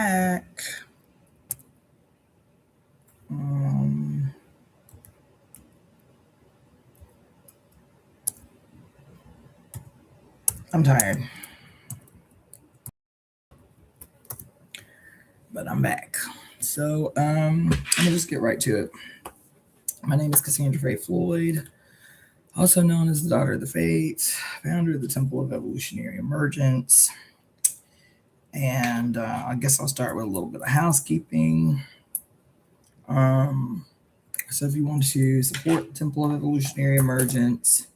back. I'm tired, but I'm back. So I'm gonna just get right to it. My name is Cassandra Faye Floyd, also known as the Daughter of the Fates, founder of the Temple of Evolutionary Emergence. And I guess I'll start with a little bit of housekeeping. So if you want to support the Temple of Evolutionary Emergence,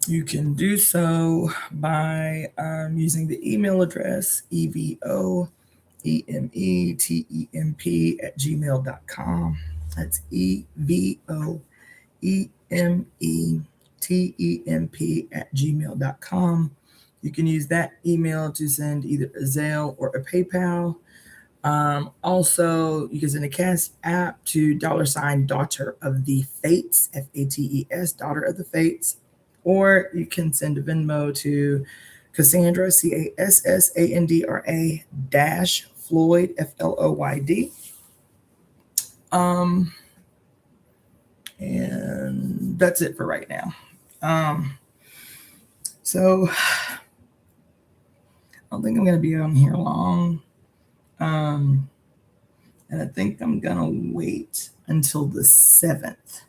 you can do so by using the email address EvoEmeTemp at gmail.com. That's EvoEmeTemp at gmail.com. You can use that email to send either a Zelle or a PayPal. Also, you can send a Cashapp to $DaughterOfTheFates, FATES, Daughter of the Fates. Or you can send a Venmo to Cassandra, CASSANDRA Floyd, FLOYD. And that's it for right now. So I don't think I'm going to be on here long. And I think I'm going to wait until the 7th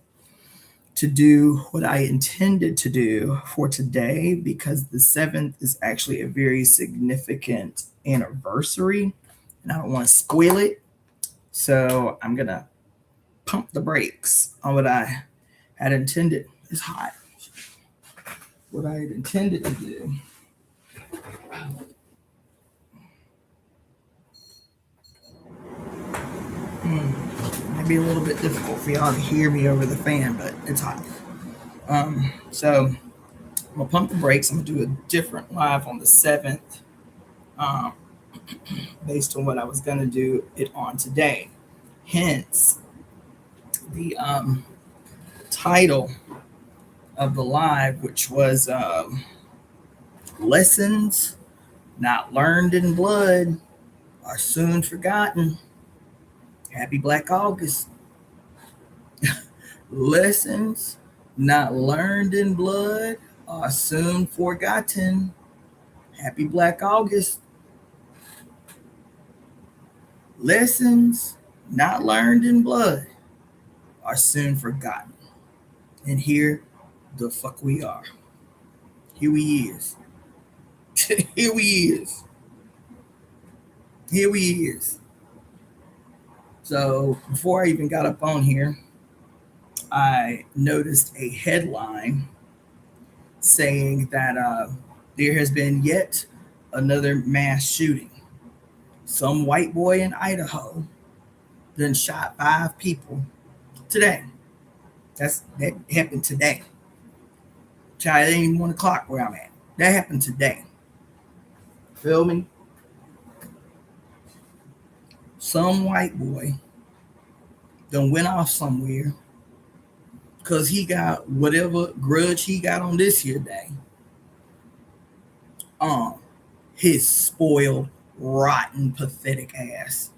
to do what I intended to do for today, because the 7th is actually a very significant anniversary and I don't want to spoil it. So I'm going to pump the brakes on what I had intended. It's hot. What I had intended to do. Might be a little bit difficult for y'all to hear me over the fan, but it's hot. So I'm gonna pump the brakes. I'm gonna do a different live on the 7th, based on what I was gonna do it on today. Hence, the title of the live, which was "Lessons Not Learned in Blood Are Soon Forgotten." Happy Black August. Lessons not learned in blood are soon forgotten. Happy Black August. Lessons not learned in blood are soon forgotten. And here the fuck we are. Here we is. Here we is. Here we is. So before I even got up on here, I noticed a headline saying that there has been yet another mass shooting. Some white boy in Idaho then shot 5 people today. That happened today. Child, it ain't even 1 o'clock where I'm at. That happened today. Feel me? Some white boy then went off somewhere because he got whatever grudge he got on this here day. His spoiled, rotten, pathetic ass.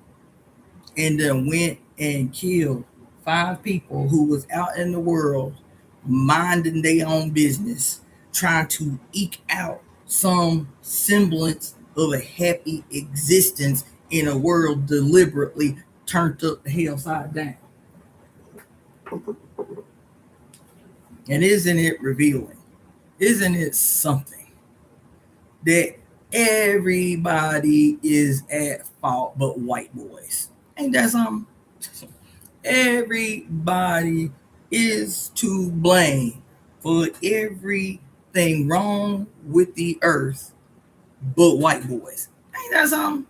And then went and killed 5 people who was out in the world minding their own business, trying to eke out some semblance of a happy existence in a world deliberately turned up the hell side down. And isn't it revealing? Isn't it something that everybody is at fault but white boys? Ain't that something? Everybody is to blame for everything wrong with the earth but white boys. Ain't that something?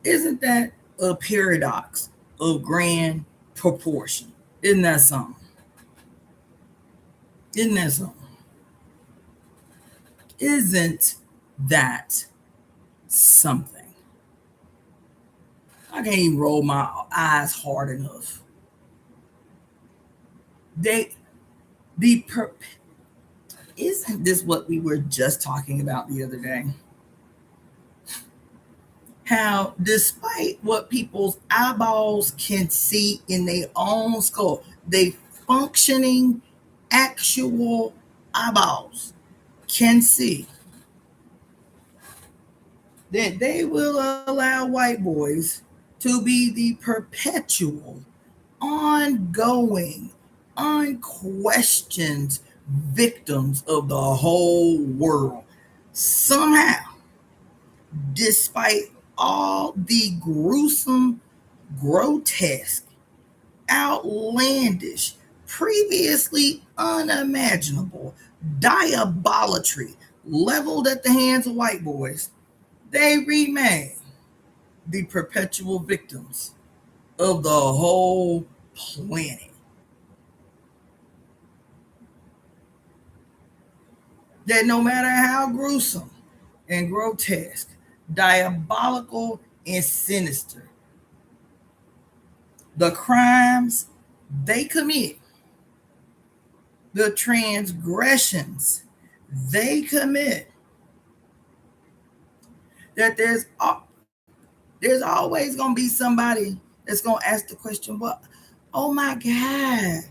Isn't that a paradox of grand proportion? Isn't that something? Isn't that something? Isn't that something? I can't even roll my eyes hard enough. They, the isn't this what we were just talking about the other day? How, despite what people's eyeballs can see in their own skull, they functioning, actual eyeballs can see that they will allow white boys to be the perpetual, ongoing, unquestioned victims of the whole world. Somehow, despite all the gruesome, grotesque, outlandish, previously unimaginable diabolatry leveled at the hands of white boys, they remain the perpetual victims of the whole planet. That no matter how gruesome and grotesque, diabolical and sinister the crimes they commit, the transgressions they commit, that there's always going to be somebody that's going to ask the question, "What? Oh my God,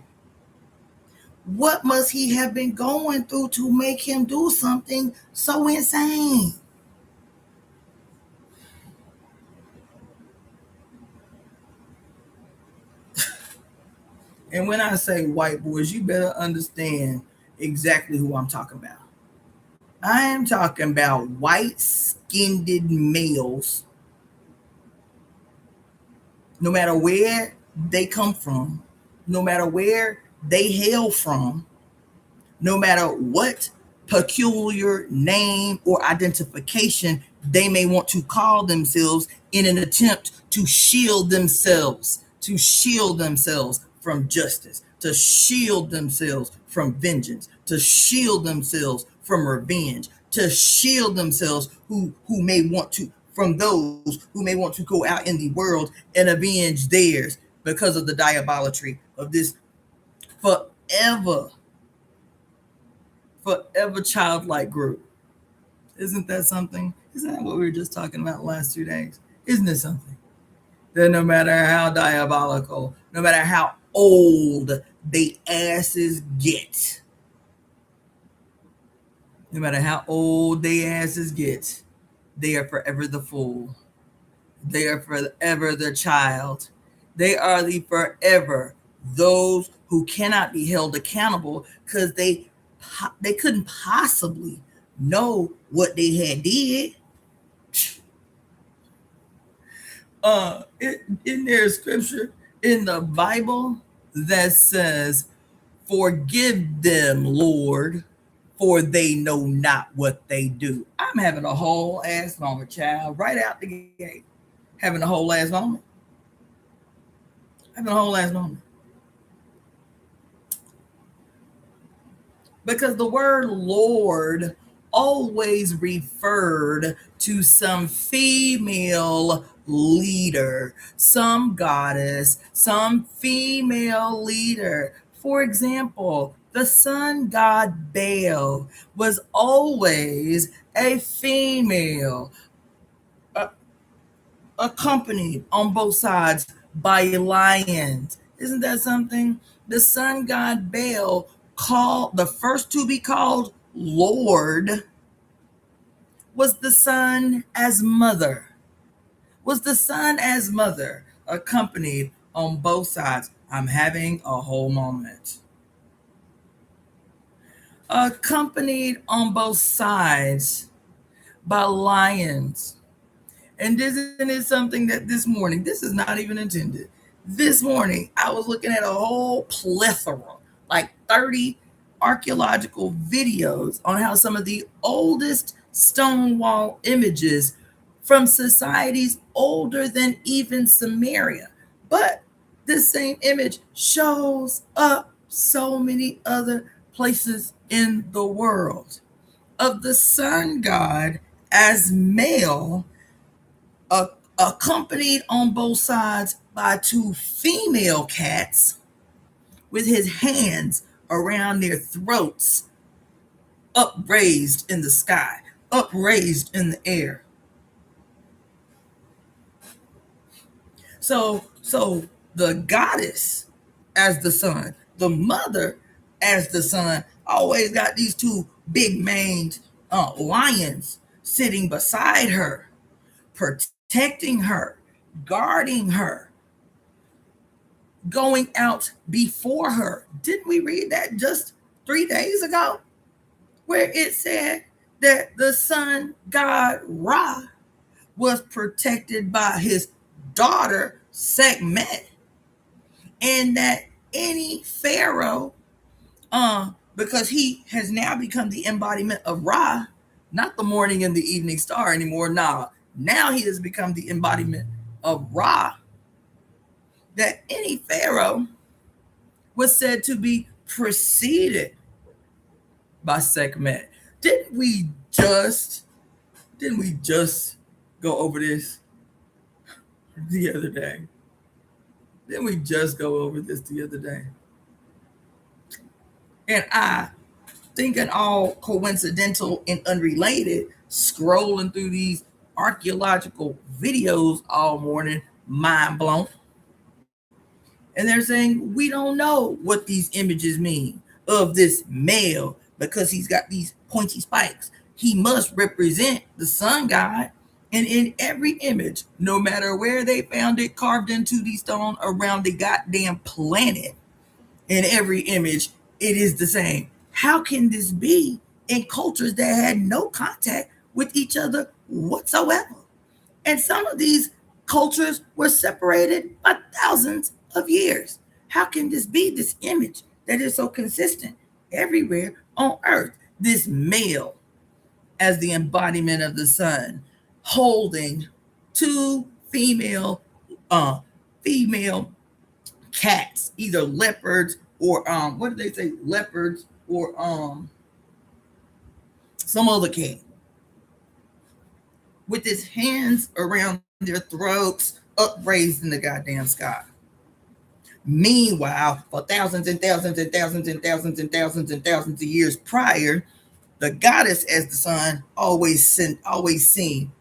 what must he have been going through to make him do something so insane?" And when I say white boys, you better understand exactly who I'm talking about. I am talking about white skinned males, no matter where they come from, no matter where they hail from, no matter what peculiar name or identification they may want to call themselves in an attempt to shield themselves from justice, to shield themselves from vengeance, to shield themselves from revenge, to shield themselves who may want to from those who may want to go out in the world and avenge theirs because of the diabolatry of this forever forever childlike group. Isn't that something? Isn't that what we were just talking about the last 2 days? Isn't it something? That no matter how diabolical, no matter how old they asses get, no matter how old they asses get, they are forever the fool. They are forever the child. They are the forever those who cannot be held accountable because they couldn't possibly know what they had did. In their scripture in the Bible that says, "Forgive them, Lord, for they know not what they do." I'm having a whole ass moment, child, right out the gate. Having a whole ass moment. Having a whole ass moment. Because the word Lord always referred to some female leader, some goddess, some female leader. For example, the sun god Baal was always a female, uh, accompanied on both sides by lions. Isn't that something? The sun god Baal, called the first to be called Lord, was the sun as mother. Was the sun as mother, accompanied on both sides. I'm having a whole moment. Accompanied on both sides by lions. And isn't it something that this morning, this is not even intended. This morning, I was looking at a whole plethora, like 30 archaeological videos on how some of the oldest stone wall images from societies older than even Samaria. But this same image shows up so many other places in the world of the sun god as male, accompanied on both sides by two female cats with his hands around their throats, upraised in the sky, upraised in the air. So the goddess as the sun, the mother as the sun, always got these two big maned lions sitting beside her, protecting her, guarding her, going out before her. Didn't we read that just 3 days ago? Where it said that the sun god Ra was protected by his daughter Sekhmet, and that any pharaoh, because he has now become the embodiment of Ra, not the morning and the evening star anymore. Now he has become the embodiment of Ra. That any pharaoh was said to be preceded by Sekhmet. Didn't we just go over this the other day? Didn't we just go over this the other day? And I, thinking all coincidental and unrelated, scrolling through these archaeological videos all morning, mind blown. And they're saying, we don't know what these images mean of this male because he's got these pointy spikes. He must represent the sun god. And in every image, no matter where they found it carved into the stone around the goddamn planet, in every image, it is the same. How can this be in cultures that had no contact with each other whatsoever? And some of these cultures were separated by thousands of years. How can this be, this image that is so consistent everywhere on earth? This male as the embodiment of the sun, holding two female cats, either leopards or what did they say? Leopards or some other cat, with his hands around their throats, upraised in the goddamn sky. Meanwhile, for thousands and thousands and thousands and thousands and thousands and thousands of years prior, the goddess as the sun always seen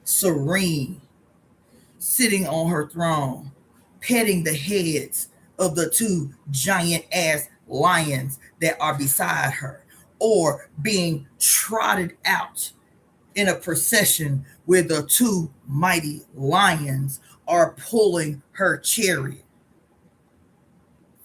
serene, sitting on her throne, petting the heads of the two giant ass lions that are beside her, or being trotted out in a procession where the two mighty lions are pulling her chariot.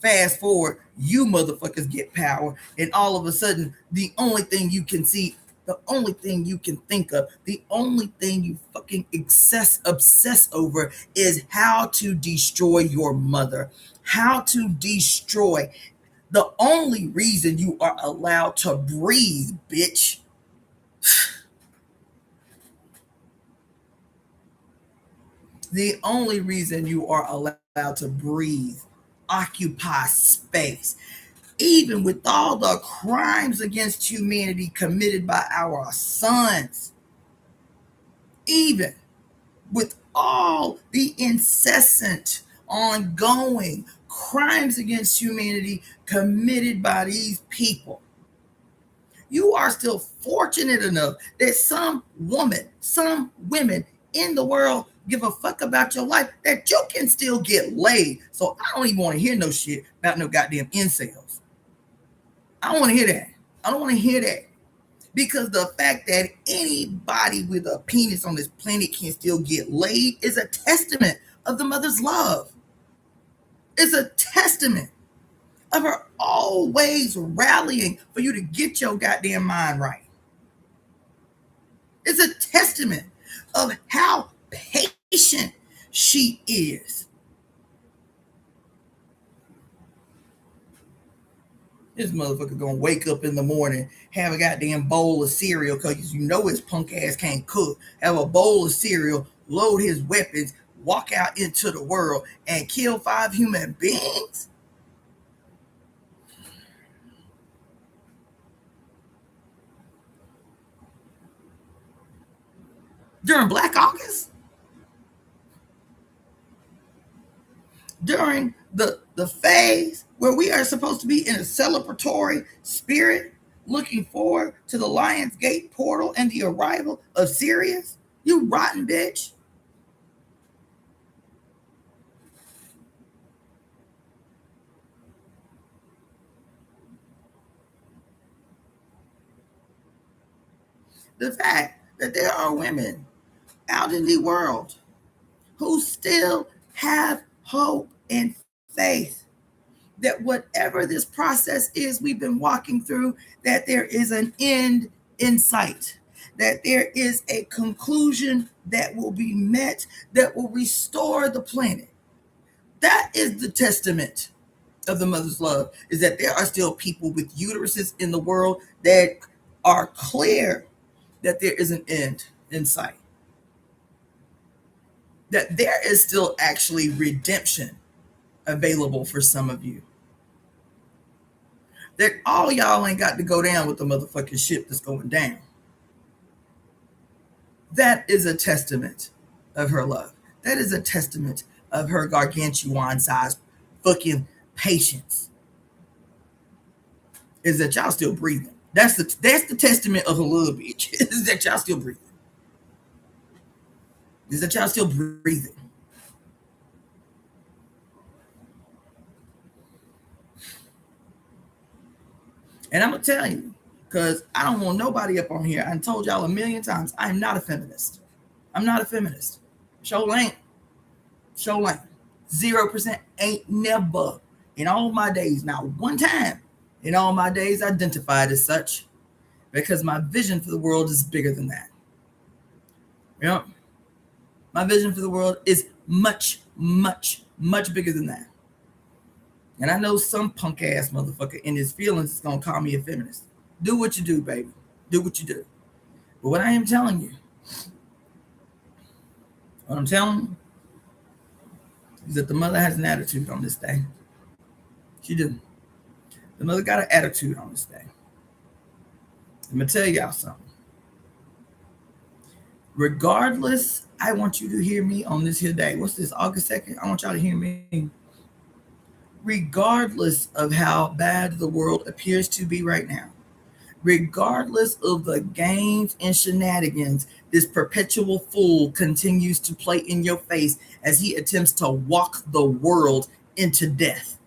Fast forward, you motherfuckers get power, and all of a sudden, the only thing you can see, the only thing you can think of, the only thing you fucking obsess over is how to destroy your mother, how to destroy the only reason you are allowed to breathe, bitch. The only reason you are allowed to breathe, occupy space, even with all the crimes against humanity committed by our sons, even with all the incessant, ongoing crimes against humanity committed by these people, you are still fortunate enough that some women in the world give a fuck about your life, that you can still get laid. So I don't even want to hear no shit about no goddamn incels. I don't want to hear that. I don't want to hear that. Because the fact that anybody with a penis on this planet can still get laid is a testament of the mother's love. It's a testament of her always rallying for you to get your goddamn mind right. It's a testament of how patient she is. This motherfucker gonna wake up in the morning, have a goddamn bowl of cereal, because you know his punk ass can't cook. Have a bowl of cereal, load his weapons, walk out into the world, and kill 5 human beings? During Black August? during the phase where we are supposed to be in a celebratory spirit, looking forward to the Lion's Gate portal and the arrival of Sirius? You rotten bitch. The fact that there are women out in the world who still have hope and faith that whatever this process is we've been walking through, that there is an end in sight, that there is a conclusion that will be met, that will restore the planet. That is the testament of the mother's love, is that there are still people with uteruses in the world that are clear that there is an end in sight, that there is still actually redemption available for some of you, that all y'all ain't got to go down with the motherfucking ship that's going down. That is a testament of her love. That is a testament of her gargantuan sized fucking patience, is that y'all still breathing. That's the testament of a little bitch, is that y'all still breathing. Is that y'all still breathing. And I'm going to tell you, because I don't want nobody up on here. I told y'all a million times, I am not a feminist. I'm not a feminist. Show ain't. 0% ain't never in all my days, not one time in all my days, identified as such, because my vision for the world is bigger than that. Yep. My vision for the world is much, much, much bigger than that. And I know some punk ass motherfucker in his feelings is going to call me a feminist. Do what you do, baby. Do what you do. But what I am telling you, is that the mother has an attitude on this day. She do. The mother got an attitude on this day. I'm going to tell y'all something. Regardless, I want you to hear me on this here day. What's this, August 2nd? I want y'all to hear me. Regardless of how bad the world appears to be right now, regardless of the games and shenanigans this perpetual fool continues to play in your face as he attempts to walk the world into death,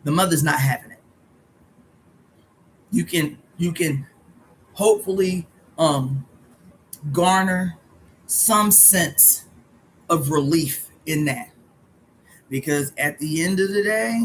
the mother's not having it. You can hopefully garner some sense of relief in that, because at the end of the day,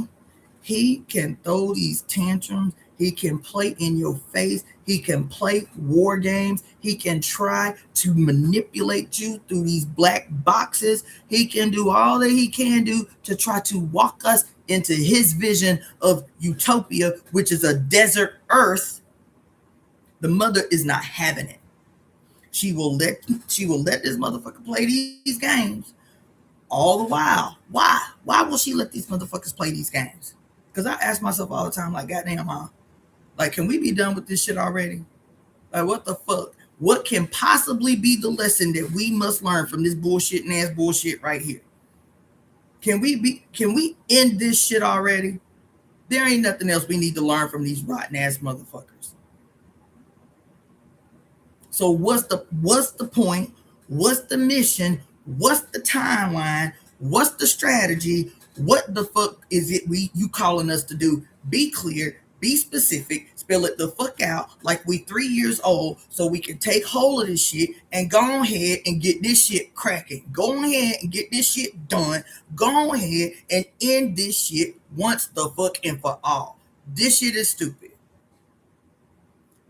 he can throw these tantrums. He can play in your face. He can play war games. He can try to manipulate you through these black boxes. He can do all that he can do to try to walk us into his vision of utopia, which is a desert earth. The mother is not having it. She will let this motherfucker play these games all the while. Why? Why will she let these motherfuckers play these games? Because I ask myself all the time, like, goddamn, mom, like, can we be done with this shit already? Like, what the fuck? What can possibly be the lesson that we must learn from this bullshit and ass bullshit right here? Can we end this shit already? There ain't nothing else we need to learn from these rotten ass motherfuckers. So what's the point? What's the mission? What's the timeline? What's the strategy? What the fuck is it you calling us to do? Be clear, be specific, spell it the fuck out like we 3 years old, so we can take hold of this shit and go ahead and get this shit cracking. Go ahead and get this shit done. Go ahead and end this shit once the fuck and for all. This shit is stupid.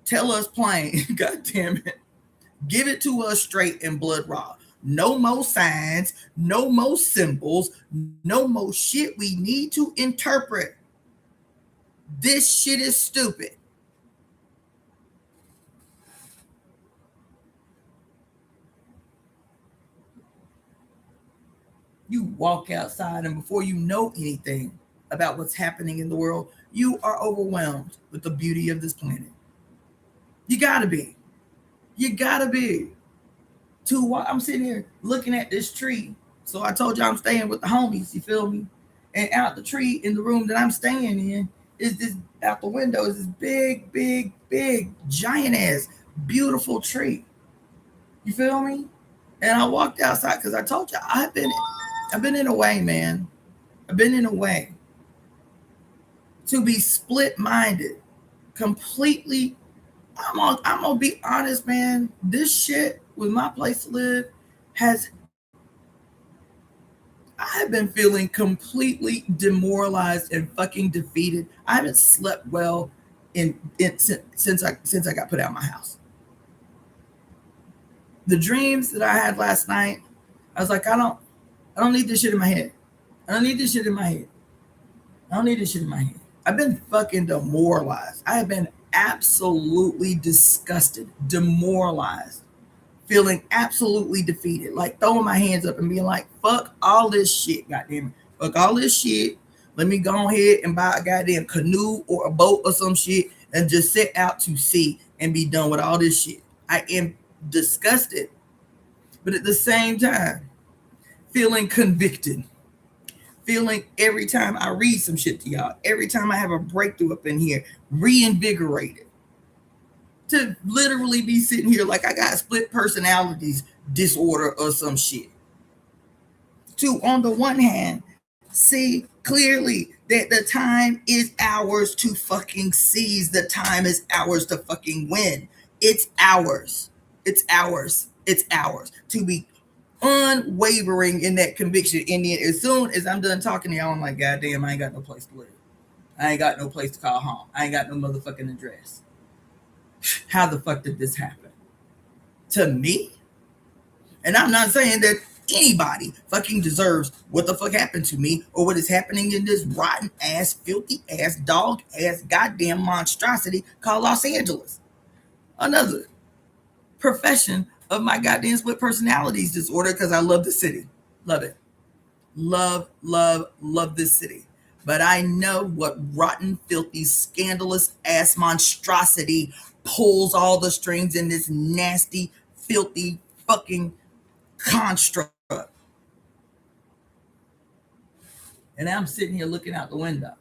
Tell us plain, god damn it. Give it to us straight and blood raw. No more signs, no more symbols, no more shit we need to interpret. This shit is stupid. You walk outside, and before you know anything about what's happening in the world, you are overwhelmed with the beauty of this planet. You gotta be. You gotta be. I'm sitting here looking at this tree So I told you I'm staying with the homies, you feel me? And out the tree in the room that I'm staying in is this, out the window is this big, giant ass, beautiful tree. You feel me? And I walked outside because I told you I've been in a way, man. I've been in a way to be split-minded, completely. I'm gonna be honest, man. This shit with my place to live has. I've been feeling completely demoralized and fucking defeated. I haven't slept well since I got put out of my house. The dreams that I had last night, I was like, I don't need this shit in my head. I don't need this shit in my head. I don't need this shit in my head. I've been fucking demoralized. I have been absolutely disgusted, demoralized, feeling absolutely defeated, like throwing my hands up and being like, fuck all this shit, goddamn it. Fuck all this shit. Let me go ahead and buy a goddamn canoe or a boat or some shit and just set out to sea and be done with all this shit. I am disgusted, but at the same time, feeling convicted. Feeling every time I read some shit to y'all, every time I have a breakthrough up in here, reinvigorated. To literally be sitting here like I got split personalities disorder or some shit. To, on the one hand, see clearly that the time is ours to fucking seize. The time is ours to fucking win. It's ours. It's ours. It's ours. To be unwavering in that conviction. And then as soon as I'm done talking to y'all, I'm like, God damn, I ain't got no place to live. I ain't got no place to call home. I ain't got no motherfucking address. How the fuck did this happen? To me? And I'm not saying that anybody fucking deserves what the fuck happened to me or what is happening in this rotten ass, filthy ass, dog ass, goddamn monstrosity called Los Angeles. Another profession of my goddamn split personalities disorder because I love the city. Love it. Love this city. But I know what rotten, filthy, scandalous ass monstrosity pulls all the strings in this nasty, filthy fucking construct. And I'm sitting here looking out the window.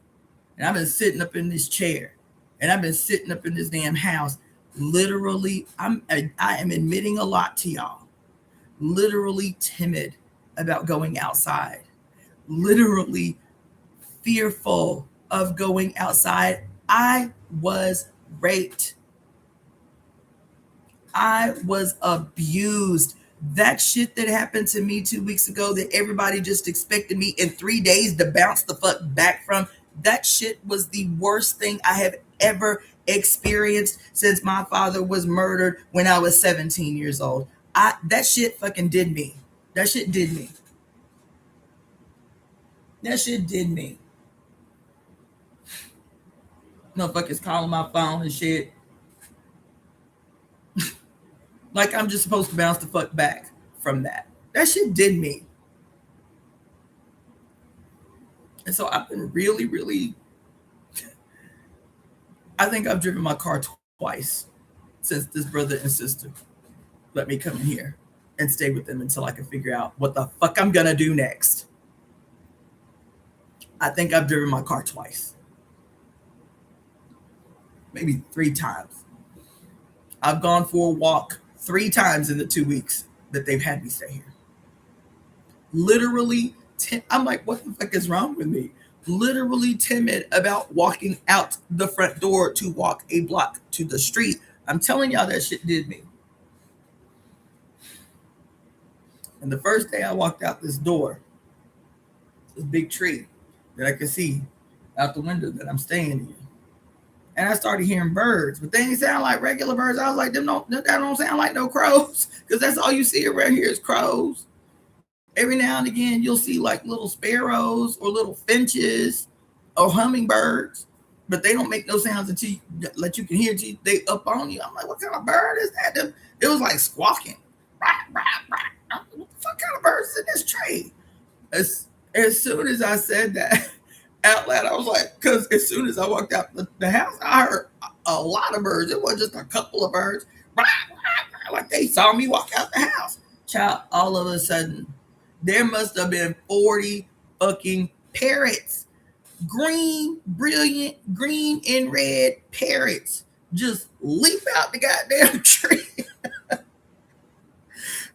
And I've been sitting up in this chair. And I've been sitting up in this damn house. Literally, I am admitting a lot to y'all. Literally timid about going outside. Literally fearful of going outside. I was raped. I was abused. That shit that happened to me 2 weeks ago that everybody just expected me in 3 days to bounce the fuck back from, that shit was the worst thing I have ever experienced since my father was murdered when I was 17 years old. That shit fucking did me. That shit did me. That shit did me. Motherfuckers calling my phone and shit. Like I'm just supposed to bounce the fuck back from that. That shit did me. And so I've been really, I think I've driven my car twice since this brother and sister let me come in here and stay with them until I can figure out what the fuck I'm gonna do next. I think I've driven my car twice. Maybe 3 times. I've gone for a walk 3 times in the 2 weeks that they've had me stay here. Literally, I'm like, what the fuck is wrong with me? Literally timid about walking out the front door to walk a block to the street. I'm telling y'all that shit did me. And the first day I walked out this door, this big tree that I could see out the window that I'm staying in. And I started hearing birds, but they didn't sound like regular birds. I was like, that don't sound like no crows, because that's all you see around here is crows. Every now and again, you'll see like little sparrows or little finches or hummingbirds, but they don't make no sounds until you can hear they up on you. I'm like, what kind of bird is that? It was like squawking. What the fuck kind of bird is in this tree? As soon as I said that out loud, I was like, because as soon as I walked out the house, I heard a lot of birds. It wasn't just a couple of birds. Like they saw me walk out the house. Child, all of a sudden, There must have been 40 fucking parrots. Green, brilliant, green and red parrots just leap out the goddamn tree.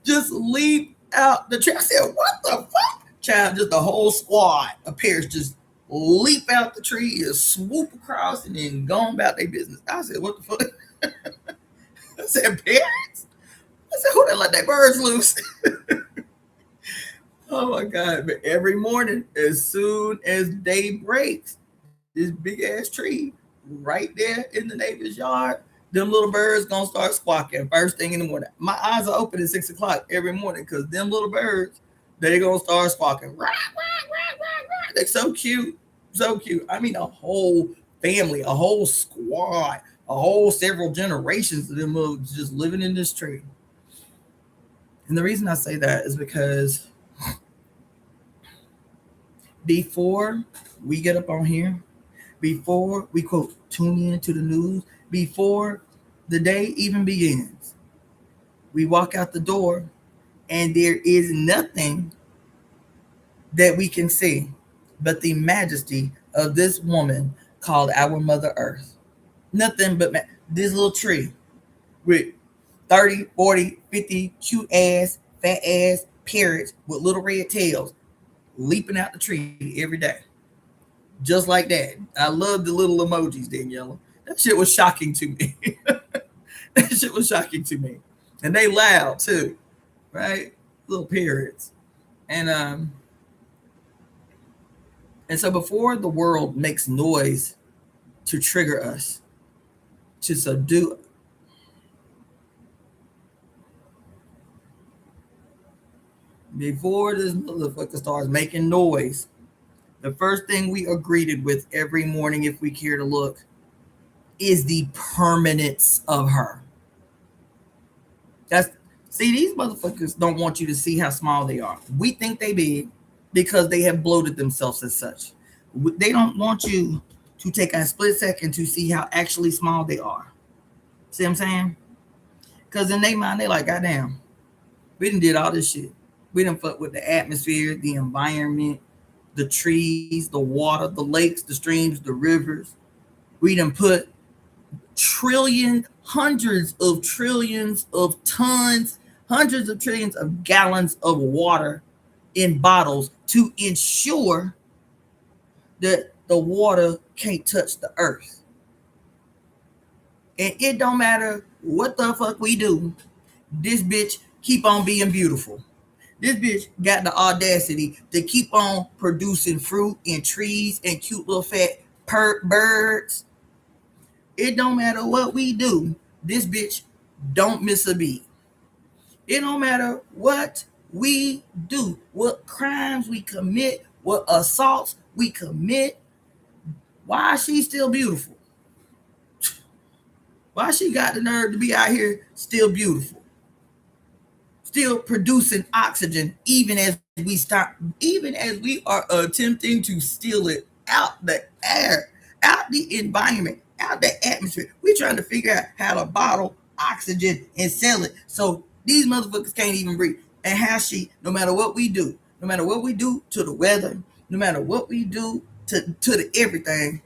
Just leap out the tree. I said, what the fuck? Child, just the whole squad of parrots just leap out the tree and swoop across and then go about their business. I said, what the fuck? I said, parrots? I said, who they let their birds loose? Oh my God. But every morning, as soon as day breaks, this big ass tree right there in the neighbor's yard, them little birds gonna start squawking first thing in the morning. My eyes are open at 6 o'clock every morning because them little birds, they gonna start squawking. Rah, rah, rah, rah, rah. They're so cute. So cute. I mean, a whole family, a whole squad, a whole several generations of them just living in this tree. And the reason I say that is because before we get up on here, before we quote tune in to the news, before the day even begins, we walk out the door and there is nothing that we can see but the majesty of this woman called our Mother Earth. Nothing but this little tree with 30, 40, 50 cute ass, fat ass parrots with little red tails leaping out the tree every day. Just like that. I love the little emojis, Daniela. That shit was shocking to me. That shit was shocking to me. And they loud too, right? Little parrots. And so before the world makes noise to trigger us, to subdue, before this motherfucker starts making noise, the first thing we are greeted with every morning, if we care to look, is the permanence of her. See, these motherfuckers don't want you to see how small they are. We think they big because they have bloated themselves as such. They don't want you to take a split second to see how actually small they are. See what I'm saying? Because in their mind, they like, goddamn, we done did all this shit. We done fuck with the atmosphere, the environment, the trees, the water, the lakes, the streams, the rivers. We done put hundreds of trillions of tons, hundreds of trillions of gallons of water in bottles to ensure that the water can't touch the earth. And it don't matter what the fuck we do, this bitch keep on being beautiful. This bitch got the audacity to keep on producing fruit and trees and cute little fat birds. It don't matter what we do, this bitch don't miss a beat. It don't matter what we do, what crimes we commit, what assaults we commit. Why is she still beautiful? Why she got the nerve to be out here still beautiful? Still producing oxygen even as we are attempting to steal it out the air, out the environment, out the atmosphere. We're trying to figure out how to bottle oxygen and sell it so these motherfuckers can't even breathe. And how she, no matter what we do to the weather, no matter what we do to the everything,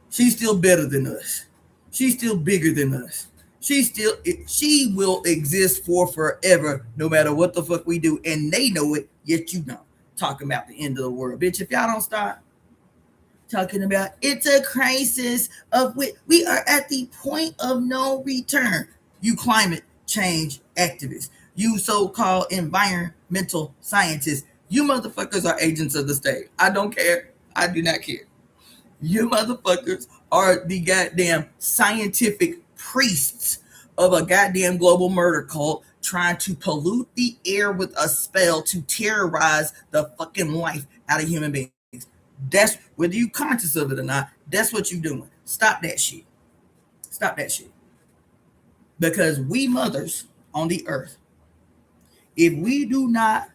she's still better than us. She's still bigger than us. She will exist for forever, no matter what the fuck we do. And they know it, yet you don't. Talking about the end of the world. Bitch, if y'all don't stop talking about it's a crisis of we are at the point of no return. You climate change activists, you so-called environmental scientists, you motherfuckers are agents of the state. I don't care. I do not care. You motherfuckers are the goddamn scientific priests of a goddamn global murder cult trying to pollute the air with a spell to terrorize the fucking life out of human beings. That's, whether you conscious of it or not, that's what you're doing. Stop that shit. Stop that shit. Because we mothers on the earth, if we do not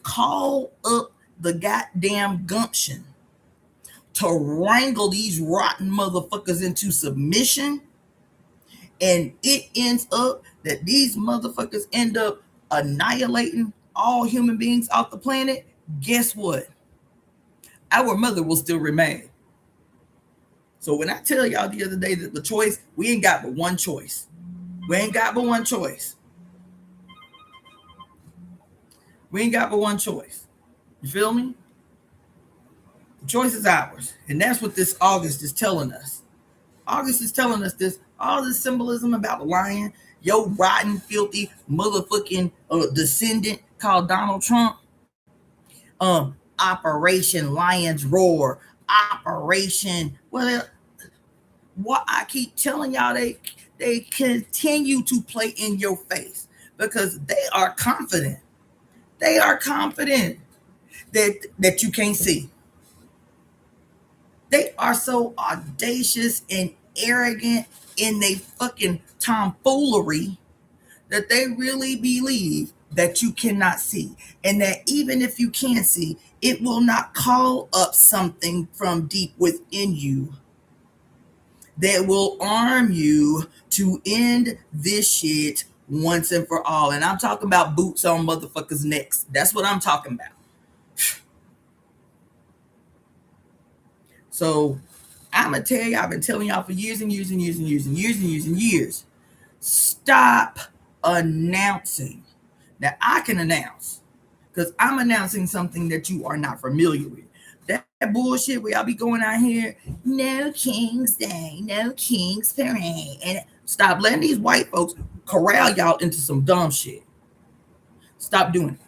call up the goddamn gumption to wrangle these rotten motherfuckers into submission, and it ends up that these motherfuckers end up annihilating all human beings off the planet, guess what? Our mother will still remain. So when I tell y'all the other day that the choice, we ain't got but one choice. We ain't got but one choice. We ain't got but one choice. You feel me? The choice is ours. And that's what this August is telling us. August is telling us this, all this symbolism about the lion, yo rotten, filthy, motherfucking descendant called Donald Trump. Operation Lion's Roar. Operation, well, what I keep telling y'all, they continue to play in your face because they are confident. They are confident that you can't see. They are so audacious and arrogant in their fucking tomfoolery that they really believe that you cannot see. And that even if you can see, it will not call up something from deep within you that will arm you to end this shit once and for all. And I'm talking about boots on motherfuckers' necks. That's what I'm talking about. So I'm going to tell you, I've been telling y'all for years and years and years and years and years and years and years, stop announcing. Now I can announce because I'm announcing something that you are not familiar with. That bullshit where y'all be going out here, no King's Day, no King's Parade. And stop letting these white folks corral y'all into some dumb shit. Stop doing it.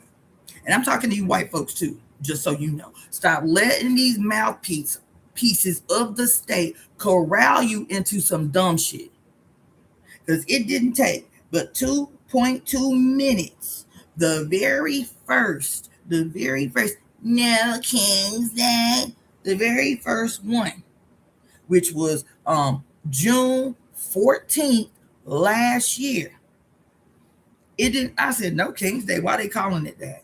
And I'm talking to you white folks too, just so you know. Stop letting these mouthpieces of the state corral you into some dumb shit. Because it didn't take but 2.2 minutes. The very first, no King's Day, the very first one, which was June 14th last year. It didn't. I said, no King's Day. Why they calling it that?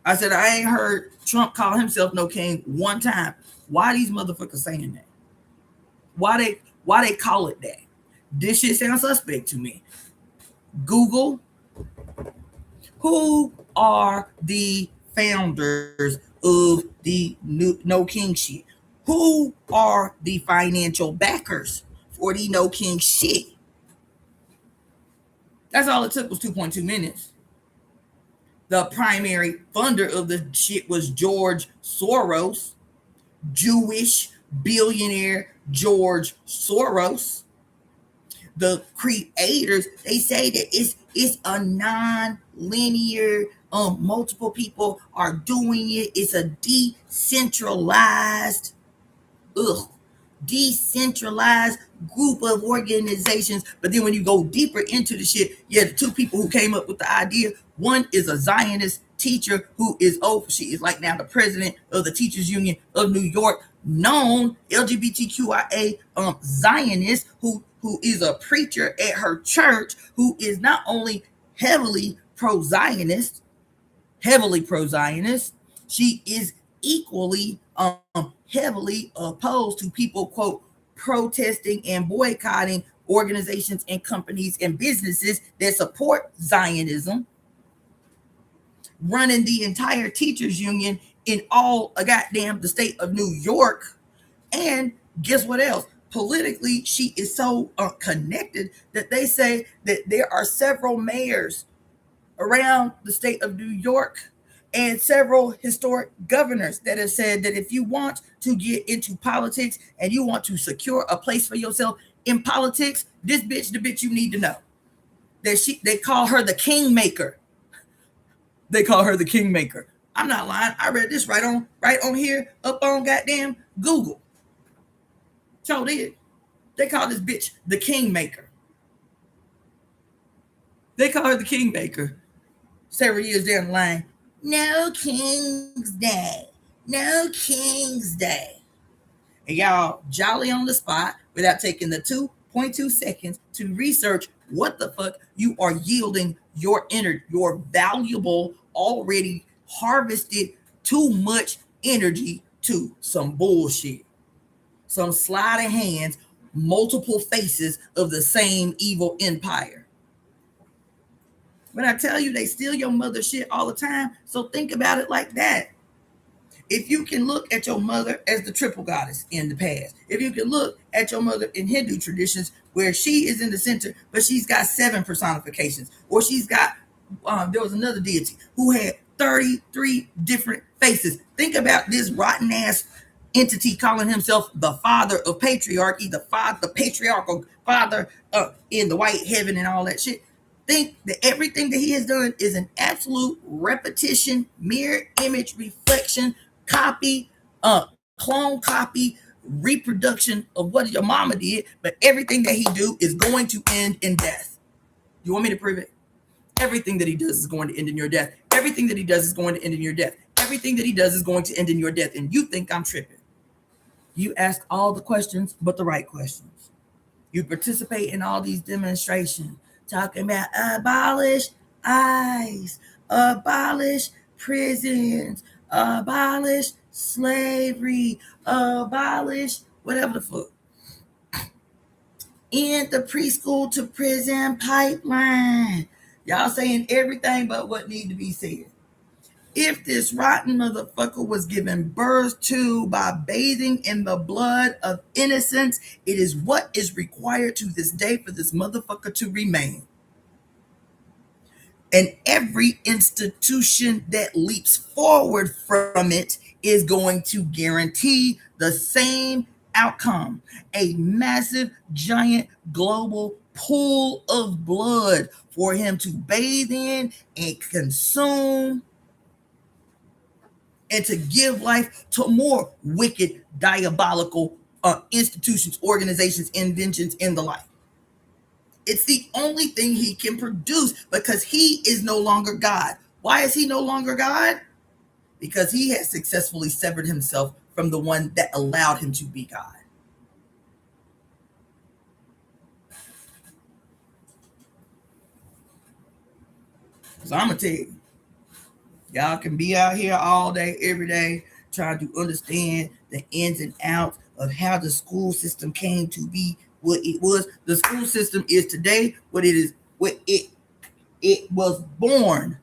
I said, I ain't heard Trump call himself no king one time. Why these motherfuckers saying that? Why they call it that? This shit sounds suspect to me. Google, who are the founders of the No King shit? Who are the financial backers for the No King shit? That's all it took was 2.2 minutes. The primary funder of the shit was George Soros, Jewish billionaire George Soros. The creators, they say that it's a non-linear, multiple people are doing it. It's a decentralized group of organizations. But then when you go deeper into the shit, the two people who came up with the idea, one is a Zionist teacher who is she is like now the president of the Teachers Union of New York, known LGBTQIA Zionist who is a preacher at her church, who is not only heavily pro-Zionist, she is equally heavily opposed to people, quote, protesting and boycotting organizations and companies and businesses that support Zionism, running the entire teachers union in all the state of New York. And guess what else? Politically, she is so connected that they say that there are several mayors around the state of New York and several historic governors that have said that if you want to get into politics and you want to secure a place for yourself in politics, this bitch, the bitch you need to know. That they call her the kingmaker. They call her the kingmaker. I'm not lying. I read this right on here, up on goddamn Google. So did. They call this bitch the kingmaker. They call her the kingmaker. Several years down the line, no King's Day. No King's Day. And y'all jolly on the spot without taking the 2.2 seconds to research what the fuck you are yielding your valuable, already harvested too much energy to. Some bullshit. Some sleight of hands, multiple faces of the same evil empire. When I tell you they steal your mother shit all the time, so think about it like that. If you can look at your mother as the triple goddess in the past, if you can look at your mother in Hindu traditions where she is in the center, but she's got 7 personifications, or she's got, there was another deity who had 33 different faces. Think about this rotten ass entity calling himself the father of patriarchy, the patriarchal father in the white heaven and all that shit. Think that everything that he has done is an absolute repetition, mirror image reflection, copy, clone copy, reproduction of what your mama did, but everything that he do is going to end in death. You want me to prove it? Everything that he does is going to end in your death. Everything that he does is going to end in your death. Everything that he does is going to end in your death. And you think I'm tripping. You ask all the questions, but the right questions. You participate in all these demonstrations, talking about abolish ICE, abolish prisons, abolish slavery, abolish whatever the fuck. End the preschool to prison pipeline. Y'all saying everything but what need to be said. If this rotten motherfucker was given birth to by bathing in the blood of innocence, it is what is required to this day for this motherfucker to remain. And every institution that leaps forward from it is going to guarantee the same outcome. A massive, giant, global pool of blood for him to bathe in and consume, and to give life to more wicked, diabolical institutions, organizations, inventions in the life. It's the only thing he can produce because he is no longer God. Why is he no longer God? Because he has successfully severed himself from the one that allowed him to be God. So I'm going to tell you, y'all can be out here all day, every day, trying to understand the ins and outs of how the school system came to be what it was. The school system is today what it is, what it was born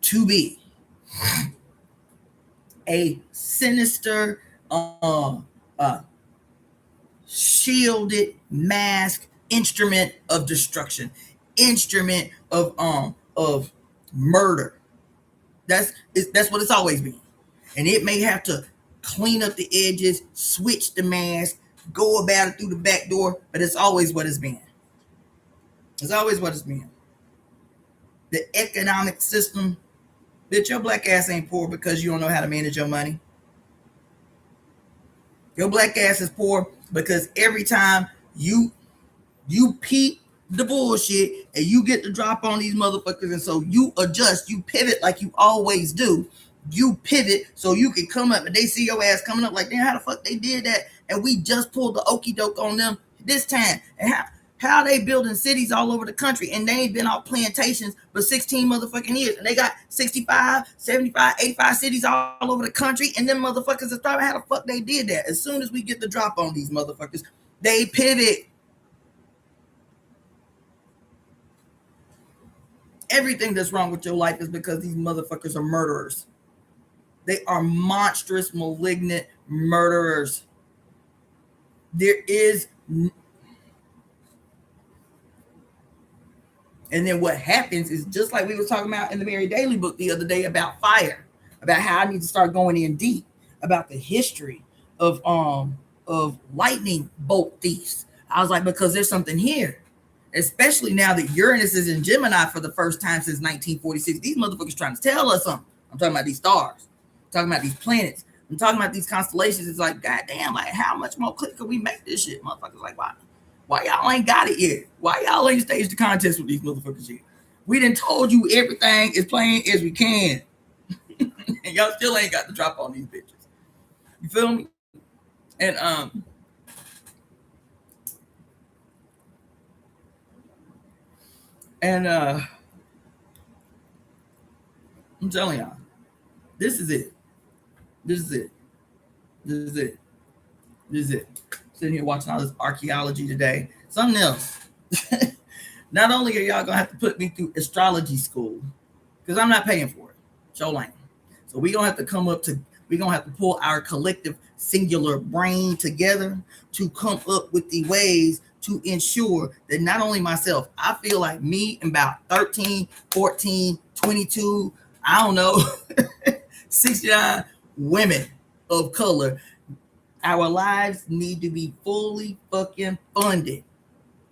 to be. A sinister, shielded, masked instrument of destruction, instrument of murder. That's what it's always been. And it may have to clean up the edges, switch the mask, go about it through the back door, but it's always what it's been. It's always what it's been. The economic system, bitch, your black ass ain't poor because you don't know how to manage your money. Your black ass is poor because every time you peep the bullshit and you get the drop on these motherfuckers, and so you adjust, you pivot like you always do. You pivot so you can come up and they see your ass coming up like, damn, how the fuck they did that? And we just pulled the okie doke on them this time. And how they building cities all over the country and they ain't been off plantations for 16 motherfucking years. And they got 65, 75, 85 cities all over the country. And them motherfuckers are throwing how the fuck they did that. As soon as we get the drop on these motherfuckers, they pivot. Everything that's wrong with your life is because these motherfuckers are murderers. They are monstrous, malignant murderers. There is... And then what happens is just like we were talking about in the Mary Daly book the other day about fire, about how I need to start going in deep about the history of lightning bolt thieves. I was like, because there's something here, especially now that Uranus is in Gemini for the first time since 1946. These motherfuckers trying to tell us something. I'm talking about these stars. I'm talking about these planets. I'm talking about these constellations. It's like, goddamn, like how much more quick can we make this shit? Motherfuckers like, why y'all ain't got it yet? Why y'all ain't staged the contest with these motherfuckers yet? We done told you everything as plain as we can. And y'all still ain't got the drop on these bitches. You feel me? And I'm telling y'all, this is it. This is it. This is it. This is it. Sitting here watching all this archaeology today. Something else. Not only are y'all gonna have to put me through astrology school, because I'm not paying for it. So lame. So we're gonna have to pull our collective singular brain together to come up with the ways to ensure that not only myself, I feel like me and about 13, 14, 22, I don't know, 69 women of color, our lives need to be fully fucking funded.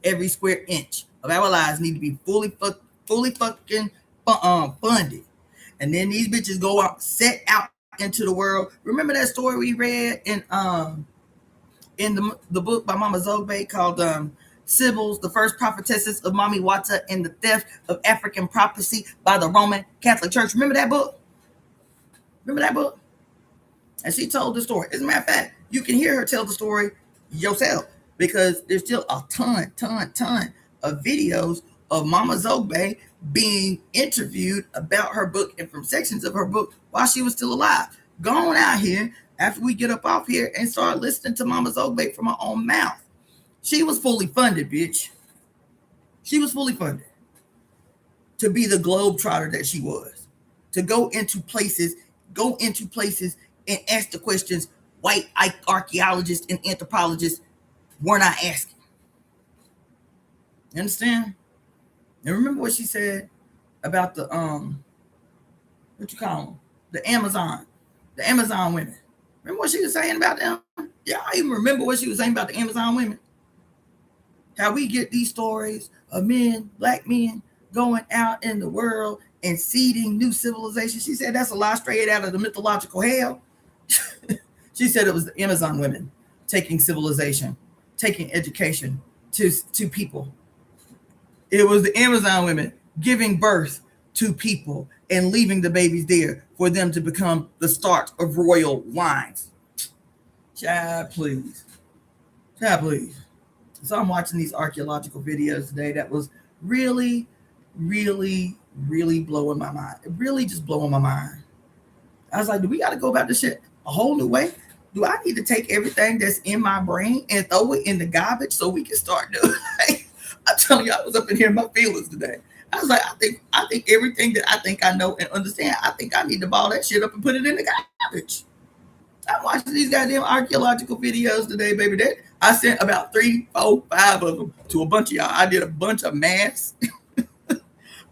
Every square inch of our lives need to be fully fucking funded. And then these bitches go out, set out into the world. Remember that story we read in the book by Mama Zogbe called Sibyls, the First Prophetesses of MamiWata and the Theft of African Prophecy by the Roman Catholic Church. Remember that book? Remember that book? And she told the story. As a matter of fact, you can hear her tell the story yourself because there's still a ton of videos of Mama Zogbe being interviewed about her book and from sections of her book while she was still alive. Go on out here after we get up off here and start listening to Mama Zogbe from her own mouth. She was fully funded, bitch. She was fully funded to be the globetrotter that she was, to go into places and ask the questions white archaeologists and anthropologists were not asking. You understand? And remember what she said about the what you call them? The Amazon women. Remember what she was saying about them? Yeah, I even remember what she was saying about the Amazon women. How we get these stories of men, black men, going out in the world and seeding new civilizations. She said that's a lie straight out of the mythological hell. She said it was the Amazon women taking civilization, taking education to people. It was the Amazon women giving birth to people and leaving the babies there for them to become the start of royal wines. Child, please. Child, please. So I'm watching these archaeological videos today that was really, really, really blowing my mind. It really just blowing my mind. I was like, do we got to go about this shit a whole new way? Do I need to take everything that's in my brain and throw it in the garbage so we can start doing it? I'm telling you, I was up in here in my feelings today. I was like, I think everything that I think I know and understand, I think I need to ball that shit up and put it in the garbage. I'm watching these goddamn archaeological videos today, baby. I sent about 3, 4, 5 of them to a bunch of y'all. I did a bunch of mass.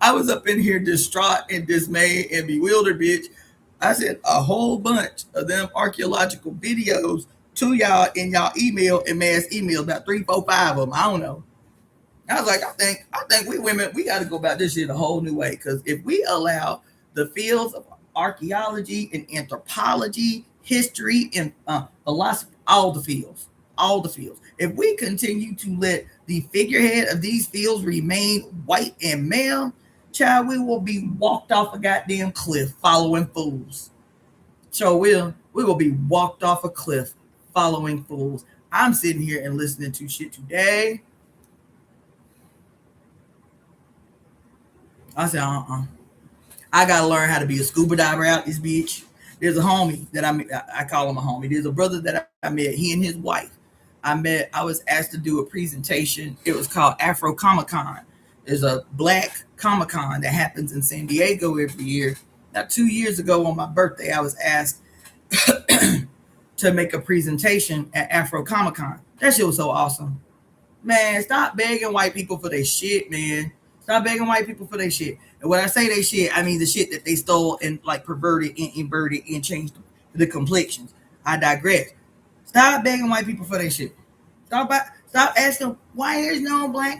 I was up in here distraught and dismayed and bewildered, bitch. I sent a whole bunch of them archaeological videos to y'all in y'all email and mass email, about 3, 4, 5 of them. I don't know. I was like, I think we women, we got to go about this shit a whole new way. Because if we allow the fields of archaeology and anthropology, history, and philosophy, all the fields. If we continue to let the figurehead of these fields remain white and male, child, we will be walked off a goddamn cliff following fools. So we will be walked off a cliff following fools. I'm sitting here and listening to shit today. I said, I gotta learn how to be a scuba diver out this bitch. There's a homie that I call him a homie. There's a brother that I met, he and his wife. I was asked to do a presentation. It was called Afro Comic Con. There's a black Comic Con that happens in San Diego every year. Now, 2 years ago on my birthday, I was asked to make a presentation at Afro Comic Con. That shit was so awesome. Man, stop begging white people for their shit, man. Stop begging white people for their shit. And when I say they shit, I mean the shit that they stole and like perverted and inverted and changed the complexions. I digress. Stop begging white people for their shit. Stop asking why there's no black.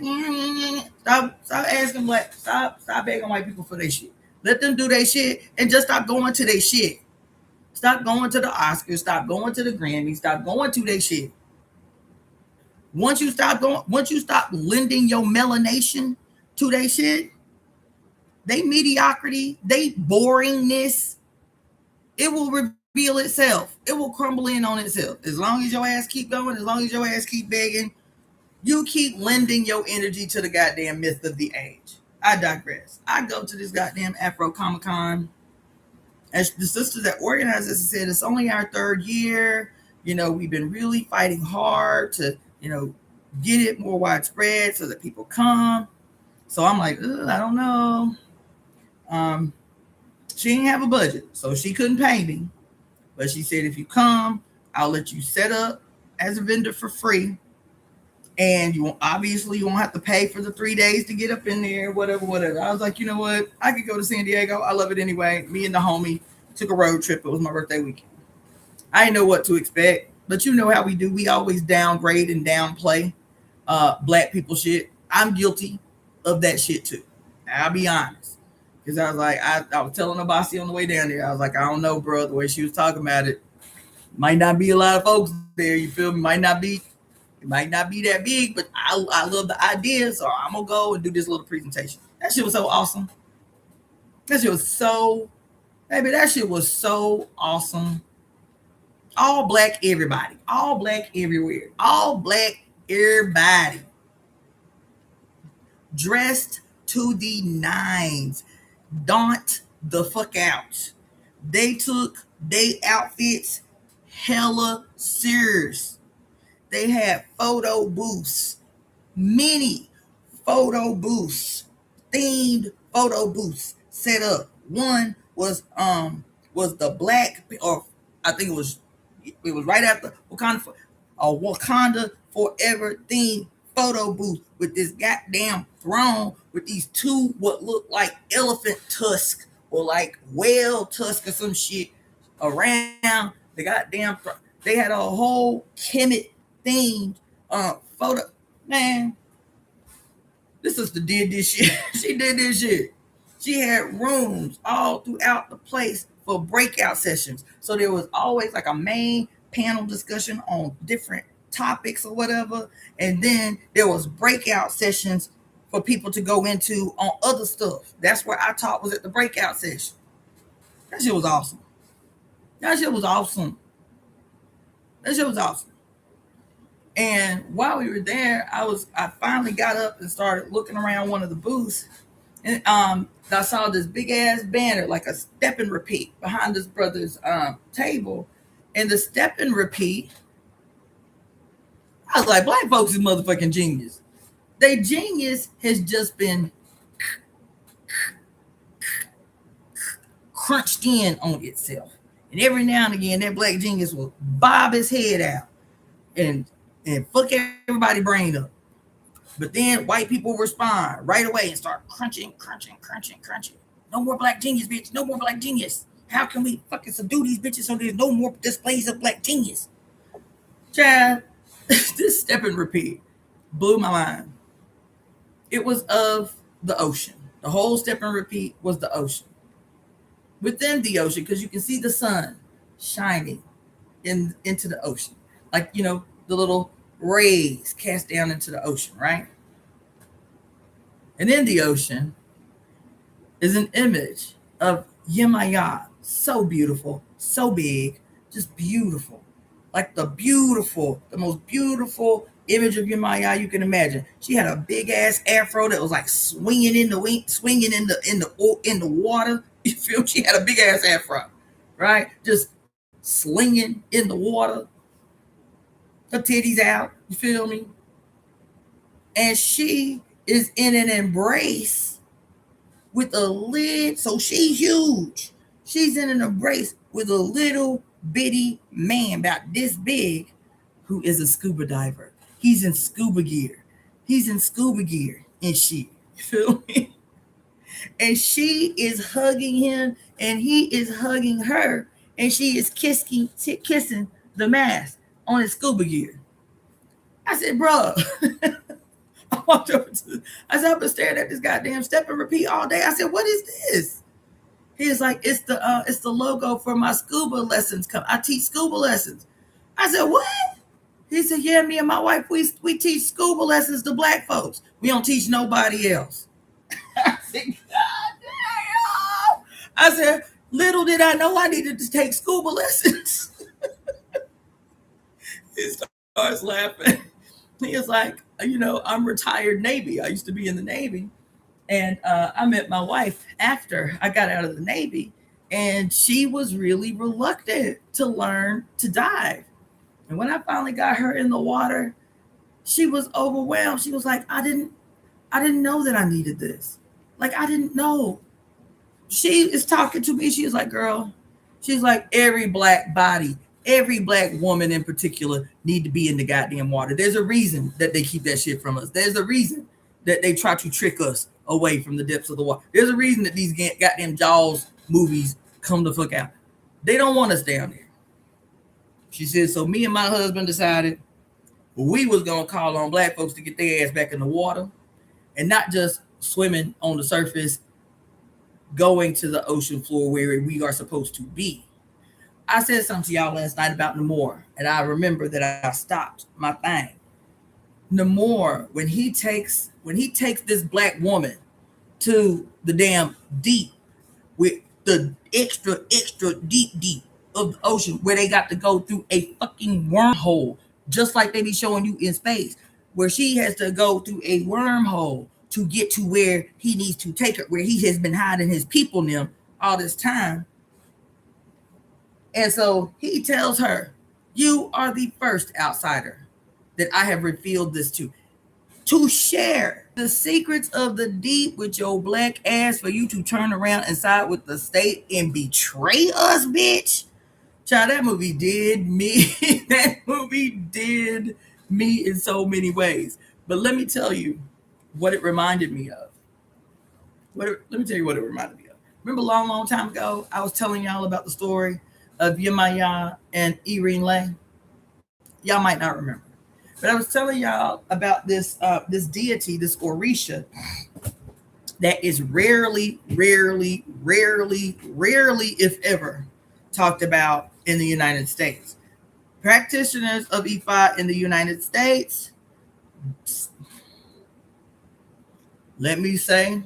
Stop asking black. Stop begging white people for their shit. Let them do their shit and just stop going to their shit. Stop going to the Oscars. Stop going to the Grammys. Stop going to their shit. Once you stop lending your melanation to their shit, they mediocrity, they boringness, it will reveal itself. It will crumble in on itself. As long as your ass keep going, as long as your ass keep begging, you keep lending your energy to the goddamn myth of the age. I digress. I go to this goddamn Afro Comic Con. As the sister that organized this said, it's only our 3rd year. You know, we've been really fighting hard to, get it more widespread so that people come. So I'm like, I don't know. She didn't have a budget, so she couldn't pay me. But she said, if you come, I'll let you set up as a vendor for free. And you won't, obviously, you won't have to pay for the 3 days to get up in there, whatever. I was like, you know what? I could go to San Diego. I love it anyway. Me and the homie took a road trip. It was my birthday weekend. I didn't know what to expect, but you know how we do. We always downgrade and downplay black people shit. I'm guilty of that shit too. I'll be honest. Because I was like, I was telling Abasi on the way down there, I was like, I don't know, bro, the way she was talking about it. Might not be a lot of folks there, you feel me? It might not be that big, but I love the idea, so I'm gonna go and do this little presentation. That shit was so awesome. That shit was so, baby, that shit was so awesome. All black everybody. All black everywhere. All black everybody. Dressed to the nines. Daunt the fuck out. They took they outfits hella serious. They had photo booths. Many photo booths. Themed photo booths set up. One was the black, or I think it was right after Wakanda Forever themed photo booth with this goddamn throne with these two what look like elephant tusk or like whale tusk or some shit around the goddamn they had a whole Kemet themed photo. Man, this sister did this shit. She did this shit. She had rooms all throughout the place for breakout sessions. So there was always like a main panel discussion on different topics or whatever. And then there was breakout sessions for people to go into on other stuff. That's where I taught, was at the breakout session. That shit was awesome. That shit was awesome. That shit was awesome. And while we were there, I finally got up and started looking around one of the booths. And I saw this big ass banner, like a step and repeat behind this brother's table. And the step and repeat, I was like, black folks is motherfucking genius. They genius has just been crunched in on itself. And every now and again, that black genius will bob his head out and fuck everybody brain up. But then white people respond right away and start crunching. No more black genius, bitch. No more black genius. How can we fucking subdue these bitches so there's no more displays of black genius? Child, this step and repeat blew my mind. It was of the ocean. The whole step and repeat was the ocean. Within the ocean, because you can see the sun shining into the ocean. Like, you know, the little rays cast down into the ocean, right? And in the ocean is an image of Yemaya. So beautiful, so big, just beautiful. Like the most beautiful image of Yemaya you can imagine. She had a big ass afro that was like swinging in the water. You feel? She had a big ass afro, right? Just slinging in the water. Her titties out. You feel me? And she is in an embrace with a lid. So she's huge. She's in an embrace with a little bitty man about this big who is a scuba diver. He's in scuba gear. And she, you feel me? And she is hugging him and he is hugging her and she is kissing the mask on his scuba gear. I said, bro, I walked over to, I said, I've been staring at this goddamn step and repeat all day. I said, what is this? He's like, it's the logo for my scuba lessons. I teach scuba lessons. I said, what? He said, yeah, me and my wife, we teach scuba lessons to black folks. We don't teach nobody else. I said, God damn. I said, little did I know I needed to take scuba lessons. He starts laughing. He is like, you know, I'm retired Navy. I used to be in the Navy. And I met my wife after I got out of the Navy. And she was really reluctant to learn to dive. And when I finally got her in the water, she was overwhelmed. She was like, I didn't I didn't know that I needed this. Like, I didn't know. She is talking to me. She's like, girl, she's like, every black body, every black woman in particular need to be in the goddamn water. There's a reason that they keep that shit from us. There's a reason that they try to trick us away from the depths of the water. There's a reason that these goddamn Jaws movies come the fuck out. They don't want us down there. She said, so me and my husband decided we was going to call on black folks to get their ass back in the water and not just swimming on the surface, going to the ocean floor where we are supposed to be. I said something to y'all last night about Namor, and I remember that I stopped my thing. Namor, when he takes this black woman to the damn deep, with the extra deep of the ocean, where they got to go through a fucking wormhole, just like they be showing you in space, where she has to go through a wormhole to get to where he needs to take her, where he has been hiding his people them all this time. And so he tells her, you are the first outsider that I have revealed this to share the secrets of the deep with your black ass, for you to turn around and side with the state and betray us, bitch. Child, that movie did me. That movie did me in so many ways. But let me tell you what it reminded me of. Let me tell you what it reminded me of. Remember a long time ago, I was telling y'all about the story of Yemaya and Irene Lay? Y'all might not remember. But I was telling y'all about this deity, this Orisha, that is rarely, if ever, talked about in the United States. Practitioners of Ifa in the United States, let me say,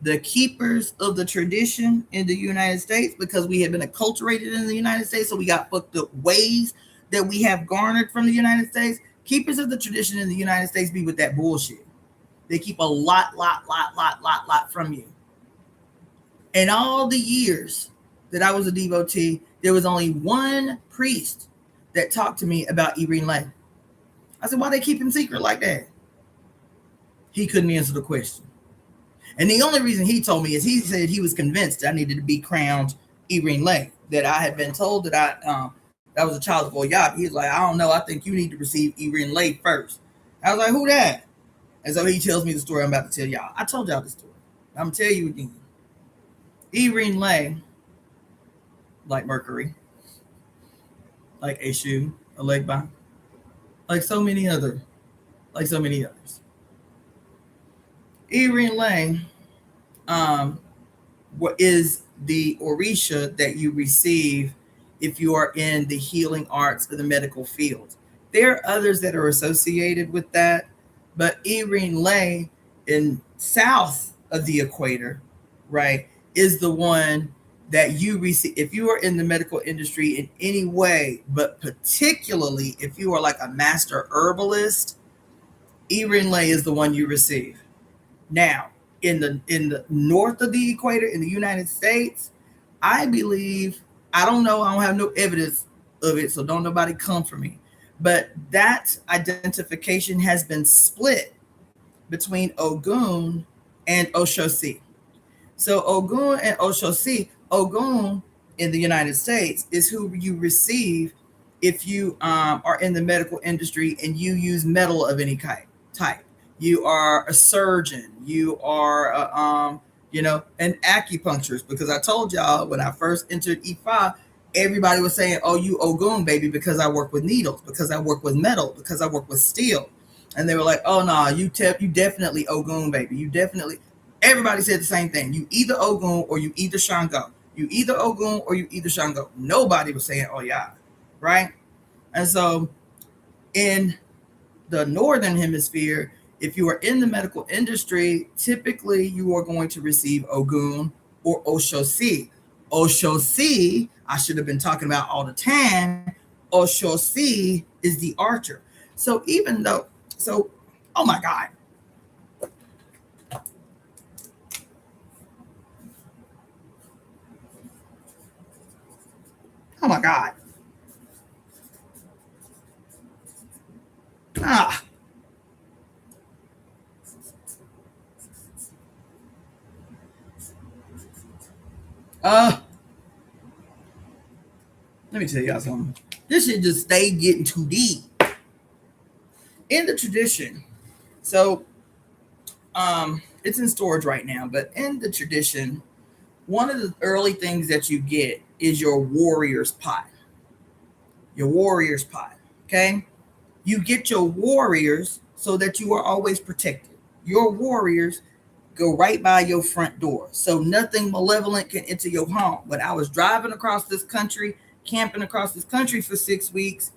the keepers of the tradition in the United States, because we have been acculturated in the United States, so we got fucked up ways that we have garnered from the United States. Keepers of the tradition in the United States be with that bullshit. They keep a lot from you. In all the years that I was a devotee, there was only one priest that talked to me about Irene Lay. I said, why they keep him secret like that? He couldn't answer the question. And the only reason he told me is he said he was convinced I needed to be crowned Irene Lay, that I had been told that I was a child of Oyab. He's like, I don't know, I think you need to receive Irene Lay first. I was like, who that? And so he tells me the story I'm about to tell y'all. I told y'all the story. I'm going to tell you again. Irene Lay, like Mercury, like Eshu, Alegba, like so many others. Irene Lay what is the Orisha that you receive if you are in the healing arts or the medical field. There are others that are associated with that, but Irene Lay in south of the equator, right, is the one that you receive if you are in the medical industry in any way, but particularly if you are like a master herbalist, Irene Lay is the one you receive. Now, in the north of the equator in the United States, I believe, I don't know, I don't have no evidence of it, so don't nobody come for me, but that identification has been split between Ogun and Oshosi. So Ogun and Oshosi, Ogun in the United States is who you receive if you are in the medical industry and you use metal of any type. You are a surgeon. You are, an acupuncturist. Because I told y'all when I first entered Ifa, everybody was saying, "Oh, you Ogun baby," because I work with needles, because I work with metal, because I work with steel, and they were like, "Oh no, you definitely Ogun baby. You definitely." Everybody said the same thing. You either Ogun or you either Shango. You either Ogun or you either Shango. Nobody was saying, "Oh yeah," right? And so, in the northern hemisphere, if you are in the medical industry, typically you are going to receive Ogun or Oshosi. Oshosi, I should have been talking about all the time. Oshosi is the archer. So oh my God. Oh my God. Ah. Let me tell y'all something. This shit just stay getting too deep. In the tradition, so it's in storage right now, but in the tradition, one of the early things that you get is your warrior's pot. Your warrior's pot. Okay? You get your warriors so that you are always protected. Your warriors go right by your front door, so nothing malevolent can enter your home. When I was driving across this country, camping across this country for 6 weeks,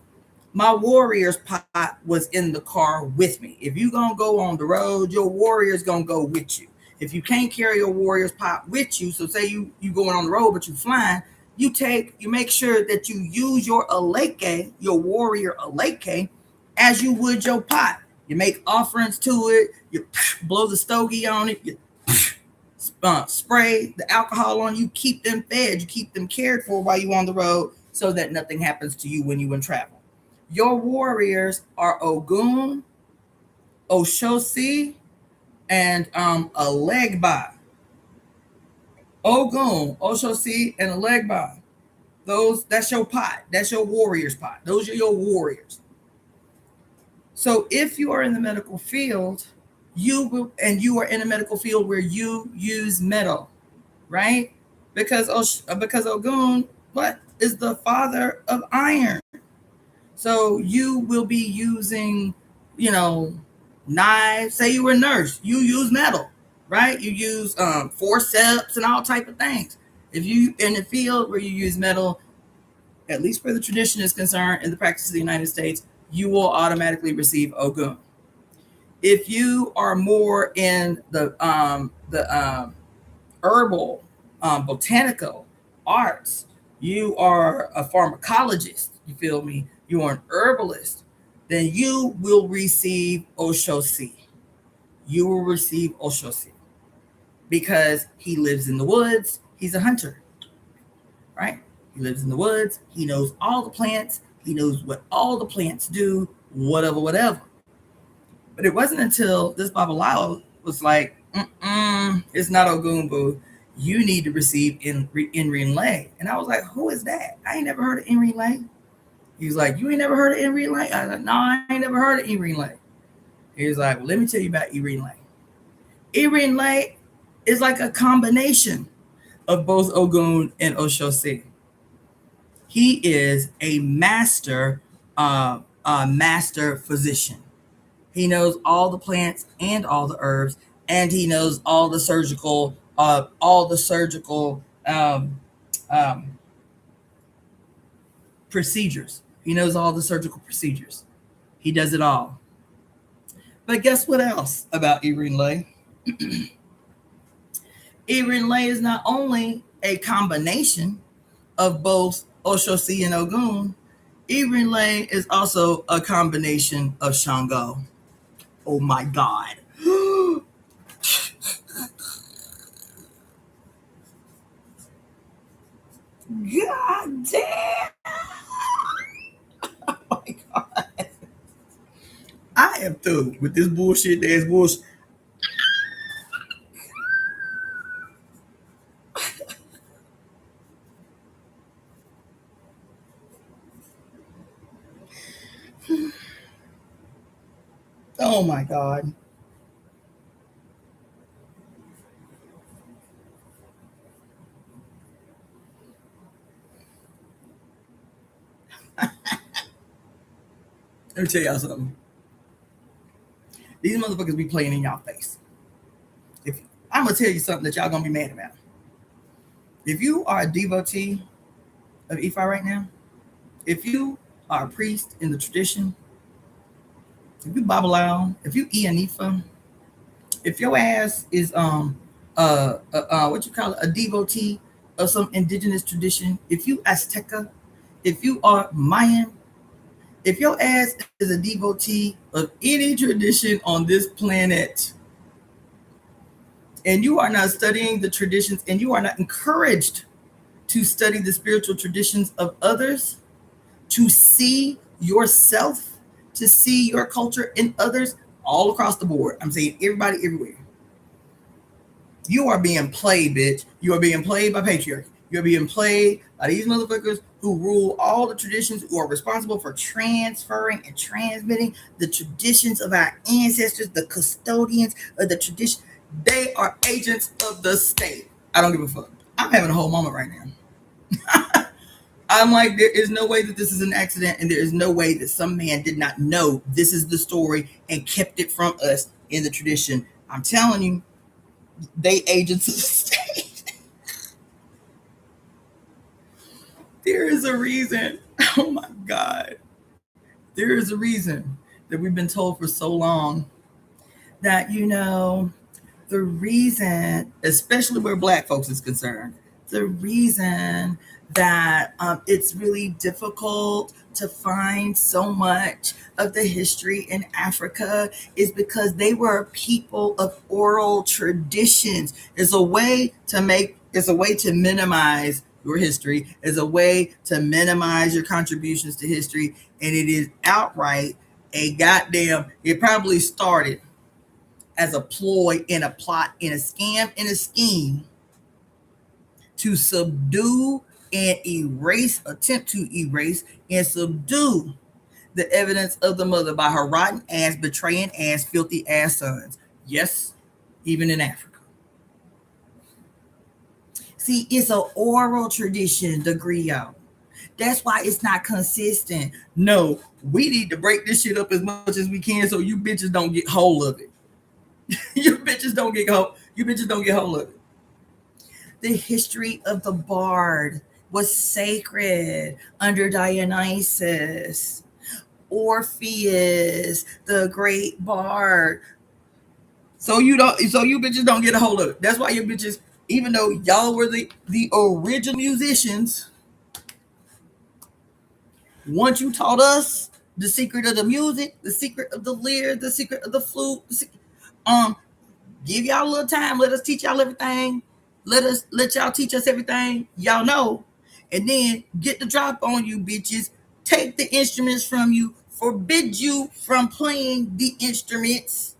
my warrior's pot was in the car with me. If you gonna go on the road, your warrior's gonna go with you. If you can't carry your warrior's pot with you, so say you going on the road but you flying, you make sure that you use your aleke, your warrior aleke, as you would your pot. You make offerings to it, you blow the stogie on it, you spray the alcohol on you, keep them fed, you keep them cared for while you're on the road so that nothing happens to you when you in travel. Your warriors are Ogun, Oshosi, and Alegba. Ogun, Oshosi, and Alegba. That's your pot. That's your warrior's pot. Those are your warriors. So if you are in the medical field, you are in a medical field where you use metal, right? Because Ogun, what, is the father of iron. So you will be using, knives. Say you were a nurse, you use metal, right? You use forceps and all type of things. If you in the field where you use metal, at least where the tradition is concerned, in the practice of the United States, you will automatically receive Ogun. If you are more in the herbal, botanical arts, you are a pharmacologist, you feel me? You are an herbalist, then you will receive Oshosi. You will receive Oshosi because he lives in the woods. He's a hunter, right? He lives in the woods. He knows all the plants. He knows what all the plants do, whatever. But it wasn't until this Babalawo was like, it's not Ogunbu. You need to receive Inrin Lay. And I was like, who is that? I ain't never heard of Inrin Lay. He was like, you ain't never heard of Inrin Lay? I was like, no, I ain't never heard of Inrin Lay. He was like, well, let me tell you about Inrin Lay. Inrin Lay is like a combination of both Ogun and Oshosi. He is a master physician. He knows all the plants and all the herbs, and he knows all the surgical procedures. He knows all the surgical procedures. He does it all. But guess what else about Inrin Lay? Inrin Lay is not only a combination of both Oshosi and Ogun. Inrin Lay is also a combination of Shango. Oh my God. God damn. Oh my God. I am through with this bullshit. There's bullshit. Oh my God. Let me tell y'all something. These motherfuckers be playing in y'all face. I'm gonna tell you something that y'all gonna be mad about. If you are a devotee of Ifa right now, if you are a priest in the tradition, if you Babalawo, if you Ifa, if your ass is what you call it, a devotee of some indigenous tradition, if you Azteca, if you are Mayan, if your ass is a devotee of any tradition on this planet, and you are not studying the traditions, and you are not encouraged to study the spiritual traditions of others, to see yourself, to see your culture in others all across the board. I'm saying everybody, everywhere. You are being played, bitch. You are being played by patriarchy. You're being played by these motherfuckers who rule all the traditions, who are responsible for transferring and transmitting the traditions of our ancestors, the custodians of the tradition. They are agents of the state. I don't give a fuck. I'm having a whole moment right now. I'm like, there is no way that this is an accident, and there is no way that some man did not know this is the story and kept it from us in the tradition. I'm telling you, they agents of the state. There is a reason. Oh my God. There is a reason that we've been told for so long that, the reason, especially where Black folks is concerned, the reason that it's really difficult to find so much of the history in Africa is because they were people of oral traditions. It's a way to minimize your history, is a way to minimize your contributions to history, and it is outright it probably started as a ploy and a plot and a scam and a scheme to subdue and attempt to erase and subdue the evidence of the mother by her rotten ass, betraying ass, filthy ass sons. Yes, even in Africa. See, it's an oral tradition, the griot. That's why it's not consistent. No, we need to break this shit up as much as we can so you bitches don't get hold of it. You bitches don't get hold of it. The history of the bard was sacred under Dionysus. Orpheus, the great bard. So you bitches don't get a hold of it. That's why you bitches, even though y'all were the original musicians, once you taught us the secret of the music, the secret of the lyre, the secret of the flute, give y'all a little time. Let us teach y'all everything. Let y'all teach us everything y'all know, and then get the drop on you bitches. Take the instruments from you. Forbid you from playing the instruments,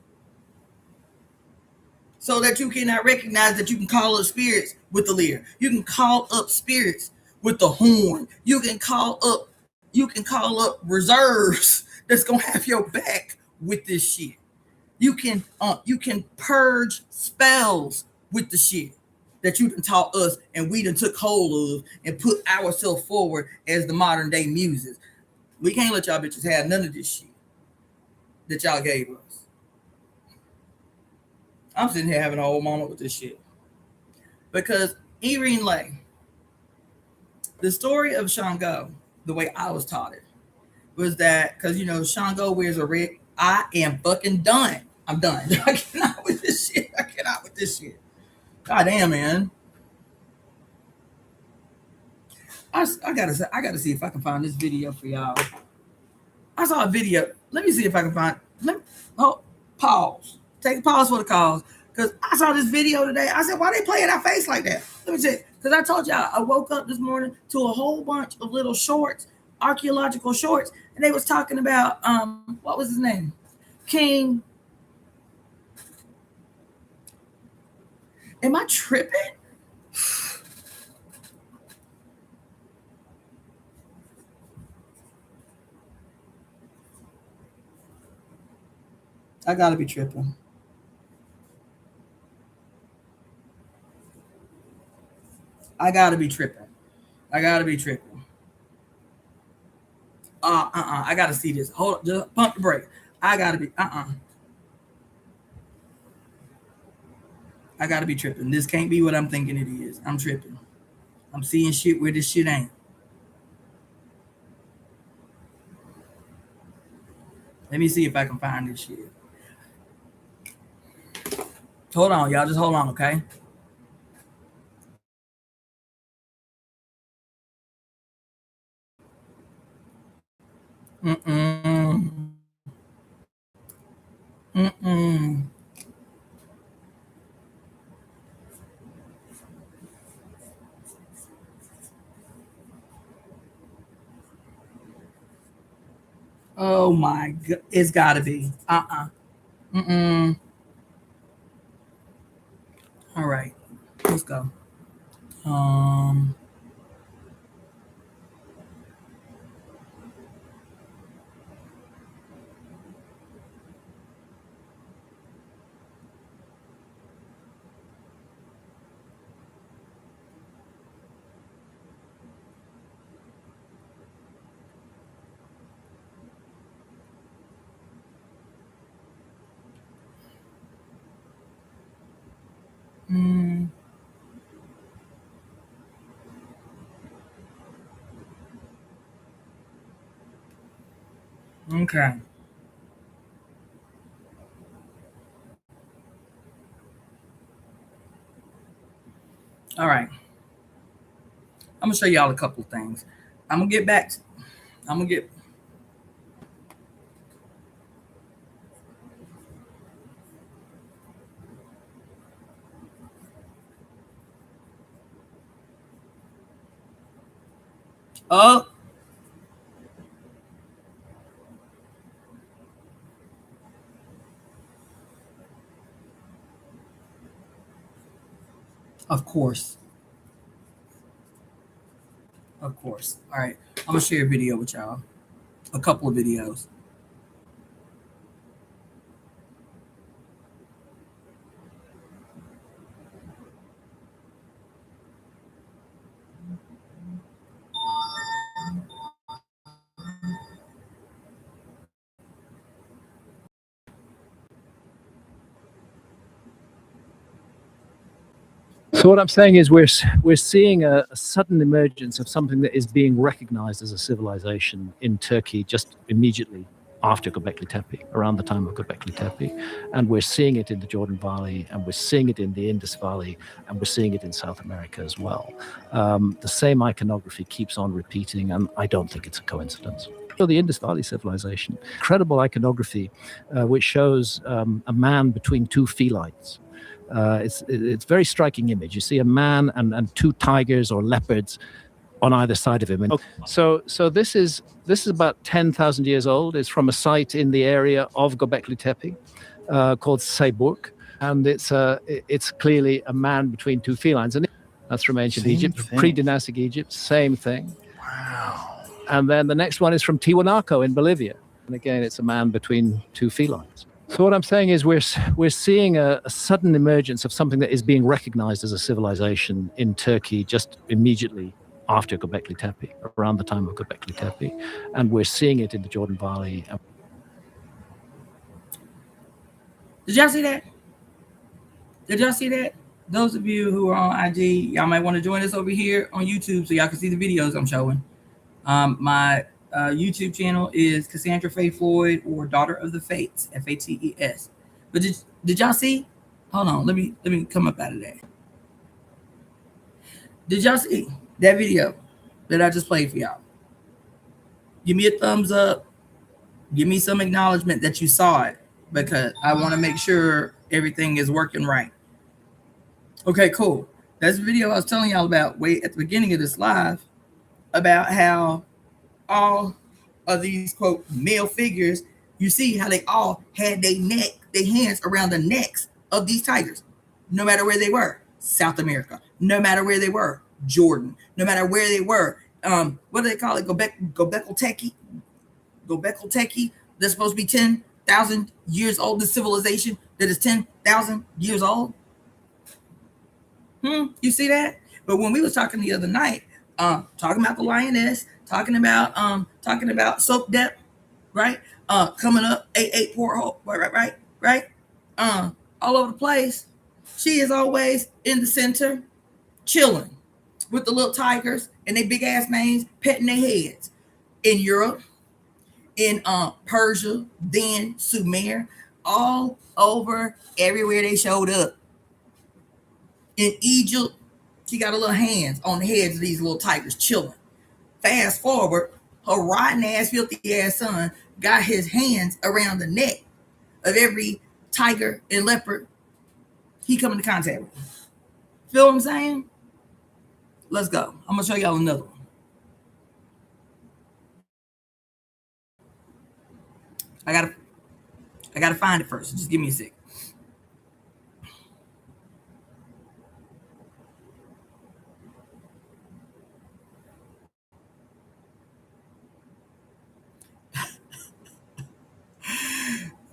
so that you cannot recognize that you can call up spirits with the lyre. You can call up spirits with the horn. You can call up reserves that's gonna have your back with this shit. You can purge spells with the shit that you done taught us and we done took hold of and put ourselves forward as the modern day muses. We can't let y'all bitches have none of this shit that y'all gave us. I'm sitting here having a whole moment with this shit. Because Irene Lay, the story of Shango, the way I was taught it, was that because Shango wears a red. I am fucking done. I'm done. I cannot with this shit. God damn, man. I gotta see if I can find this video for y'all. I saw a video. Let me see if I can find. Pause. Take a pause for the cause. Because I saw this video today. I said, why they playing our face like that? Let me see. Because I told y'all I woke up this morning to a whole bunch of little shorts, archaeological shorts, and they was talking about what was his name? King. Am I tripping? I gotta be tripping. I gotta be tripping. I gotta see this. Hold up, just pump the brake. I gotta be I gotta be tripping. This can't be what I'm thinking it is. I'm tripping. I'm seeing shit where this shit ain't. Let me see if I can find this shit. Hold on, y'all. Just hold on, okay? Oh my god, it's gotta be. All right, let's go. Okay. All right. I'm gonna show y'all a couple of things. I'm gonna get back. I'm gonna get. Oh, of course. Of course. All right. I'm gonna share a video with y'all. A couple of videos. So what I'm saying is we're seeing a sudden emergence of something that is being recognized as a civilization in Turkey just immediately after Göbekli Tepe, around the time of Göbekli Tepe. And we're seeing it in the Jordan Valley, and we're seeing it in the Indus Valley, and we're seeing it in South America as well. The same iconography keeps on repeating, and I don't think it's a coincidence. So the Indus Valley civilization, incredible iconography, which shows a man between two felines. It's a very striking image. You see a man and two tigers or leopards on either side of him. And so this is about 10,000 years old. It's from a site in the area of Göbekli Tepe called Seyburg, and it's clearly a man between two felines. And that's from ancient Egypt, pre-dynastic Egypt. Same thing. Wow. And then the next one is from Tiwanaku in Bolivia, and again, it's a man between two felines. So what I'm saying is we're seeing a sudden emergence of something that is being recognized as a civilization in Turkey just immediately after Göbekli Tepe, around the time of Göbekli Tepe, and we're seeing it in the Jordan Valley. Did y'all see that? Did y'all see that? Those of you who are on IG, y'all might want to join us over here on YouTube so y'all can see the videos I'm showing. My YouTube channel is Cassandra Faye Floyd or DaughterOfTheFates, FATES. But did y'all see? Hold on, let me come up out of that. Did y'all see that video that I just played for y'all? Give me a thumbs up. Give me some acknowledgement that you saw it, because I want to make sure everything is working right. Okay, cool. That's the video I was telling y'all about way at the beginning of this live, about how all of these quote male figures, you see how they all had their hands around the necks of these tigers, no matter where they were. South America, no matter where they were. Jordan, no matter where they were. What do they call it? Göbekli Tepe. That's supposed to be 10,000 years old. The civilization that is 10,000 years old. You see that? But when we was talking the other night, talking about the lioness, talking about soap depth, right? Coming up, 8 porthole, right? All over the place. She is always in the center, chilling with the little tigers and their big ass names, petting their heads. In Europe, in Persia, then Sumer, all over, everywhere they showed up. In Egypt, she got her little hands on the heads of these little tigers, chilling. Fast forward, her rotten ass, filthy ass son got his hands around the neck of every tiger and leopard he come into contact with. Feel what I'm saying? Let's go. I'm gonna show y'all another one. I gotta find it first. Just give me a sec.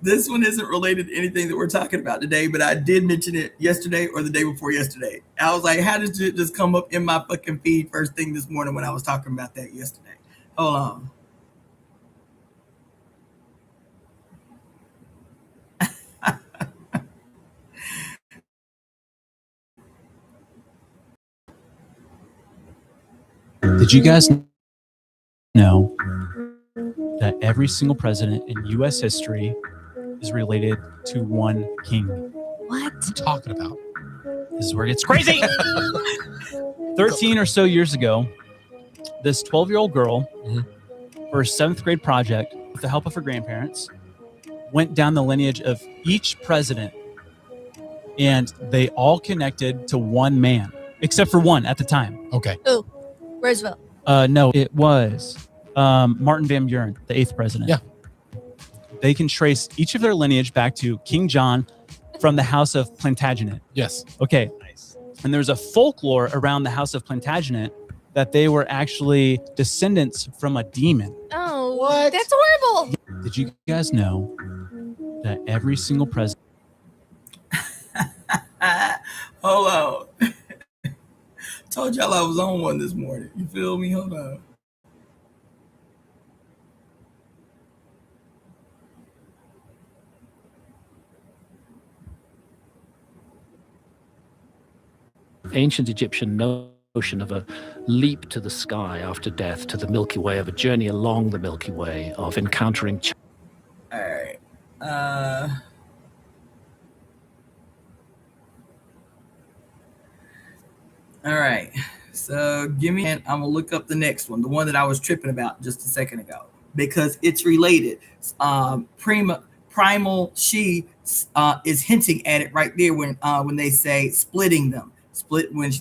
This one isn't related to anything that we're talking about today, but I did mention it yesterday or the day before yesterday. I was like, how did it just come up in my fucking feed first thing this morning when I was talking about that yesterday? Hold on. Did you guys know that every single president in U.S. history is related to one king. What? Talking about. This is where it gets crazy. 13 or so years ago, this 12-year-old girl, for her 7th grade project, with the help of her grandparents, went down the lineage of each president, and they all connected to one man, except for one at the time. Okay. Ooh, Roosevelt. No, it was Martin Van Buren, the 8th president. Yeah. They can trace each of their lineage back to King John from the House of Plantagenet. Yes. Okay. Nice. And there's a folklore around the House of Plantagenet that they were actually descendants from a demon. Oh, What? That's horrible. Did you guys know that every single president... Hold on. Told y'all I was on one this morning. You feel me? Hold on. Ancient Egyptian notion of a leap to the sky after death, to the Milky Way, of a journey along the Milky Way, of encountering... All right. All right. So give me, and I'm going to look up the next one, the one that I was tripping about just a second ago, because it's related. Primal she is hinting at it right there when they say splitting them. When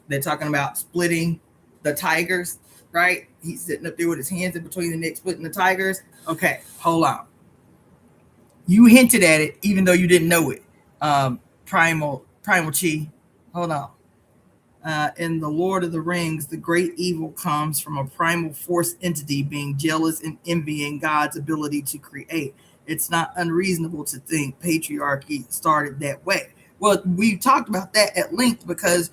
they're talking about splitting the tigers, right? He's sitting up there with his hands in between the neck, splitting the tigers. Okay, hold on. You hinted at it, even though you didn't know it. Primal chi. Hold on. In the Lord of the Rings, the great evil comes from a primal force entity being jealous and envying God's ability to create. It's not unreasonable to think patriarchy started that way. Well, we talked about that at length, because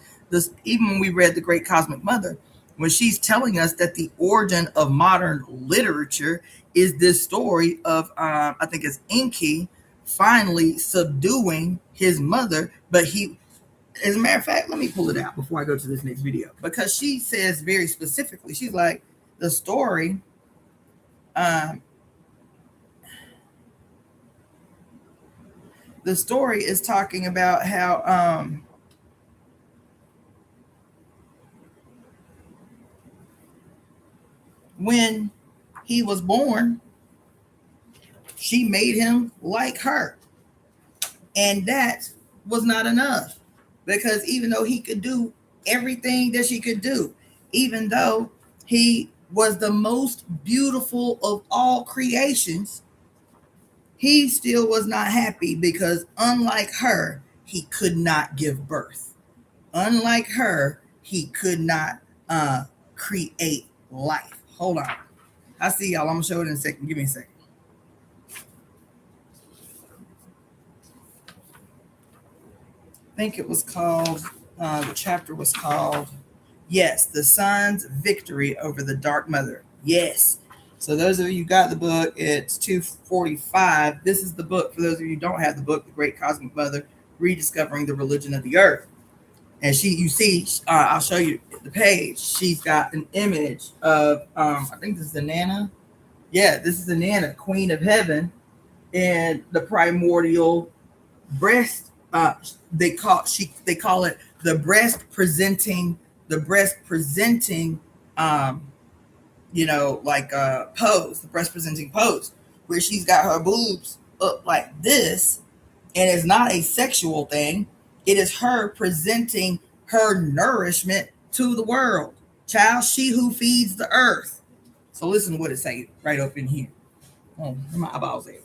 even when we read the Great Cosmic Mother, when she's telling us that the origin of modern literature is this story of, I think it's Enki, finally subduing his mother, but he... As a matter of fact, let me pull it out before I go to this next video, because she says very specifically, she's like, the story, is talking about how when he was born, she made him like her, and that was not enough. Because even though he could do everything that she could do, even though he was the most beautiful of all creations, he still was not happy, because unlike her, he could not give birth. Unlike her, he could not create life. Hold on. I see y'all. I'm going to show it in a second. Give me a second. I think it was called, the chapter was called, yes, the Sun's Victory Over the Dark Mother. Yes. So those of you who got the book, it's 245. This is the book. For those of you who don't have the book, The Great Cosmic Mother, Rediscovering the Religion of the Earth. And you see, I'll show you the page. She's got an image of, I think this is Inanna. Yeah, this is Inanna, Queen of Heaven, and the primordial breast. They call it the breast presenting, pose, the breast presenting pose, where she's got her boobs up like this, and it's not a sexual thing. It is her presenting her nourishment to the world. Child, she who feeds the earth. So listen to what it says right up in here. Oh, my eyeballs there.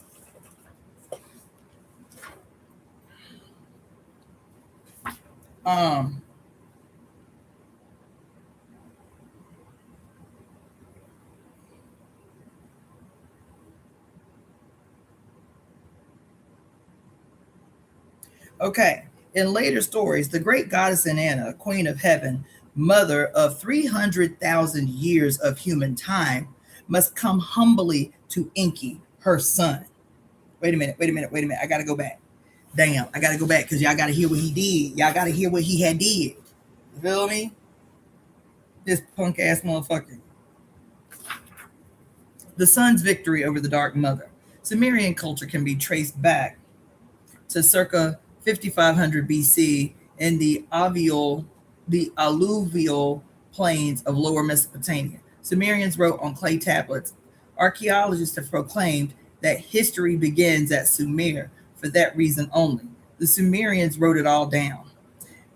Okay. In later stories, the great goddess Inanna, Queen of Heaven, mother of 300,000 years of human time, must come humbly to Enki, her son. Wait a minute. I got to go back. Damn, I got to go back, because y'all got to hear what he did. Y'all got to hear what he had did. You feel me? This punk ass motherfucker. the sun's victory over the Dark Mother. Sumerian culture can be traced back to circa 5500 BC in the alluvial plains of lower Mesopotamia. Sumerians wrote on clay tablets. Archaeologists have proclaimed that history begins at Sumer for that reason only. The Sumerians wrote it all down.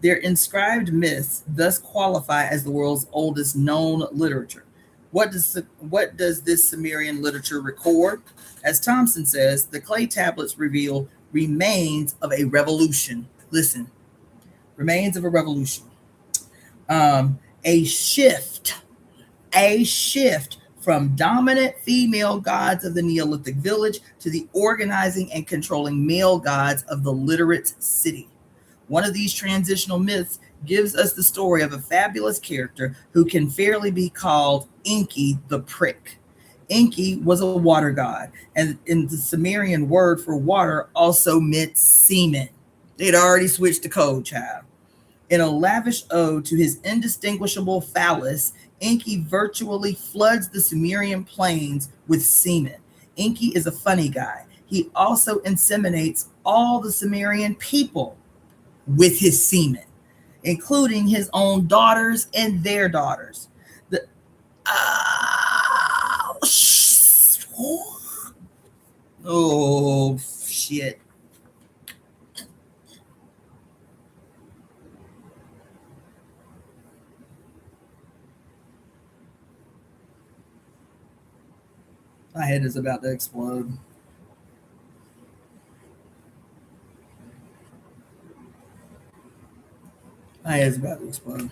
Their inscribed myths thus qualify as the world's oldest known literature. What does this Sumerian literature record? As Thompson says, the clay tablets reveal remains of a revolution. Listen, remains of a revolution. A shift from dominant female gods of the Neolithic village to the organizing and controlling male gods of the literate city. One of these transitional myths gives us the story of a fabulous character who can fairly be called Enki the Prick. Enki was a water god, and in the Sumerian word for water also meant semen. They'd already switched the code, child. In a lavish ode to his indistinguishable phallus, Enki virtually floods the Sumerian plains with semen. Enki is a funny guy. He also inseminates all the Sumerian people with his semen, including his own daughters and their daughters. Oh, shit. My head is about to explode. My head is about to explode.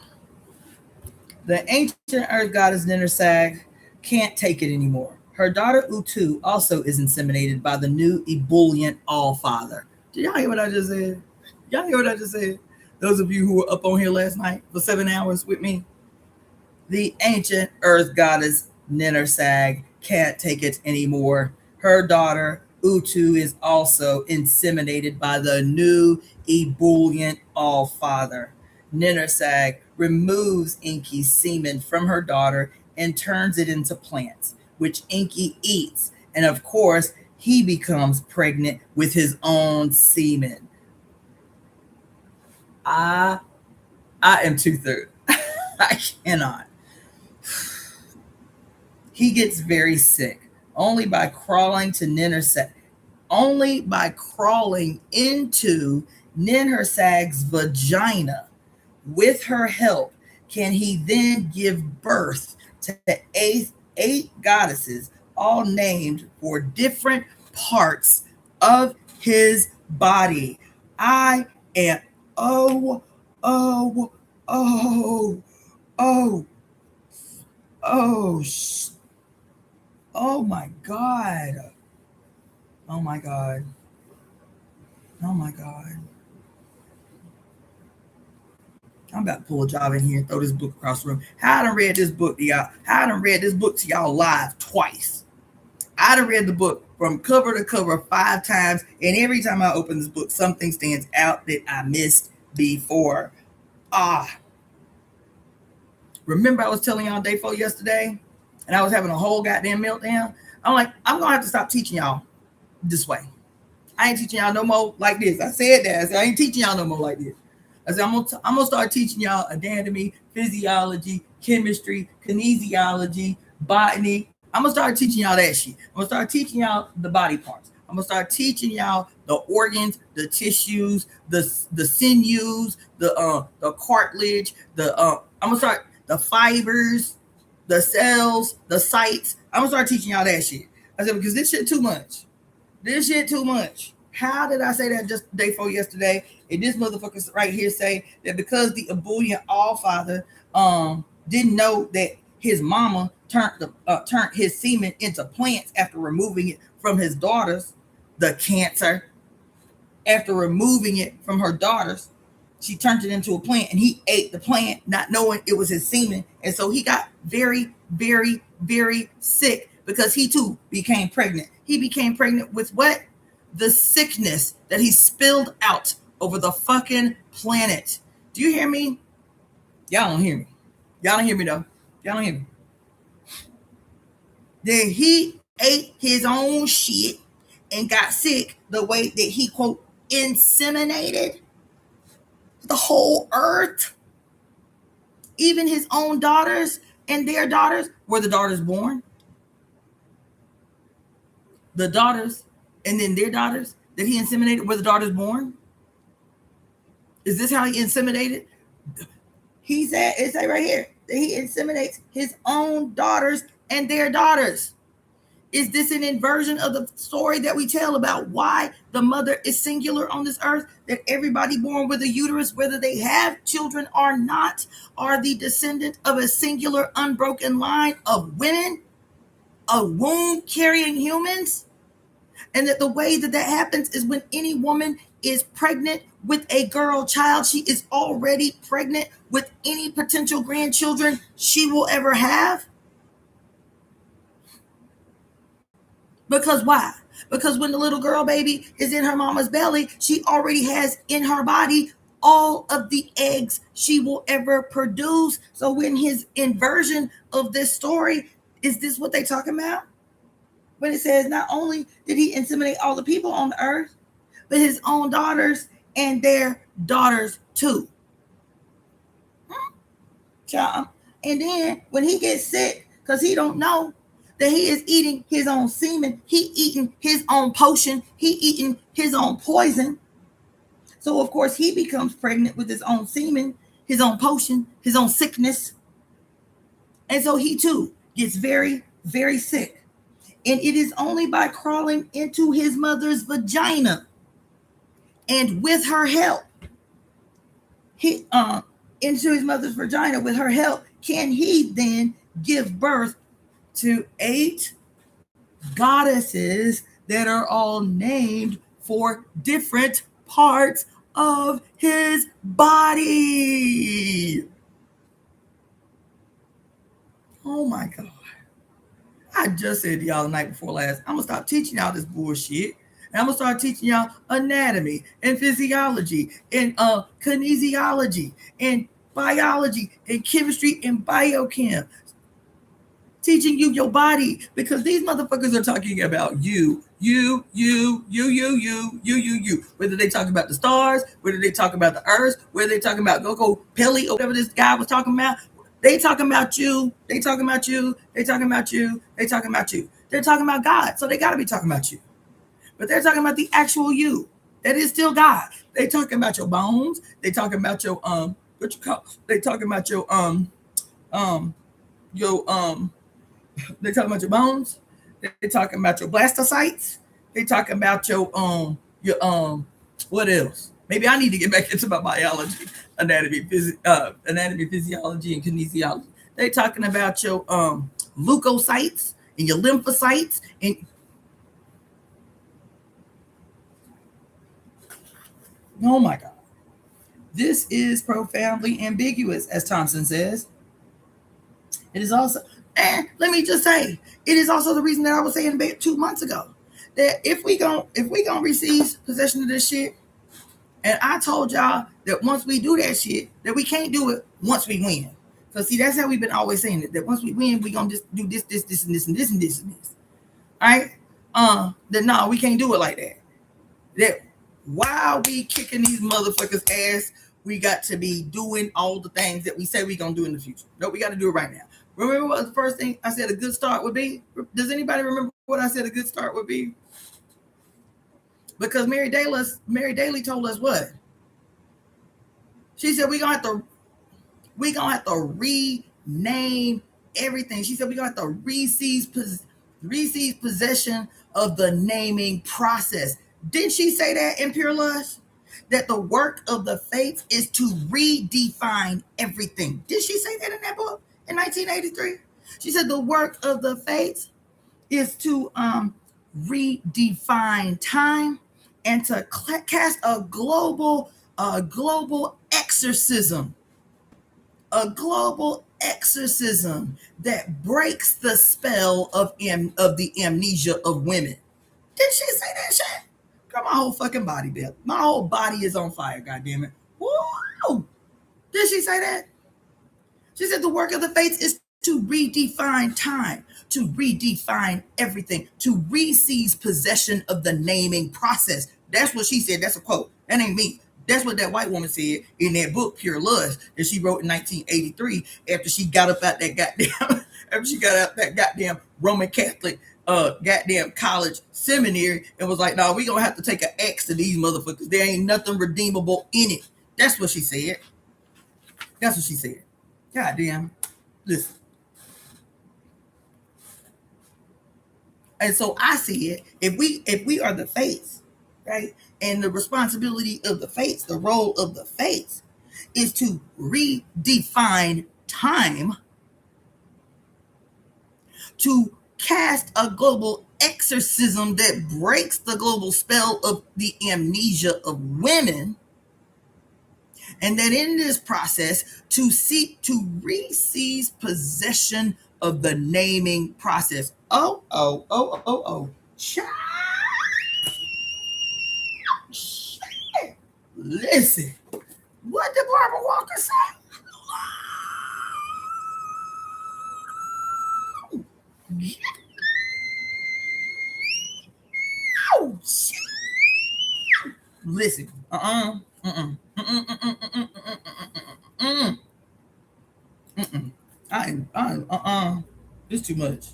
The ancient earth goddess Ninersag can't take it anymore. Her daughter Utu also is inseminated by the new ebullient All-Father. Did y'all hear what I just said? Y'all hear what I just said? Those of you who were up on here last night for 7 hours with me. The ancient earth goddess Ninersag can't take it anymore. Her daughter Utu is also inseminated by the new ebullient All-Father. Ninersag removes Enki's semen from her daughter and turns it into plants, which Enki eats. And of course, he becomes pregnant with his own semen. I am too-third. I cannot. He gets very sick only by crawling into Ninersag's vagina. With her help, can he then give birth to eight goddesses, all named for different parts of his body. I am oh my God. Oh my God. Oh my God. I'm about to pull a job in here and throw this book across the room. I done read this book to y'all. I done read this book to y'all live twice. I done read the book from cover to cover 5 times, and every time I open this book, something stands out that I missed before. Remember I was telling y'all day 4 yesterday, and I was having a whole goddamn meltdown? I'm like, I'm going to have to stop teaching y'all this way. I ain't teaching y'all no more like this. I said that. I said, I ain't teaching y'all no more like this. I said, I'm gonna start teaching y'all anatomy, physiology, chemistry, kinesiology, botany. I'm gonna start teaching y'all that shit. I'm gonna start teaching y'all the body parts. I'm gonna start teaching y'all the organs, the tissues, the sinews, the cartilage, I'm gonna start the fibers, the cells, the sites. I'm gonna start teaching y'all that shit. I said, because this shit too much. This shit too much. How did I say that just day 4 yesterday? And this motherfucker right here say that because the ebullient All-Father didn't know that his mama turned his semen into plants after removing it from his daughters, the cancer. After removing it from her daughters, she turned it into a plant, and he ate the plant, not knowing it was his semen. And so he got very, very, very sick because he too became pregnant. He became pregnant with what? The sickness that he spilled out over the fucking planet. Do you hear me? Y'all don't hear me. Y'all don't hear me though. Y'all don't hear me. Then he ate his own shit and got sick the way that he, quote, inseminated the whole earth, even his own daughters and their daughters, were the daughters born? The daughters and then their daughters that he inseminated, were the daughters born? Is this how he inseminated? He said, it's right here, that he inseminates his own daughters and their daughters. Is this an inversion of the story that we tell about why the mother is singular on this earth? That everybody born with a uterus, whether they have children or not, are the descendant of a singular unbroken line of women, of womb-carrying humans? And that the way that that happens is when any woman is pregnant with a girl child, she is already pregnant with any potential grandchildren she will ever have. Because why? Because when the little girl baby is in her mama's belly, she already has in her body all of the eggs she will ever produce. So when his inversion of this story, is this what they talking about? When it says not only did he inseminate all the people on the earth, but his own daughters and their daughters too. Child. And then when he gets sick, because he don't know that he is eating his own semen, he eating his own potion, he eating his own poison. So of course he becomes pregnant with his own semen, his own potion, his own sickness. And so he too gets very, very sick. And it is only by crawling into his mother's vagina and with her help, into his mother's vagina with her help, can he then give birth to 8 goddesses that are all named for different parts of his body. Oh my God. I just said to y'all the night before last, I'm going to stop teaching y'all this bullshit. And I'm going to start teaching y'all anatomy and physiology and kinesiology and biology and chemistry and biochem. Teaching you your body, because these motherfuckers are talking about you. Whether they talk about the stars, whether they talk about the earth, whether they talking about Gogo Pelly or whatever this guy was talking about, they talking about you. They talking about you. They talking about you. They talking about you. They're talking about God, so they got to be talking about you. But they're talking about the actual you that is still God. They talking about your bones. They talking about your what you call? They talking about your They talking about your bones. They talking about your blastocytes. They talking about your what else? Maybe I need to get back into my biology, anatomy, physiology, and kinesiology. They talking about your leukocytes and your lymphocytes and oh my God. This is profoundly ambiguous, as Thompson says. It is also, and let me just say, it is also the reason that I was saying about 2 months ago that if we gonna receive possession of this shit, and I told y'all that once we do that shit, that we can't do it once we win. So see, that's how we've been always saying it. That once we win, we gonna just do this, and this, and this, and this, and this. All right? That no, we can't do it like that. That while we kicking these motherfuckers' ass, we got to be doing all the things that we say we gonna do in the future. No, we got to do it right now. Remember what the first thing I said a good start would be? Does anybody remember what I said a good start would be? Because Mary Daly told us what? She said we're gonna have to rename everything. She said we're gonna have to re-seize possession of the naming process. Didn't she say that in Pure Lust? That the work of the fates is to redefine everything. Did she say that in that book in 1983? She said the work of the fates is to redefine time and to cast a global exorcism. A global exorcism that breaks the spell of the amnesia of women. Did she say that shit? Girl, my whole fucking body, Bill. My whole body is on fire, goddammit. Woo! Did she say that? She said the work of the fates is to redefine time, to redefine everything, to re-seize possession of the naming process. That's what she said. That's a quote. That ain't me. That's what that white woman said in that book, Pure Lust, that she wrote in 1983 after she got up out that goddamn, after she got out that goddamn Roman Catholic goddamn college seminary and was like, no, we gonna have to take an X to these motherfuckers. There ain't nothing redeemable in it. That's what she said. That's what she said. Goddamn. Listen. And so I see it. If we are the fates, right? And the responsibility of the fates, the role of the fates is to redefine time, to cast a global exorcism that breaks the global spell of the amnesia of women. And that in this process, to seek to re-seize possession of the naming process. Oh. Shit. Listen, what did Barbara Walker say? Oh, shit. Listen, It's too much.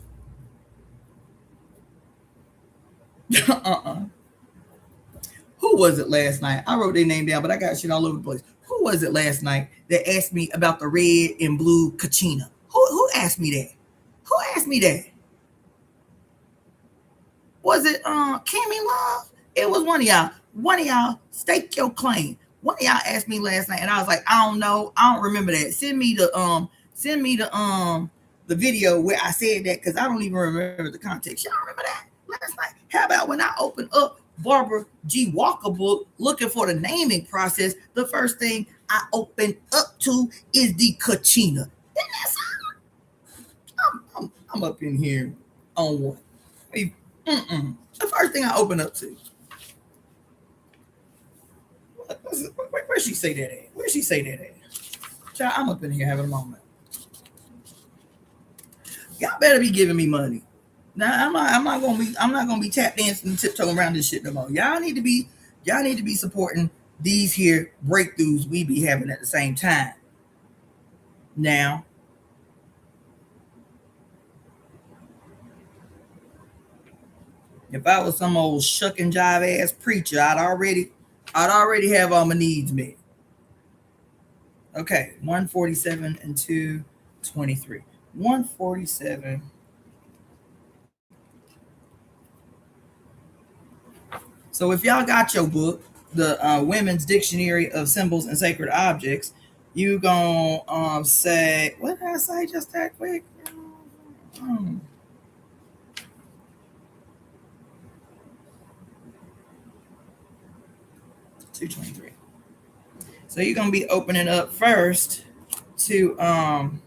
Who was it last night? I wrote their name down, but I got shit all over the place. Who was it last night that asked me about the red and blue kachina? Who asked me that? Who asked me that? Was it Kimmy Love? It was one of y'all. One of y'all, stake your claim. One of y'all asked me last night, and I was like, I don't know. I don't remember that. Send me the video where I said that, because I don't even remember the context. Y'all remember that last night? How about when I opened up Barbara G. Walker book looking for the naming process, the first thing I opened up to is the kachina. I'm up in here on one. The first thing I open up to. Where she say that at? Where she say that at? Child, I'm up in here having a moment. Y'all better be giving me money. Now I'm not gonna be tap dancing and tiptoeing around this shit no more. Y'all need to be supporting these here breakthroughs we be having at the same time. Now, if I was some old shuck and jive ass preacher, I'd already have all my needs met. Okay, 147 and 223. 147. So if y'all got your book, the Women's Dictionary of Symbols and Sacred Objects, you gonna say, what did I say just that quick? 223. So you're gonna be opening up first to son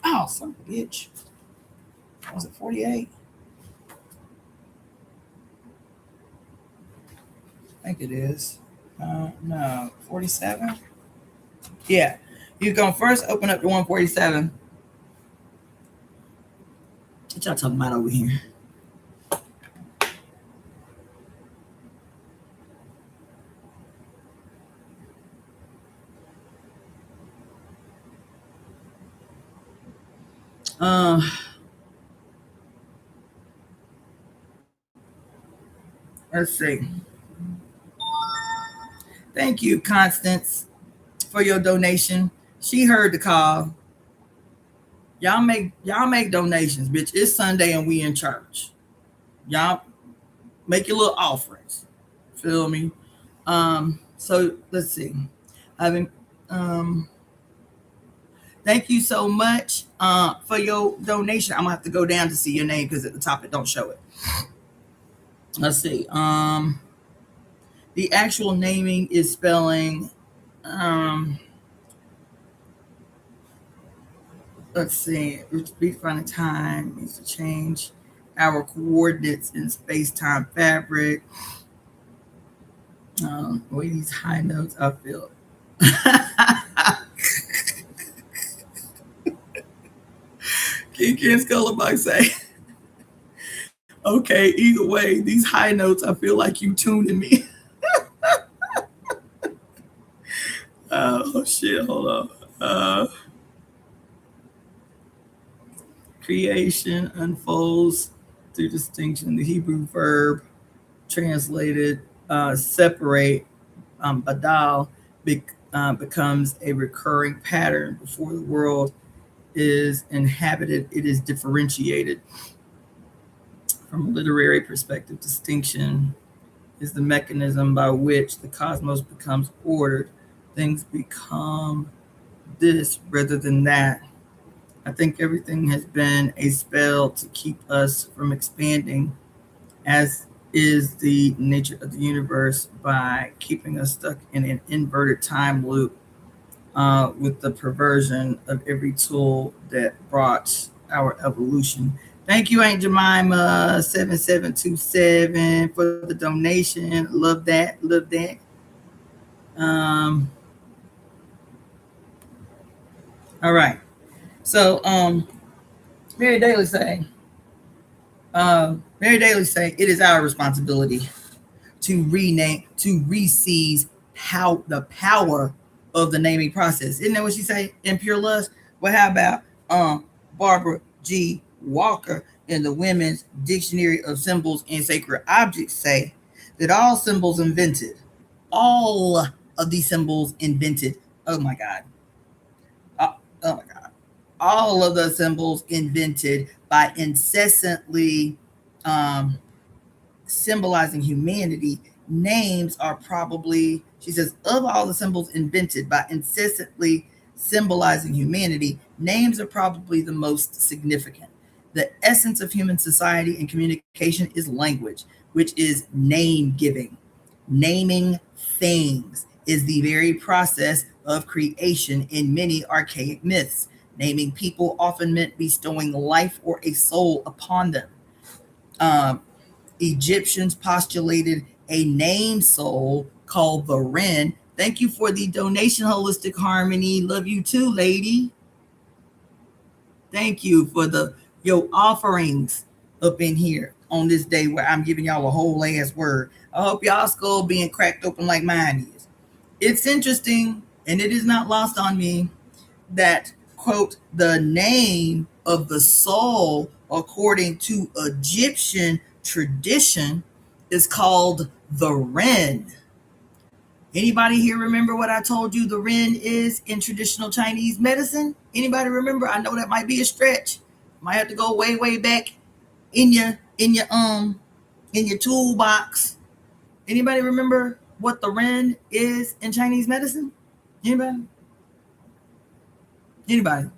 of a bitch. Was it 48? I think it is. No, 47. Yeah, you're gonna first open up to 147. What y'all talking about over here? Let's see. Thank you, Constance, for your donation. She heard the call. Y'all make donations, bitch. It's Sunday and we in church. Y'all make your little offerings. Feel me? So let's see. Thank you so much for your donation. I'm gonna have to go down to see your name because at the top it don't show it. Let's see. The actual naming is spelling. Let's see. Redefine time needs to change our coordinates in space-time fabric. Way these high notes I feel. Ken Scullabug say, okay, either way, these high notes, I feel like you tuning me. Oh, shit, hold on. Creation unfolds through distinction. The Hebrew verb translated separate, badal, becomes a recurring pattern before the world is inhabited. It is differentiated. From a literary perspective, distinction is the mechanism by which the cosmos becomes ordered. Things become this rather than that. I think everything has been a spell to keep us from expanding, as is the nature of the universe, by keeping us stuck in an inverted time loop with the perversion of every tool that brought our evolution. Thank you, Aunt Jemima 7727 for the donation. Love that. Love that. All right. So Mary Daly say, it is our responsibility to rename, to reseize the power of the naming process. Isn't that what she say in Pure Lust? Well, how about Barbara G. Walker in the Women's Dictionary of Symbols and Sacred Objects say that all symbols invented, all of these symbols invented, oh my God, all of the symbols invented by incessantly symbolizing humanity, names are probably, she says, of all the symbols invented by incessantly symbolizing humanity, names are probably the most significant. The essence of human society and communication is language, which is name giving. Naming things is the very process of creation in many archaic myths. Naming people often meant bestowing life or a soul upon them. Egyptians postulated a name soul called the Ren. Thank you for the donation, Holistic Harmony. Love you too, lady. Thank you for your offerings up in here on this day where I'm giving y'all a whole ass word. I hope y'all skull being cracked open like mine is. It's interesting, and it is not lost on me, that, quote, the name of the soul, according to Egyptian tradition, is called the Ren. Anybody here remember what I told you the Ren is in traditional Chinese medicine? Anybody remember? I know that might be a stretch. Might have to go way, way back in your toolbox. Anybody remember what the Ren is in Chinese medicine? Anybody? Anybody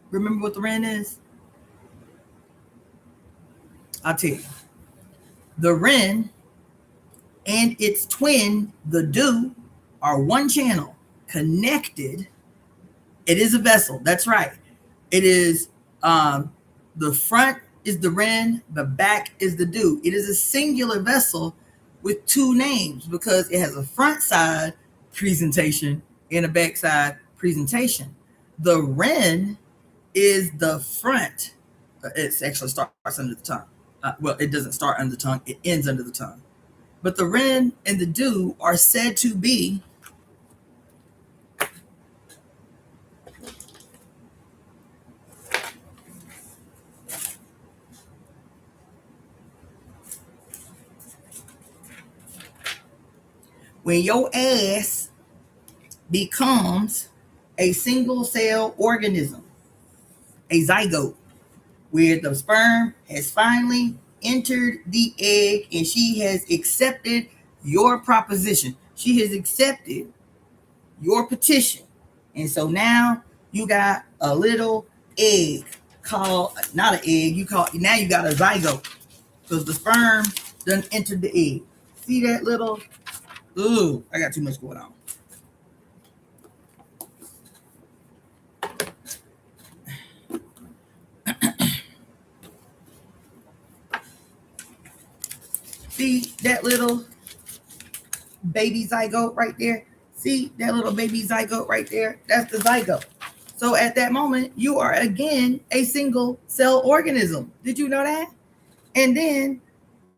remember what the Ren is? I'll tell you. The Ren and its twin, the Du, are one channel connected. It is a vessel. That's right. It is the front is the Ren, the back is the Du. It is a singular vessel with two names because it has a front side presentation and a back side presentation. The Ren is the front. It actually starts under the tongue. Well, it doesn't start under the tongue. It ends under the tongue. But the Ren and the Du are said to be when your ass becomes a single cell organism, a zygote, where the sperm has finally entered the egg and she has accepted your proposition. She has accepted your petition. And so now you got a little egg called, not an egg, now you got a zygote because the sperm done entered the egg. See that little, ooh, I got too much going on. See that little baby zygote right there? See that little baby zygote right there? That's the zygote. So at that moment, you are again a single cell organism. Did you know that? And then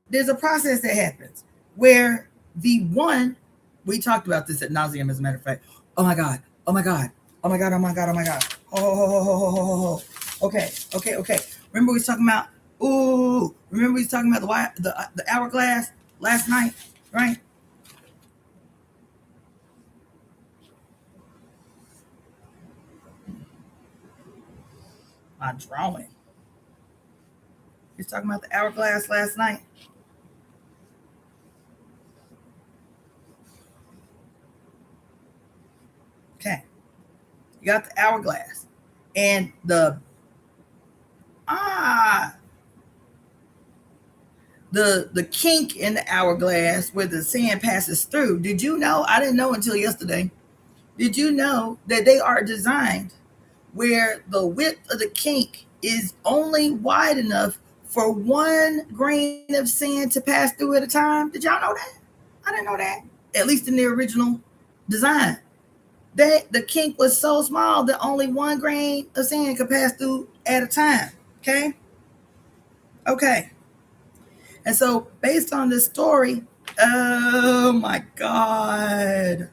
there's a process that happens where the one, we talked about this at nauseum, as a matter of fact. Oh my God. Oh my God. Oh my God. Oh my God. Oh my God. Oh. Okay. Remember we was talking about, remember we was talking about the hourglass last night, right? My drawing. We was talking about the hourglass last night. Okay. You got the hourglass. And the kink in the hourglass where the sand passes through. Did you know? I didn't know until yesterday. Did you know that they are designed where the width of the kink is only wide enough for 1 grain of sand to pass through at a time? Did y'all know that? I didn't know that. At least in the original design. The kink was so small that only 1 grain of sand could pass through at a time. Okay. And so based on this story, oh my God.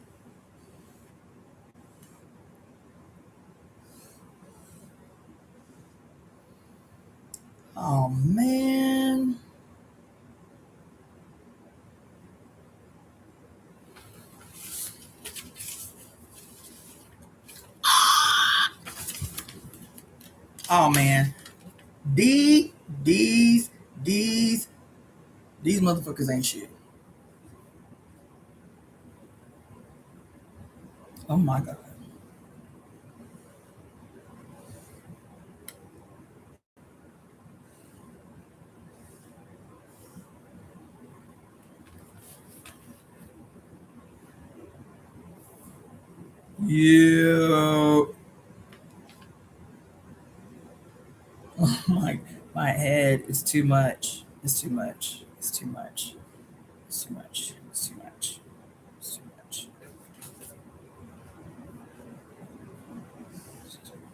Oh man. Oh man. These motherfuckers ain't shit. Oh my God. Yeah. Oh my head is too much. It's too much. It's too much. It's too much. It's too much. It's too much. It's too much.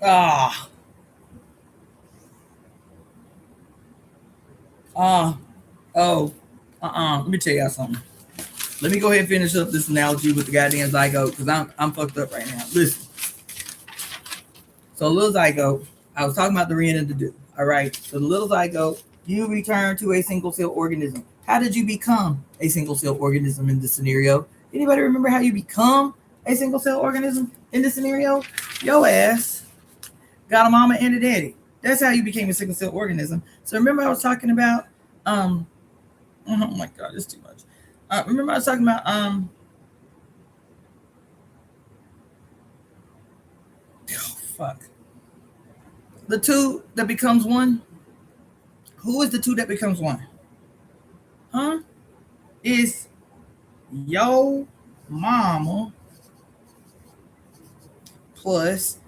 Ah. Let me tell y'all something. Let me go ahead and finish up this analogy with the goddamn zygote because I'm fucked up right now. Listen. So little zygote, I was talking about the ren and the do. All right. So the little zygote, you return to a single cell organism. How did you become a single cell organism in this scenario? Anybody remember how you become a single cell organism in this scenario? Your ass got a mama and a daddy. That's how you became a single cell organism. So remember I was talking about oh my God, it's too much. Remember I was talking about oh fuck. The two that becomes one. Who is the two that becomes one? Huh? It's yo mama plus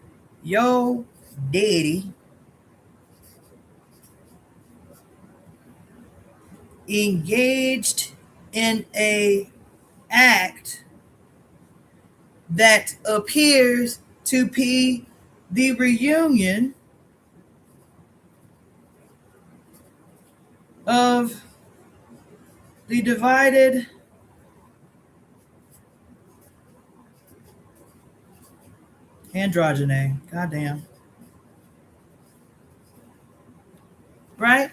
yo daddy engaged in a act that appears to be the reunion of the divided androgyne. Goddamn. Right?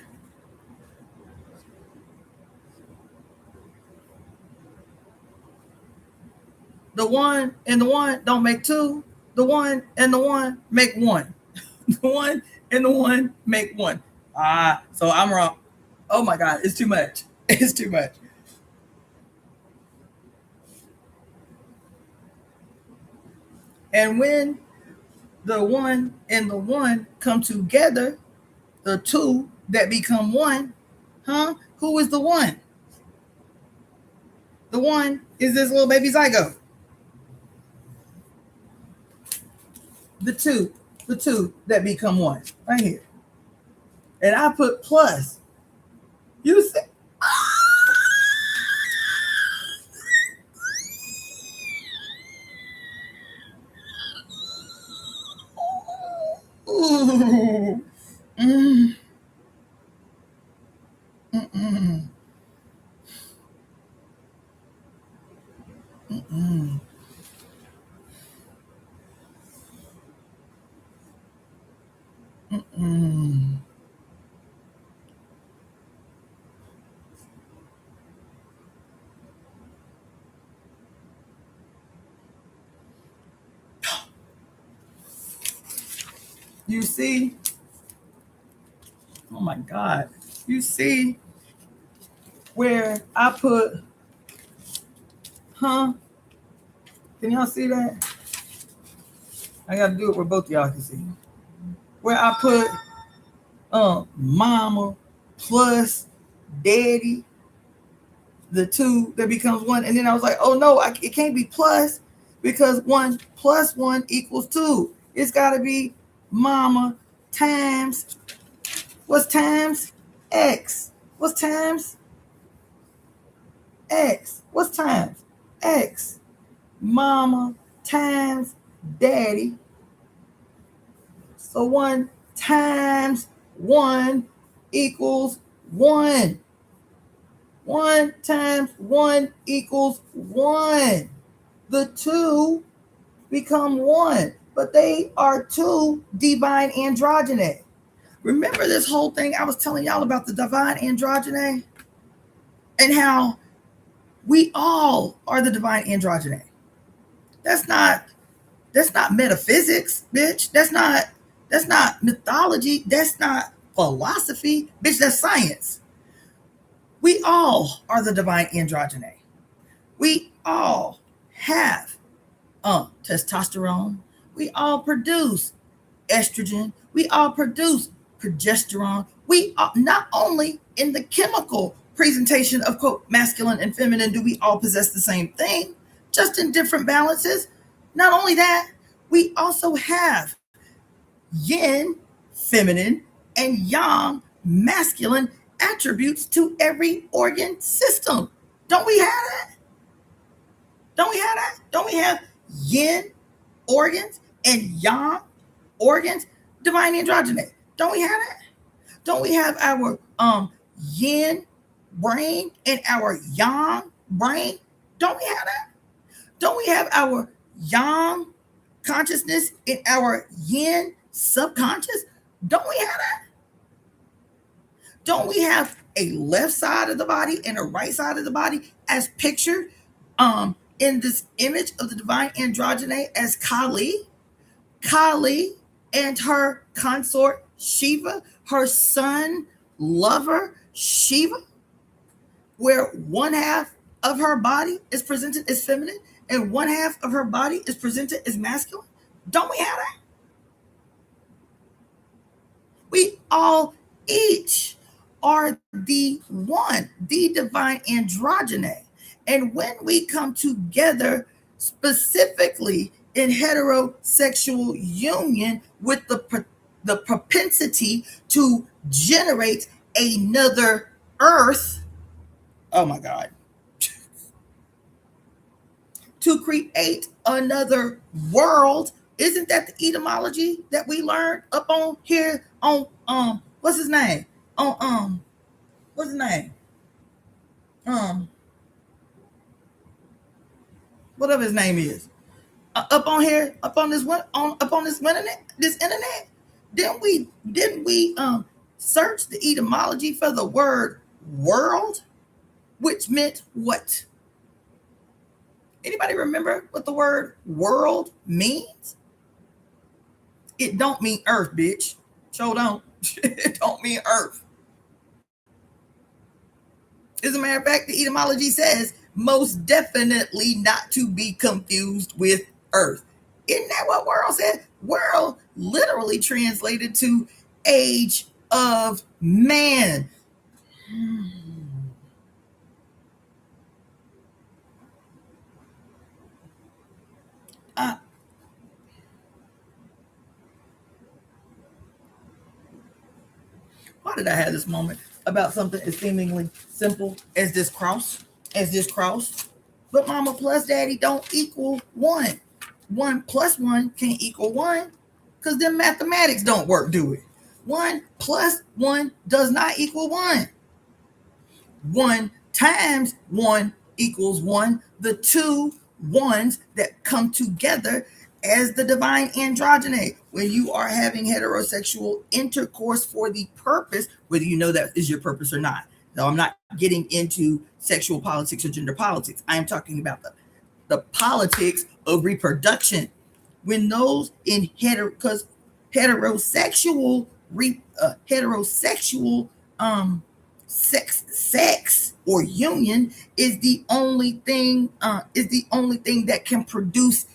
The one and the one don't make two. The one and the one make one. The one and the one make one. So I'm wrong. Oh my God, it's too much. It's too much. And when the one and the one come together, the two that become one, who is the one? The one is this little baby zygote. The two that become one, right here. And I put plus. You see? Ooh. Mm. Mm-mm. Mm-mm. Mm-mm. You see? Oh my God. You see where I put, Can y'all see that? I got to do it where both y'all can see. Where I put mama plus daddy, the two that becomes one. And then I was like, oh no, it can't be plus because 1 plus 1 equals 2. It's got to be mama times, what's times? X. What's times? X. What's times? X. Mama times daddy. So 1 times 1 equals 1. 1 times 1 equals 1. The two become one, but they are two divine androgyny. Remember this whole thing I was telling y'all about the divine androgyny and how we all are the divine androgyny. That's not metaphysics, bitch. That's not mythology. That's not philosophy, bitch. That's science. We all are the divine androgyny. We all have testosterone. We all produce estrogen. We all produce progesterone. We are not only in the chemical presentation of quote masculine and feminine do we all possess the same thing, just in different balances. Not only that, we also have yin, feminine, and yang, masculine attributes to every organ system. Don't we have that? Don't we have that? Don't we have yin organs and yang organs? Divine androgyny. Don't we have that? Don't we have our yin brain and our yang brain? Don't we have that? Don't we have our yang consciousness in our yin subconscious? Don't we have that? Don't we have a left side of the body and a right side of the body as pictured in this image of the divine androgyny as Kali? Kali and her consort Shiva, her son, lover Shiva, where one half of her body is presented as feminine and one half of her body is presented as masculine. Don't we have that? We all each are the one, the divine androgyny. And when we come together specifically in heterosexual union with the propensity to generate another earth, oh my God, to create another world. Isn't that the etymology that we learned up on here on what's his name? On what's his name? Whatever his name is. Up on here, up on this internet. Didn't we search the etymology for the word world, which meant what? Anybody remember what the word world means? it don't mean earth, bitch. So don't. It don't mean earth. As a matter of fact, the etymology says most definitely not to be confused with earth. Isn't that what world said? World literally translated to age of man. Why did I have this moment about something as seemingly simple as this cross? But mama plus daddy don't equal 1. 1 plus 1 can't equal 1 because then mathematics don't work, do it? 1 plus 1 does not equal 1. 1 times 1 equals 1. The two ones that come together as the divine androgyne, when you are having heterosexual intercourse for the purpose, whether you know that is your purpose or not. Now, I'm not getting into sexual politics or gender politics. I am talking about the politics of reproduction. When those in heterosexual sex or union is the only thing that can produce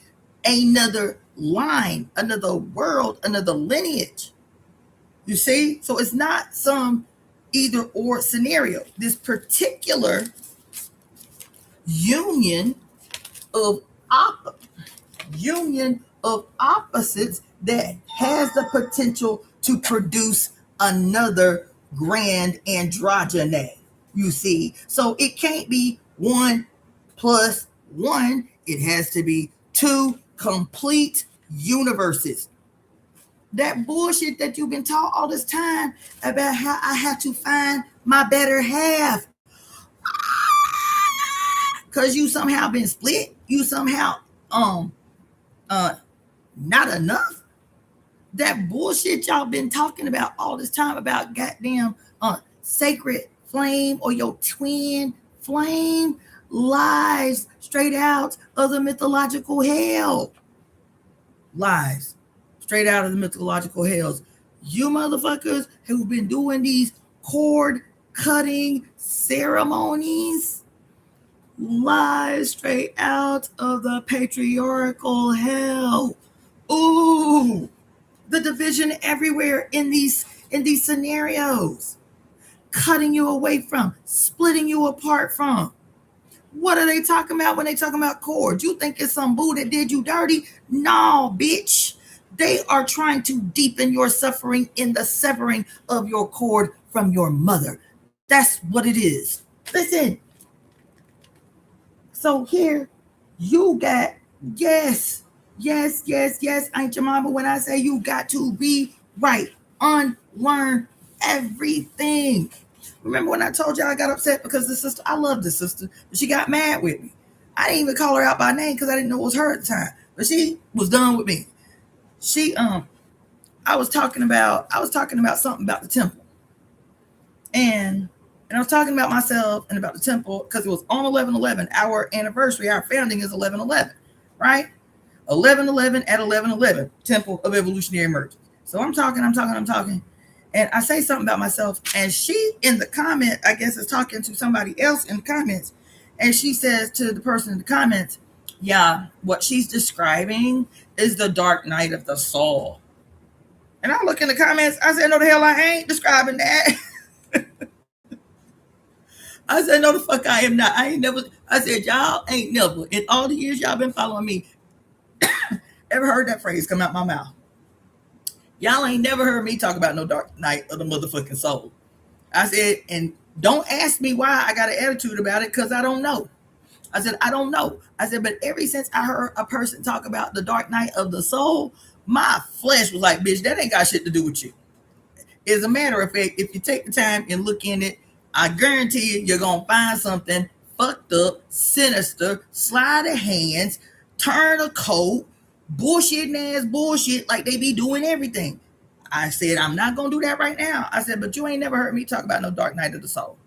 another line, another world, another lineage. You see? So it's not some either or scenario. This particular union of opposites that has the potential to produce another grand androgyne. You see? So it can't be 1 plus 1. It has to be 2 complete universes. That bullshit that you've been taught all this time about how I have to find my better half because you somehow been split, you somehow not enough. That bullshit y'all been talking about all this time about goddamn sacred flame or your twin flame lies straight out of the mythological hell. Lies straight out of the mythological hells. You motherfuckers who've been doing these cord cutting ceremonies, lies straight out of the patriarchal hell. Ooh, the division everywhere in these scenarios, cutting you away from, splitting you apart from. What are they talking about when they talking about cords? You think it's some boo that did you dirty? No, bitch. They are trying to deepen your suffering in the severing of your cord from your mother. That's what it is. Listen. So here you got, yes, Ain't your mama when I say you got to be right. Unlearn everything. Remember when I told you I got upset because the sister, I love this sister, but she got mad with me. I didn't even call her out by name because I didn't know it was her at the time. But she was done with me. I was talking about something about the temple. And I was talking about myself and about the temple because it was on 11/11. Our anniversary, our founding is 11/11, right? 11/11 at 11/11, Temple of Evolutionary Emergence. So I'm talking. And I say something about myself. And she, in the comment, I guess, is talking to somebody else in the comments. And she says to the person in the comments, yeah, what she's describing is the dark night of the soul. And I look in the comments. I said, no, the hell I ain't describing that. I said, no, the fuck I am not. I said, y'all ain't never, in all the years y'all been following me, ever heard that phrase come out my mouth. Y'all ain't never heard me talk about no dark night of the motherfucking soul. I said, and don't ask me why I got an attitude about it, because I don't know. I said, I don't know. I said, but ever since I heard a person talk about the dark night of the soul, my flesh was like, bitch, that ain't got shit to do with you. As a matter of fact, if you take the time and look in it, I guarantee you, you're going to find something fucked up, sinister, sleight of hands, turn a coat, bullshit ass bullshit like they be doing everything. I said, I'm not going to do that right now. I said, but you ain't never heard me talk about no dark night of the soul.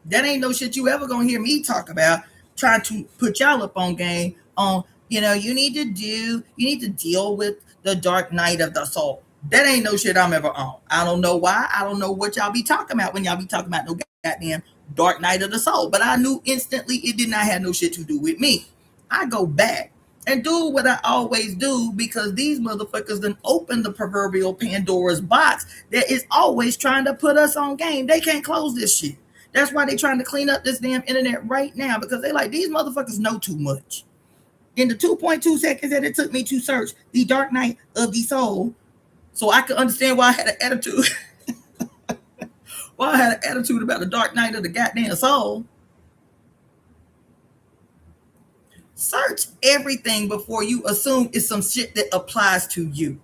That ain't no shit you ever going to hear me talk about, trying to put y'all up on game on, you need to deal with the dark night of the soul. That ain't no shit I'm ever on. I don't know why. I don't know what y'all be talking about when y'all be talking about no goddamn dark night of the soul. But I knew instantly it did not have no shit to do with me. I go back and do what I always do because these motherfuckers done opened the proverbial Pandora's box that is always trying to put us on game. They can't close this shit. That's why they trying to clean up this damn internet right now because they like, these motherfuckers know too much. In the 2.2 seconds that it took me to search the dark night of the soul, so I could understand why I had an attitude. Why I had an attitude about the dark night of the goddamn soul. Search everything before you assume it's some shit that applies to you.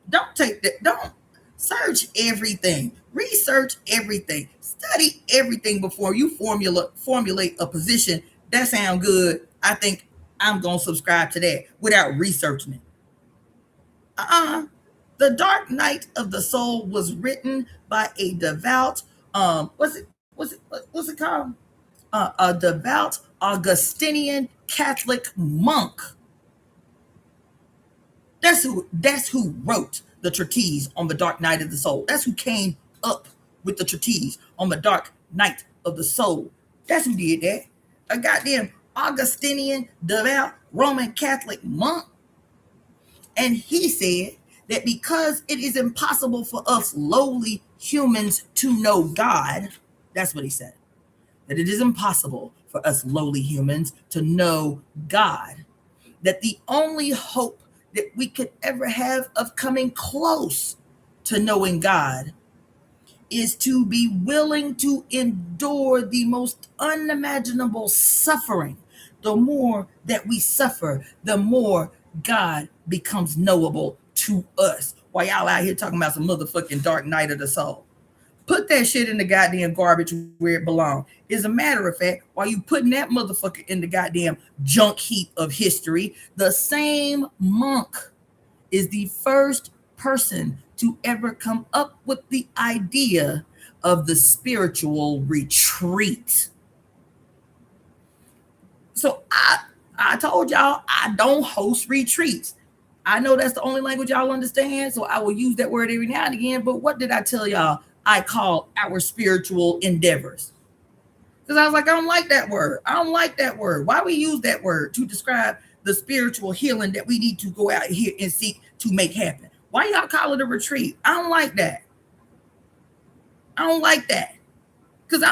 Don't take that. Don't search everything. Research everything. Study everything before you formulate a position that sounds good. I think I'm going to subscribe to that without researching it. The Dark Night of the Soul was written by a devout, what's it called? A devout Augustinian Catholic monk. That's who wrote the treatise on the Dark Night of the Soul. That's who came up with the treatise on the Dark Night of the Soul. That's who did that. A goddamn Augustinian devout Roman Catholic monk. And he said that because it is impossible for us lowly humans to know God, that's what he said, that it is impossible for us lowly humans to know God, that the only hope that we could ever have of coming close to knowing God is to be willing to endure the most unimaginable suffering. The more that we suffer, the more God becomes knowable to us. While y'all out here talking about some motherfucking dark night of the soul. Put that shit in the goddamn garbage where it belongs. As a matter of fact, while you putting that motherfucker in the goddamn junk heap of history, the same monk is the first person to ever come up with the idea of the spiritual retreat. So I told y'all I don't host retreats. I know that's the only language y'all understand, so I will use that word every now and again. But what did I tell y'all? I call our spiritual endeavors. Because I was like, I don't like that word. I don't like that word. Why we use that word to describe the spiritual healing that we need to go out here and seek to make happen? Why y'all call it a retreat? I don't like that. I don't like that. Because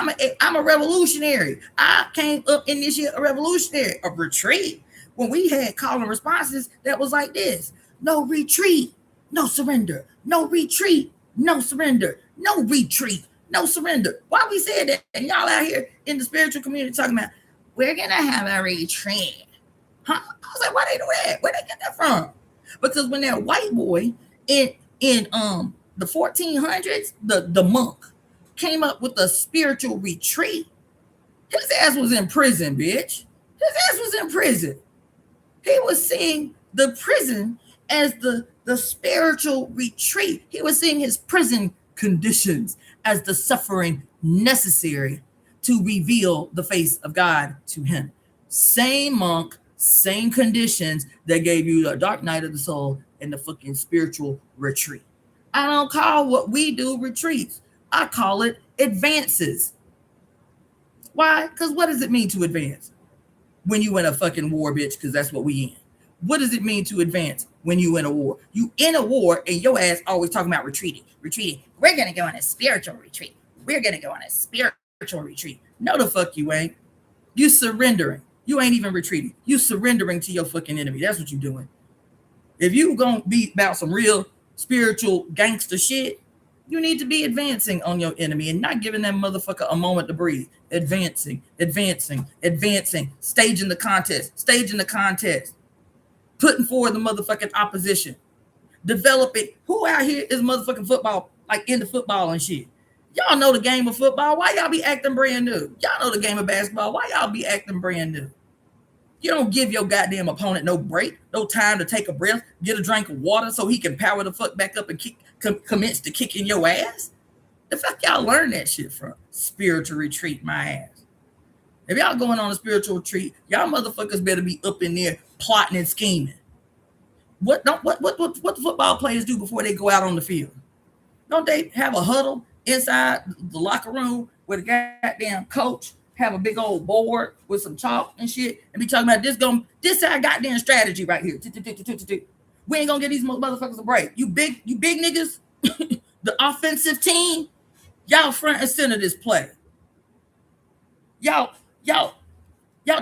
I'm a revolutionary. I came up in this year a revolutionary. A retreat. When we had call and responses that was like this: no retreat, no surrender. No retreat, no surrender. No retreat, no surrender. Why we said that? And y'all out here in the spiritual community talking about, we're going to have a retreat. Huh? I was like, why they do that? Where they get that from? Because when that white boy in the 1400s, the monk, came up with a spiritual retreat, his ass was in prison, bitch. His ass was in prison. He was seeing the prison as the spiritual retreat. He was seeing his prison conditions as the suffering necessary to reveal the face of God to him. Same monk, same conditions that gave you the dark night of the soul and the fucking spiritual retreat. I don't call what we do retreats. I call it advances. Why? Because what does it mean to advance? When you in a fucking war, bitch, because that's what we in. What does it mean to advance when you in a war? You in a war and your ass always talking about retreating. We're going to go on a spiritual retreat. We're going to go on a spiritual retreat. No, the fuck you ain't. You surrendering. You ain't even retreating. You surrendering to your fucking enemy. That's what you doing. If you going to be about some real spiritual gangster shit, you need to be advancing on your enemy and not giving that motherfucker a moment to breathe. Advancing. Staging the contest. Putting forward the motherfucking opposition. Developing. Who out here is motherfucking football, like into football and shit? Y'all know the game of football. Why y'all be acting brand new? Y'all know the game of basketball. Why y'all be acting brand new? You don't give your goddamn opponent no break, no time to take a breath, get a drink of water so he can power the fuck back up and commence to kicking your ass. The fuck y'all learn that shit from? Spiritual retreat, my ass. If y'all going on a spiritual retreat, y'all motherfuckers better be up in there plotting and scheming. What the football players do before they go out on the field? Don't they have a huddle inside the locker room where the goddamn coach have a big old board with some chalk and shit and be talking about this our goddamn strategy right here. We ain't gonna get these motherfuckers a break. You big niggas, the offensive team, y'all front and center this play. Y'all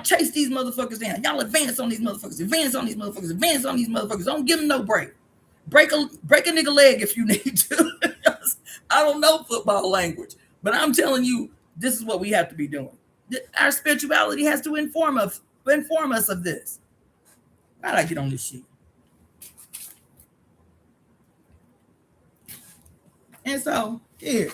chase these motherfuckers down. Y'all advance on these motherfuckers. Don't give them no break. Break a nigga leg if you need to. I don't know football language, but I'm telling you, this is what we have to be doing. Our spirituality has to inform us of this. How'd I get on this shit? And so, here.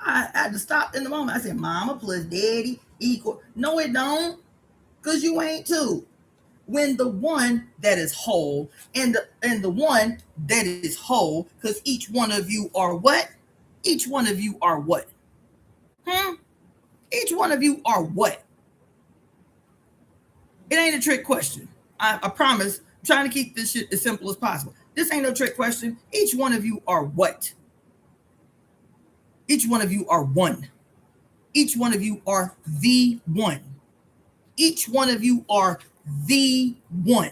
I had to stop in the moment. I said, mama plus daddy equal. No, it don't. Because you ain't two. When the one that is whole and the one that is whole, because each one of you are what? Each one of you are what? Each one of you are what? It ain't a trick question. I promise. I'm trying to keep this shit as simple as possible. This ain't no trick question. Each one of you are what? Each one of you are one. Each one of you are the one. Each one of you are the one.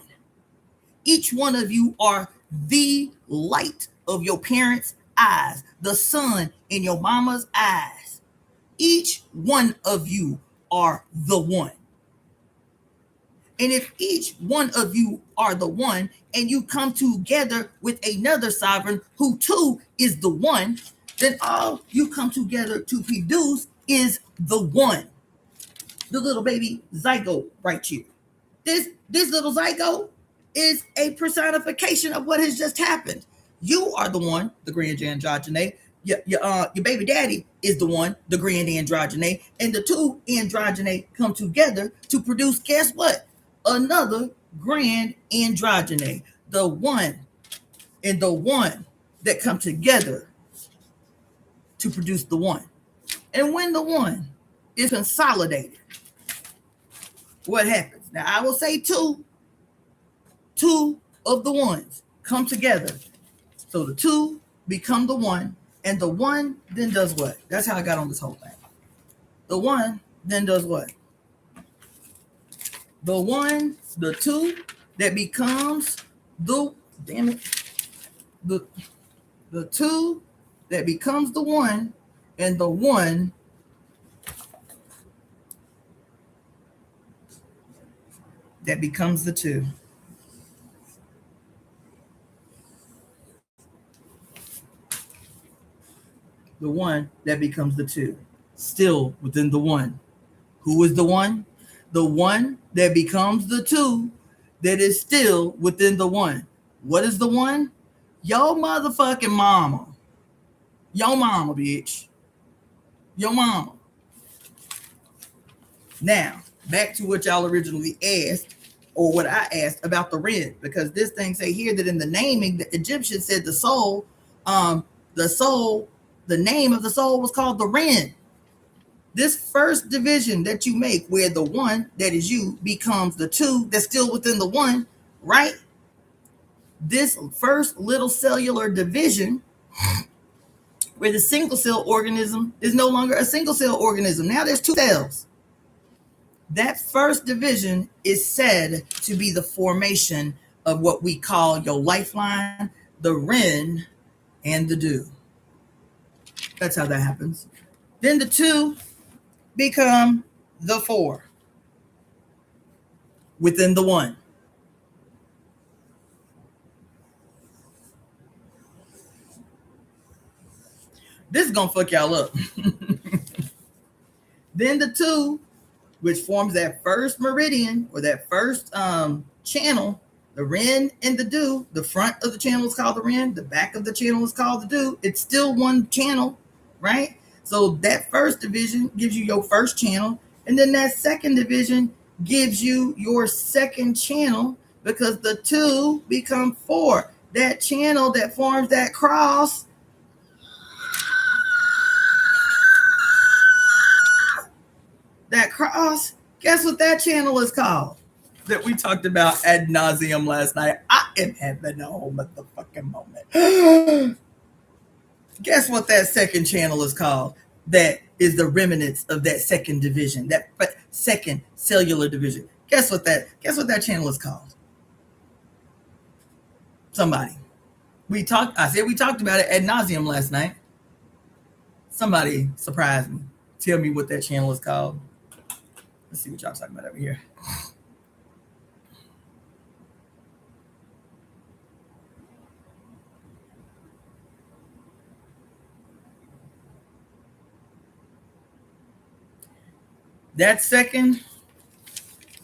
Each one of you are the light of your parents' eyes, the sun in your mama's eyes. Each one of you are the one. And if each one of you are the one and you come together with another sovereign who too is the one, then all you come together to produce is the one. The little baby zygote right here. This little zygote is a personification of what has just happened. You are the one, the grand androgyne. Your baby daddy is the one, the grand androgyne, and the two androgyne come together to produce, guess what? Another grand androgyne. The one and the one that come together to produce the one. And when the one is consolidated, what happens? Now, I will say two of the ones come together. So the two become the one, and the one then does what? That's how I got on this whole thing. The one then does what? The one, the two that becomes the, damn it, the two that becomes the one, and the one that becomes the two. The one that becomes the two. Still within the one. Who is the one? The one that becomes the two that is still within the one. What is the one? Your motherfucking mama. Your mama, bitch. Your mama. Now, back to what y'all originally asked, or what I asked about the Ren, because this thing say here that in the naming, the Egyptians said the soul, the name of the soul was called the Ren. This first division that you make, where the one that is you becomes the two that's still within the one, right? This first little cellular division, where the single cell organism is no longer a single cell organism. Now there's two cells. That first division is said to be the formation of what we call your lifeline, the Ren, and the Do. That's how that happens. Then the two become the four within the one. This is gonna fuck y'all up. Then the two, which forms that first meridian or that first channel, the Ren and the Do. The front of the channel is called the Ren. The back of the channel is called the Do. It's still one channel, right? So that first division gives you your first channel. And then that second division gives you your second channel, because the two become four. That channel that forms that cross cross, guess what that channel is called? That we talked about ad nauseum last night. I am having a whole motherfucking moment. Guess what that second channel is called? That is the remnants of that second division, that second cellular division. Guess what that channel is called? Somebody. I said we talked about it ad nauseum last night. Somebody surprised me. Tell me what that channel is called. Let's see what y'all talking about over here. That second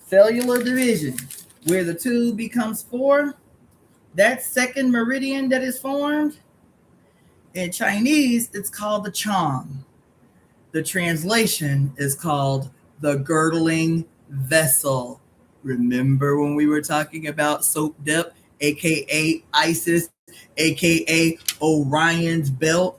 cellular division, where the 2 becomes 4, that second meridian that is formed, in Chinese, it's called the Chang. The translation is called the girdling vessel. Remember when we were talking about soap dip, aka Isis, aka Orion's belt?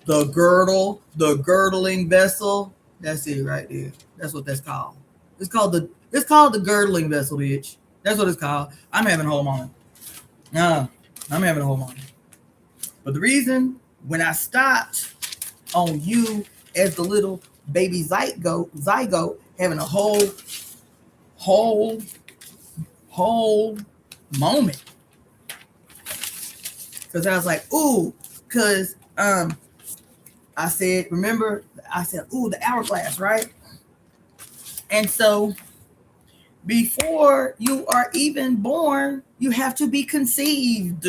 The girdle, the girdling vessel. That's it right there. That's what that's called. It's called the girdling vessel, bitch. That's what it's called. I'm having a whole moment. I'm having a whole moment. But the reason when I stopped on you as the little baby zygote having a whole moment. Because I was like, ooh, because I said, remember, I said, ooh, the hourglass, right? And so before you are even born, you have to be conceived.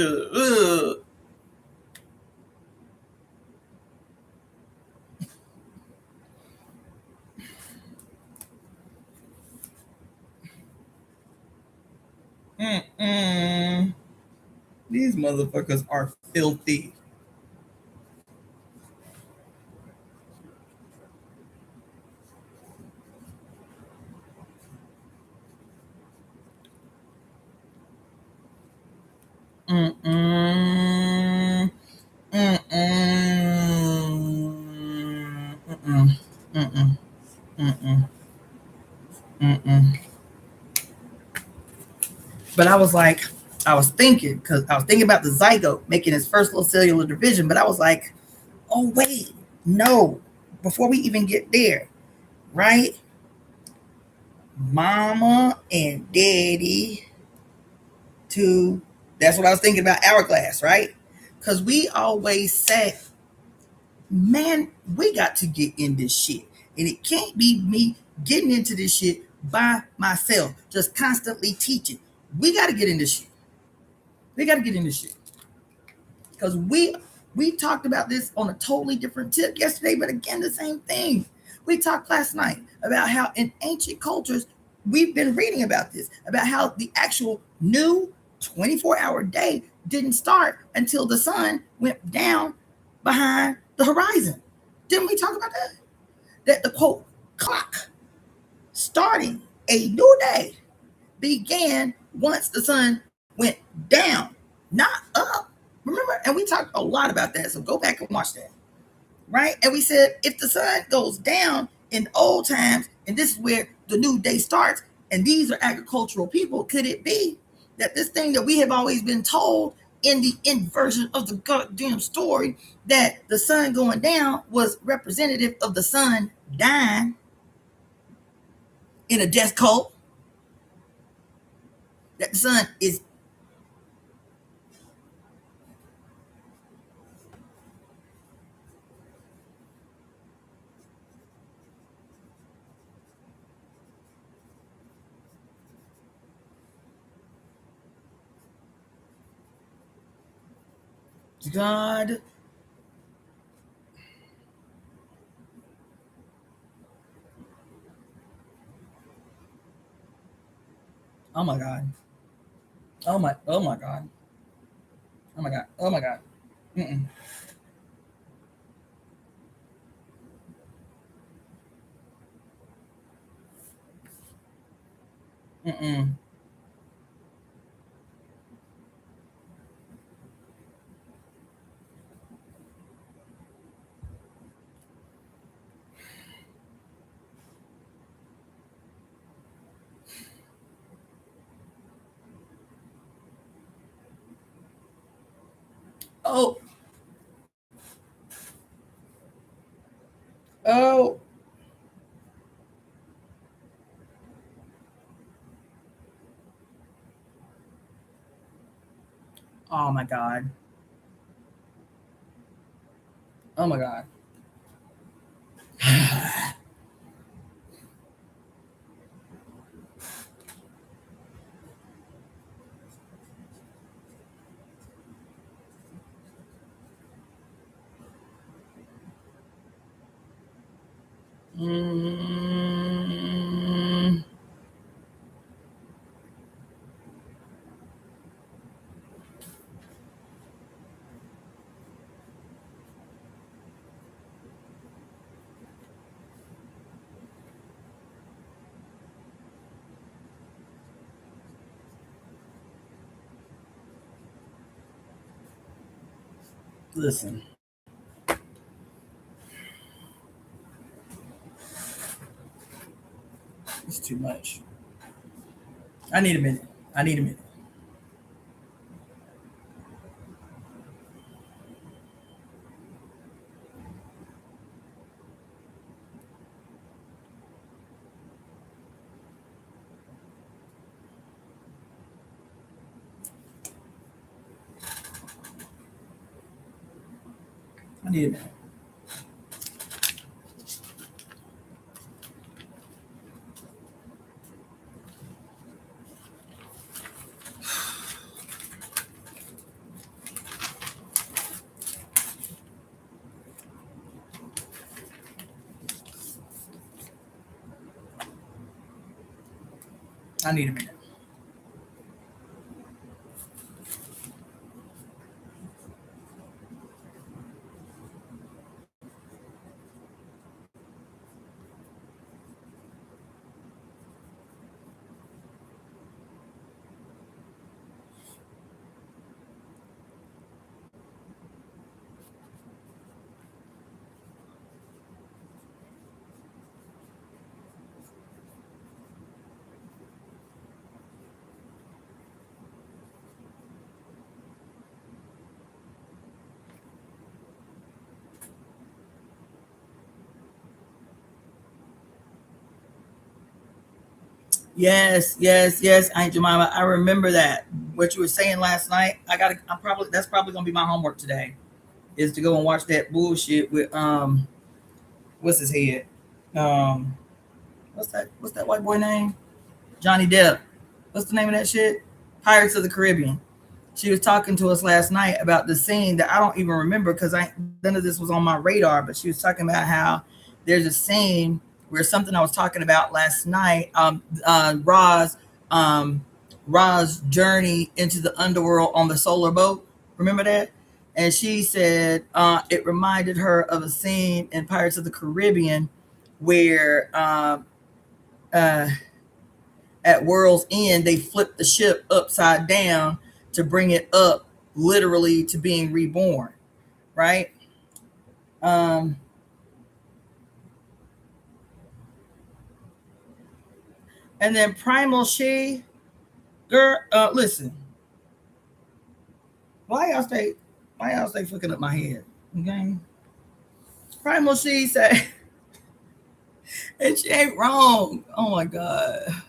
These motherfuckers are filthy. But I was thinking about the zygote making his first little cellular division, but I was like, oh wait, no, before we even get there, right? Mama and daddy to, that's what I was thinking about hourglass, right? Because we always say, man, we got to get in this shit. And it can't be me getting into this shit by myself, just constantly teaching. We got to get in this shit. We got to get in this shit. Because we talked about this on a totally different tip yesterday, but again, the same thing. We talked last night about how in ancient cultures, we've been reading about this, about how the actual new 24-hour day didn't start until the sun went down behind the horizon. Didn't we talk about that? That the quote clock starting a new day began once the sun went down, not up. Remember? And we talked a lot about that. So go back and watch that. Right? And we said if the sun goes down in old times, and this is where the new day starts, and these are agricultural people, could it be that this thing that we have always been told in the inversion of the goddamn story, that the sun going down was representative of the sun dying in a death cult? That the sun is God. Oh my God. Oh my God. Oh my God. Oh my God. Mm-mm. Mm-mm. Oh. Oh. Oh my God. Oh my God. Mm. Listen. It's too much. I need a minute. I need a minute. I need a minute. I need a minute. Yes, yes, yes, Aunt Jemima. I remember that. What you were saying last night. That's probably gonna be my homework today. Is to go and watch that bullshit with what's his head? Um what's that white boy name? Johnny Depp. What's the name of that shit? Pirates of the Caribbean. She was talking to us last night about the scene that I don't even remember because none of this was on my radar, but she was talking about how there's a scene where something I was talking about last night, um, Ra's journey into the underworld on the solar boat. Remember that? And she said it reminded her of a scene in Pirates of the Caribbean where uh, at World's End, they flipped the ship upside down to bring it up literally to being reborn, right? Um, and then Primal She, girl, listen, why y'all stay fucking up my head? Okay. Primal She said, and she ain't wrong. Oh my God.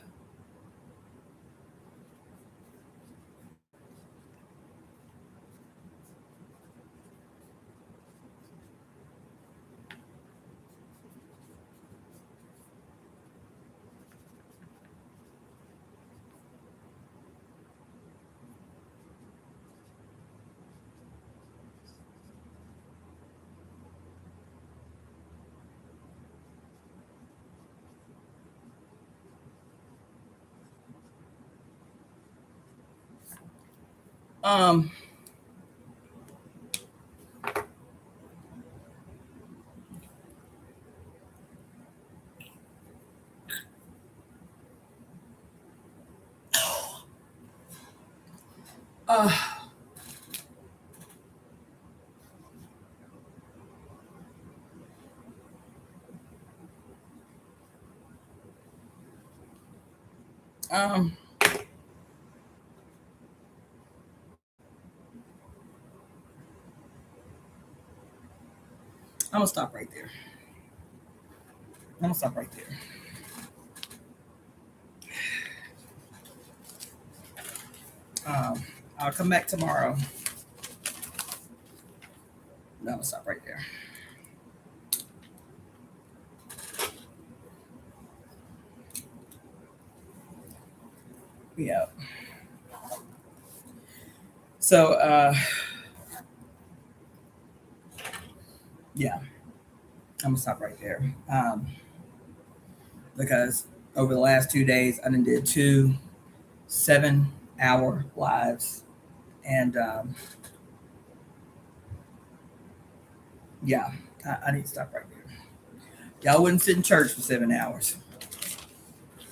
Um, uh, um, I'm gonna stop right there. I'll come back tomorrow. No, I'm gonna stop right there. Yeah. So yeah, I'm gonna stop right there. Because over the last 2 days I did 2 7-hour lives, and yeah, I need to stop right there. Y'all wouldn't sit in church for 7 hours,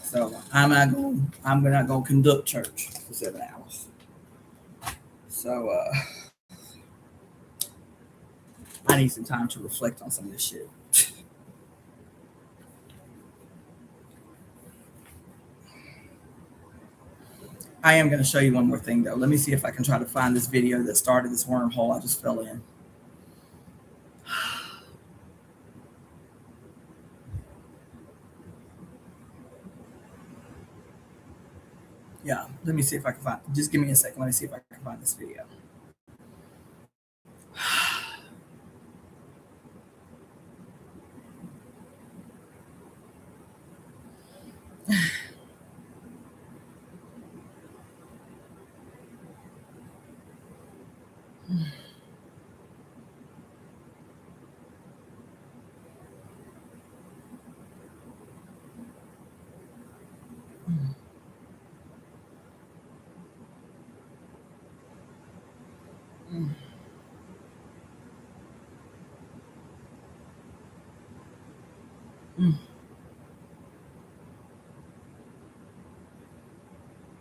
so I'm not gonna conduct church for 7 hours. So I need some time to reflect on some of this shit. I am going to show you one more thing, though. Let me see if I can try to find this video that started this wormhole I just fell in. Yeah, let me see if I can find. Just give me a second. Let me see if I can find this video.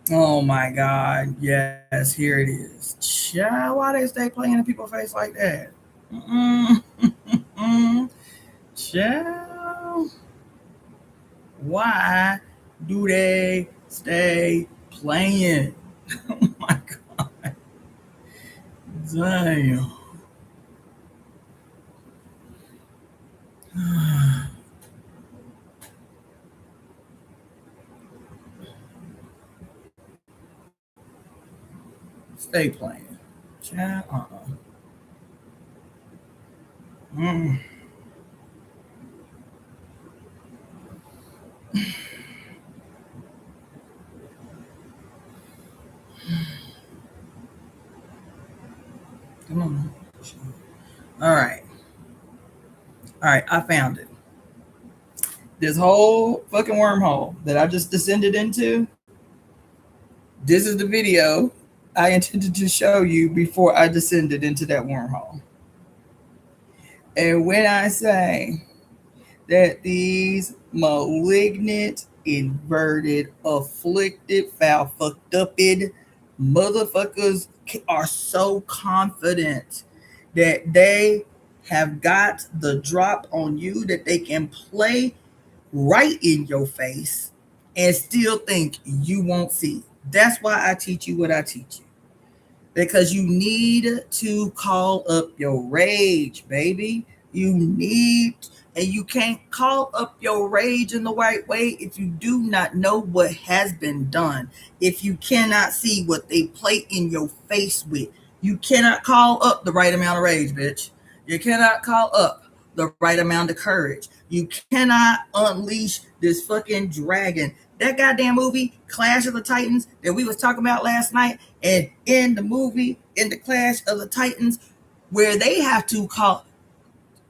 Oh my God! Yes, here it is. Child, why they stay playing in people's face like that? Child, why do they stay playing? Oh my God! Damn. Stay playing. Child, Come on. All right. I found it. This whole fucking wormhole that I just descended into. This is the video I intended to show you before I descended into that wormhole. And when I say that these malignant, inverted, afflicted, foul, fucked uped motherfuckers are so confident that they have got the drop on you that they can play right in your face and still think you won't see. That's why I teach you what I teach you. Because you need to call up your rage, baby. You need, and you can't call up your rage in the right way if you do not know what has been done. If you cannot see what they play in your face with, you cannot call up the right amount of rage, bitch. You cannot call up the right amount of courage. You cannot unleash this fucking dragon. That goddamn movie, Clash of the Titans, that we was talking about last night, and in the movie, in the Clash of the Titans, where they have to call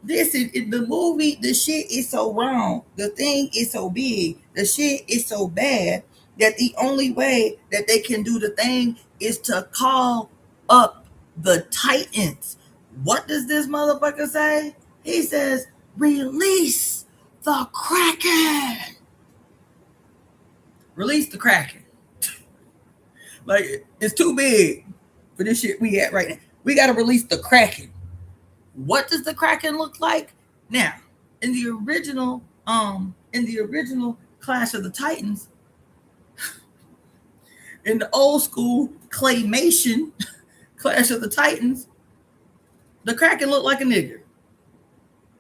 this is in the movie, the shit is so wrong. The thing is so big. The shit is so bad that the only way that they can do the thing is to call up the Titans. What does this motherfucker say? He says, release the Kraken. Release the Kraken. Like, it's too big for this shit we at right now. We got to release the Kraken. What does the Kraken look like? Now, in the original Clash of the Titans, in the old school claymation Clash of the Titans, the Kraken looked like a nigger.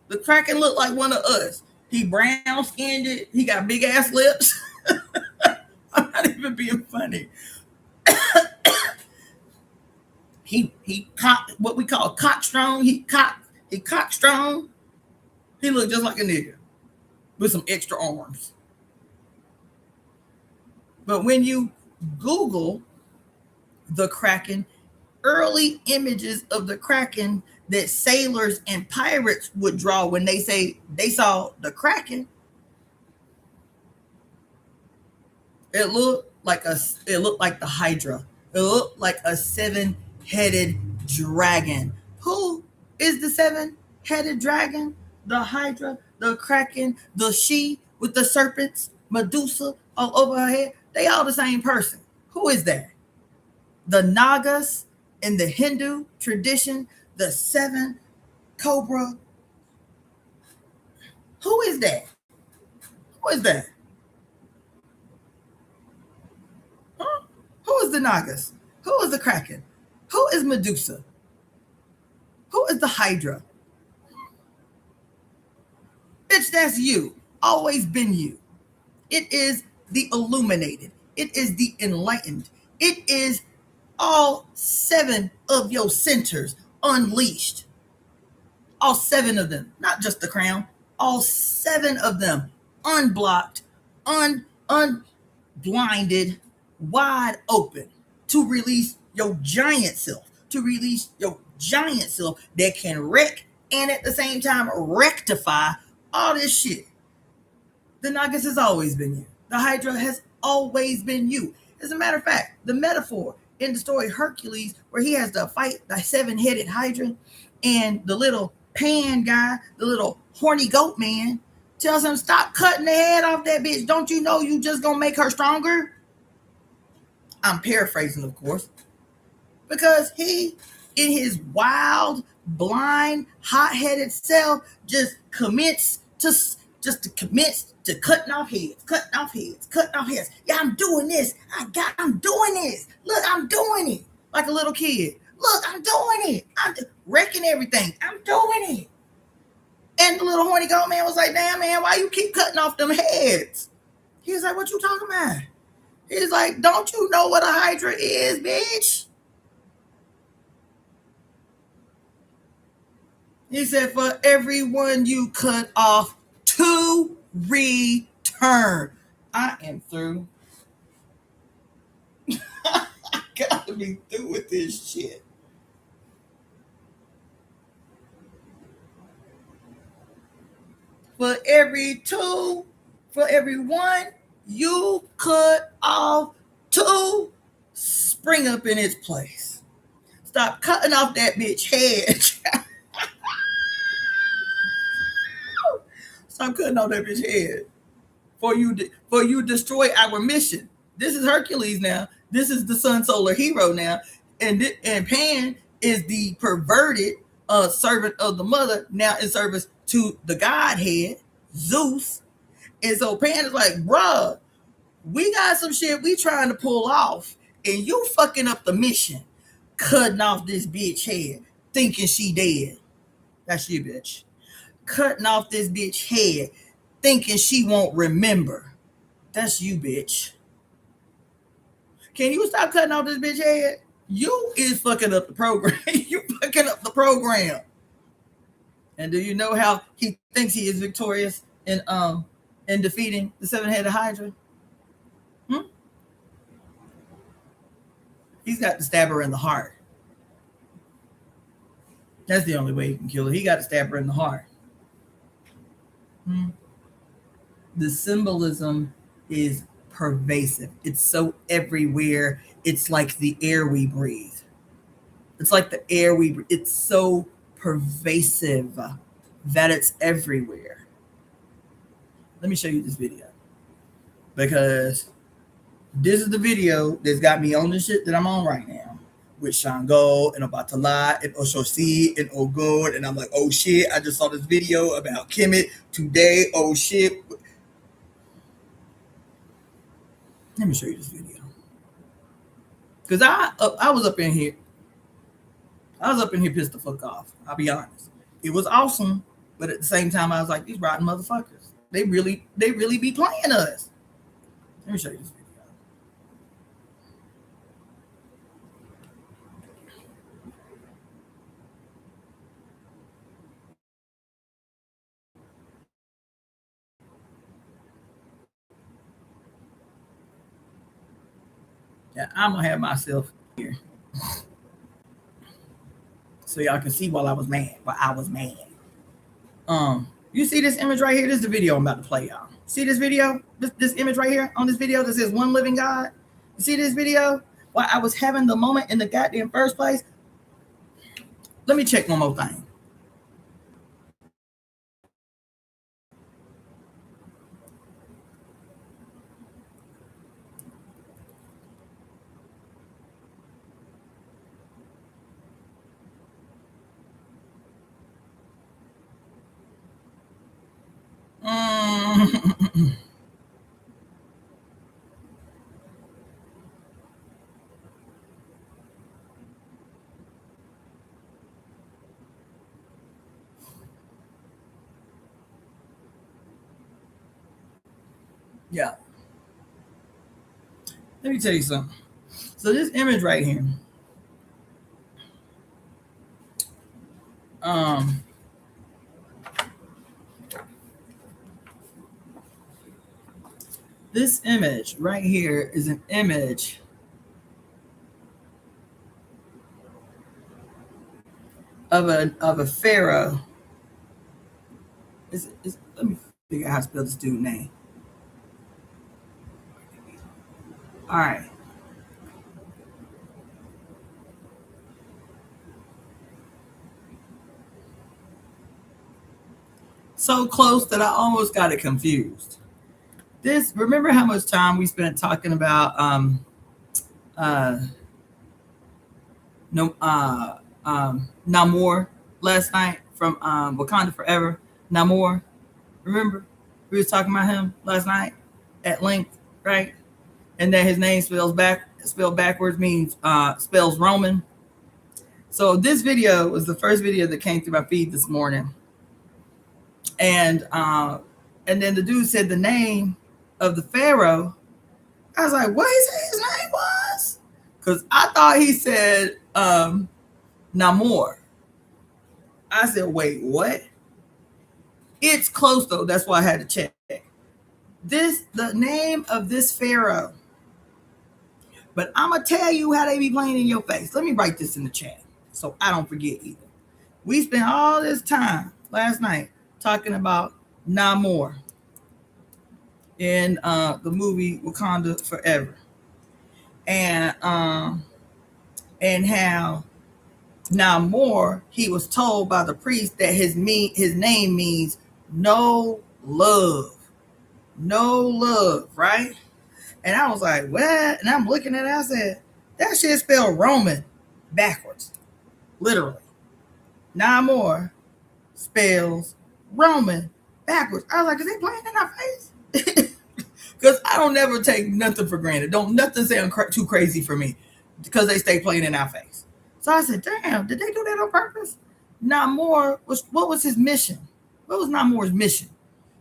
The Kraken looked like one of us. He brown skinned it. He got big ass lips. I'm not even being funny. he cock what we call cock strong. He cock strong. He looked just like a nigga with some extra arms. But when you Google the Kraken, early images of the Kraken that sailors and pirates would draw when they say they saw the Kraken, it looked like the Hydra. It looked like a 7-headed dragon. Who is the 7-headed dragon? The Hydra, the Kraken, the she with the serpents, Medusa all over her head. They all the same person. Who is that? The Nagas in the Hindu tradition, the 7 cobra. Who is that? Who is that? Huh? Who is the Nagas? Who is the Kraken? Who is Medusa? Who is the Hydra? Bitch, that's you. Always been you. It is the illuminated. It is the enlightened. It is all 7 of your centers unleashed. All 7 of them, not just the crown. All 7 of them unblocked, unblinded, wide open to release your giant self. To release your giant self that can wreck and at the same time rectify all this shit. The Nagas has always been you. The Hydra has always been you. As a matter of fact, the metaphor in the story Hercules, where he has to fight the 7-headed Hydra, and the little Pan guy, the little horny goat man, tells him, stop cutting the head off that bitch. Don't you know you just gonna make her stronger? I'm paraphrasing, of course, because he, in his wild, blind, hot-headed self, just commits to cutting off heads. Yeah, I'm doing this. I'm doing this. Look, I'm doing it. Like a little kid. Look, I'm doing it. I'm wrecking everything. I'm doing it. And the little horny goat man was like, damn, man, why you keep cutting off them heads? He was like, what you talking about? He's like, don't you know what a Hydra is, bitch? He said, for everyone you cut off, 2 return. I am through. I gotta be through with this shit. For every 1 you cut off, 2 spring up in its place. Stop cutting off that bitch head. Stop cutting off that bitch head. For you destroy our mission. This is Hercules now. This is the sun solar hero now. And Pan is the perverted servant of the mother, now in service to the Godhead, Zeus. And so Pan is like, bruh, we got some shit we trying to pull off, and you fucking up the mission, cutting off this bitch head, thinking she dead. That's you, bitch. Cutting off this bitch head, thinking she won't remember. That's you, bitch. Can you stop cutting off this bitch head? You is fucking up the program. You fucking up the program. And do you know how he thinks he is victorious in defeating the 7-headed Hydra? He's got to stab her in the heart. That's the only way he can kill her. He got to stab her in the heart. The symbolism is pervasive. It's so everywhere. It's like the air we breathe. It's like the air we breathe. It's so pervasive that it's everywhere. Let me show you this video, because this is the video that's got me on the shit that I'm on right now with Shango and Obatala and Oshosi and Ogod. And I'm like, oh shit, I just saw this video about Kemet today. Oh shit. Let me show you this video. Because I was up in here. I was up in here pissed the fuck off. I'll be honest. It was awesome. But at the same time, I was like, these rotten motherfuckers. They really be playing us. Let me show you this video. Yeah, I'm gonna have myself here. So y'all can see while I was mad. You see this image right here? This is the video I'm about to play, y'all. See this video? This image right here on this video that says one living God? You see this video? While I was having the moment in the goddamn first place. Let me check one more thing. Yeah. Let me tell you something. So this image right here, this image right here is an image of a pharaoh. Let me figure out how to spell this dude's name. All right. So close that I almost got it confused. Remember how much time we spent talking about Namor last night from Wakanda Forever? Namor, remember? We was talking about him last night at length, right? And that his name spelled backwards means spells Roman. So this video was the first video that came through my feed this morning. And then the dude said the name of the pharaoh. I was like, what he said his name was? Because I thought he said Namor. I said, wait, what? It's close though. That's why I had to check. The name of this pharaoh. But I'm gonna tell you how they be playing in your face. Let me write this in the chat so I don't forget either. We spent all this time last night talking about Namor in the movie Wakanda Forever, and how Namor, he was told by the priest that his name means no love, right? And I was like, what? And I'm looking at it, I said, that shit spelled Roman backwards, literally. Namor spells Roman backwards. I was like, is they playing in our face? Because I don't never take nothing for granted. Don't nothing sound too crazy for me because they stay playing in our face. So I said, damn, did they do that on purpose? Namor what was his mission? What was Namor's mission?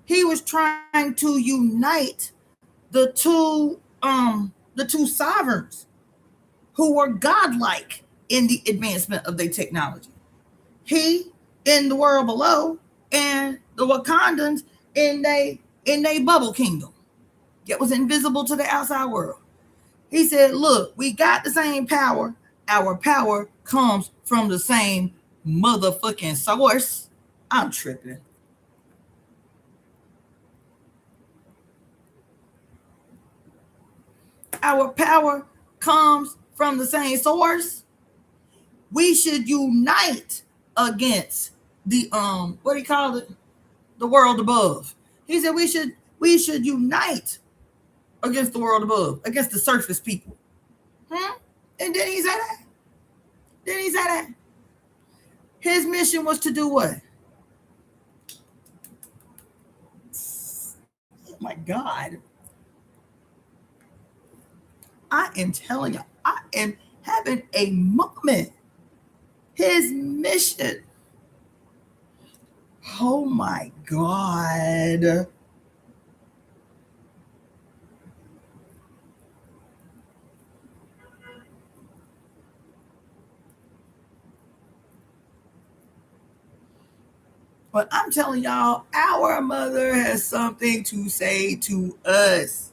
He was trying to unite the two sovereigns who were godlike in the advancement of their technology. He in the world below, and the Wakandans in they bubble kingdom. It was invisible to the outside world. He said, look, we got the same power. Our power comes from the same motherfucking source. I'm tripping. Our power comes from the same source. We should unite against the what do you call it? The world above. He said we should unite against the world above, against the surface people. And then he said that. His mission was to do what? Oh my God. I am telling you, I am having a moment. His mission Oh my God. But I'm telling y'all, our mother has something to say to us.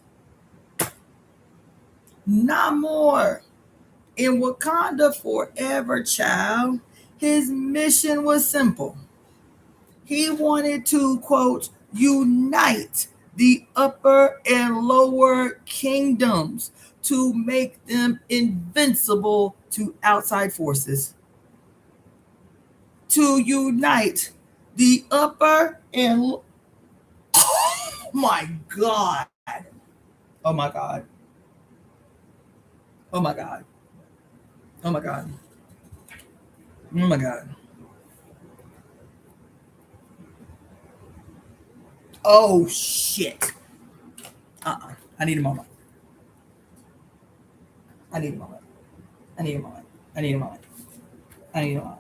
Namor in Wakanda forever, child. His mission was simple. He wanted to, quote, unite the upper and lower kingdoms to make them invincible to outside forces. To unite the upper and oh my God. Oh my God. Oh my God. Oh my God. Oh my God. Oh shit. I need a moment. I need a moment. I need a moment. I need a moment. I need a moment.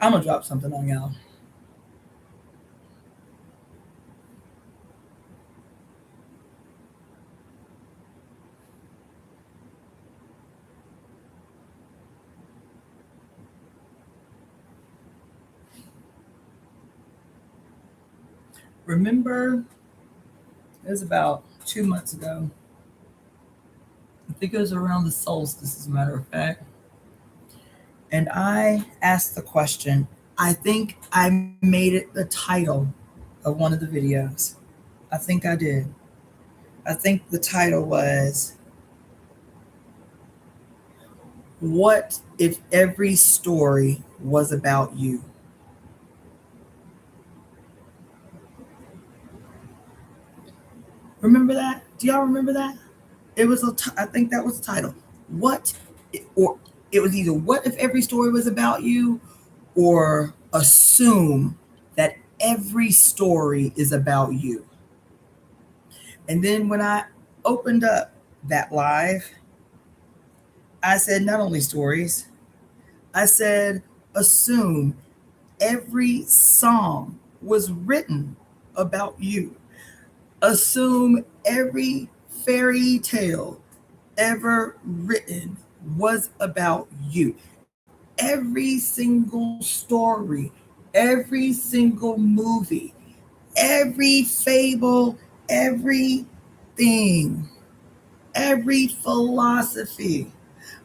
I'm gonna drop something on y'all. Remember, it was about 2 months ago. I think it was around the solstice, as a matter of fact. And I asked the question. I think I made it the title of one of the videos. I think I did. I think the title was, what if every story was about you? Remember that? Do y'all remember that? It was I think that was the title. What, or it was either what if every story was about you, or assume that every story is about you. And then when I opened up that live, I said not only stories, I said assume every song was written about you. Assume every fairy tale ever written was about you. Every single story, every single movie, every fable, everything, every philosophy.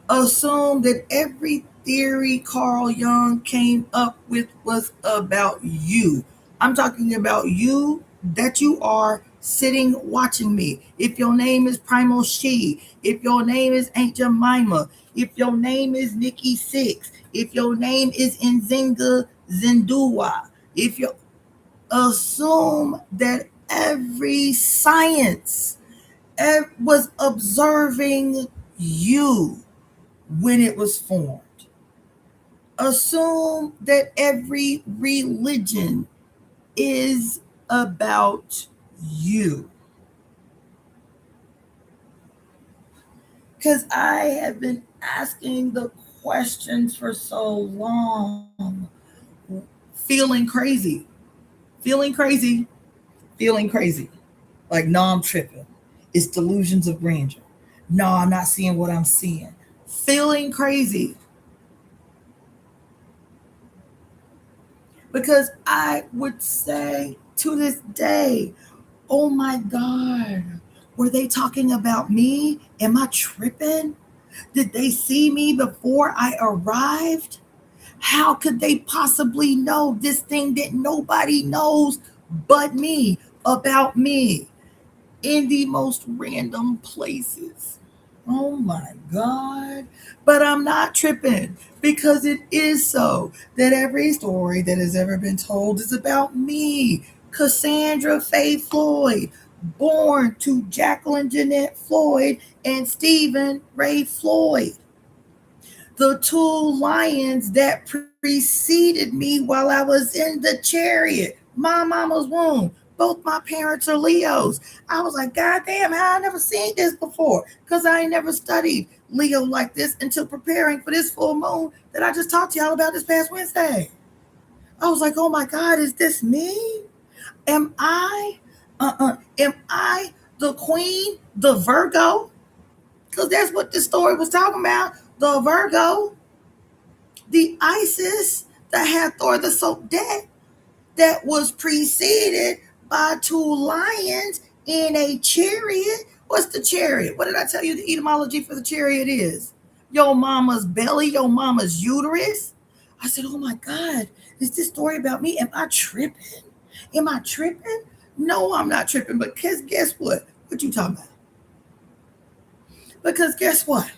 Assume that every theory Carl Jung came up with was about you. I'm talking about you, that you are sitting watching me. If your name is Primal She, if your name is Aunt Jemima, if your name is Nikki Six, if your name is Nzinga Zindua, if you assume that every science was observing you when it was formed. Assume that every religion is about you. Because I have been asking the questions for so long, feeling crazy, feeling crazy, feeling crazy. Like, no, I'm tripping. It's delusions of grandeur. No, I'm not seeing what I'm seeing. Feeling crazy. because I would say to this day, oh my God, were they talking about me? Am I tripping? Did they see me before I arrived? How could they possibly know this thing that nobody knows but me about me in the most random places? Oh my God. But I'm not tripping because it is so that every story that has ever been told is about me, Cassandra Faye Floyd, born to Jacqueline Jeanette Floyd and Stephen Ray Floyd, the two lions that preceded me while I was in the chariot, my mama's womb. Both my parents are Leos. I was like, God damn, how I never seen this before, because I ain't never studied Leo like this until preparing for this full moon that I just talked to y'all about this past Wednesday. I was like, oh my God, is this me? Am I the queen, the Virgo? Because that's what the story was talking about, the Virgo. The Isis, the Hathor, the Sodet, that was preceded by two lions in a chariot. What's the chariot? What did I tell you the etymology for the chariot is? Your mama's belly, your mama's uterus. I said, oh my God, is this story about me? Am I tripping? Am I tripping? No, I'm not tripping, because guess what? What you talking about? Because guess what?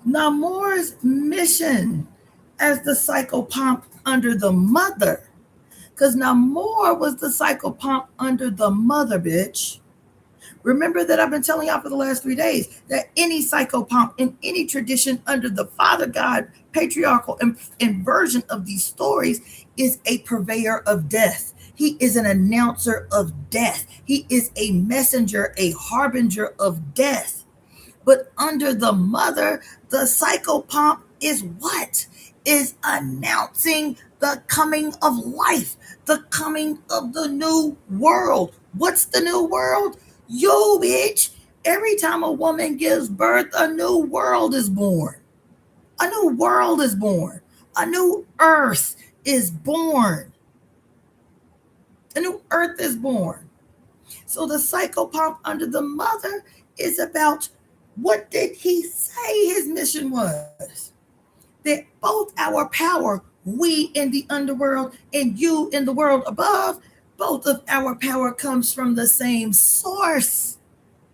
Namor's mission as the psychopomp under the mother, because Namor was the psychopomp under the mother, bitch. Remember that I've been telling y'all for the last 3 days that any psychopomp in any tradition under the father god, patriarchal inversion of these stories, is a purveyor of death. He is an announcer of death. He is a messenger, a harbinger of death. But under the mother, the psychopomp is what? Is announcing the coming of life, the coming of the new world. What's the new world? You, bitch. Every time a woman gives birth, a new world is born. A new world is born. A new earth is born. A new earth is born. So the psychopomp under the mother is about, what did he say his mission was? That both our power, we in the underworld and you in the world above, both of our power comes from the same source.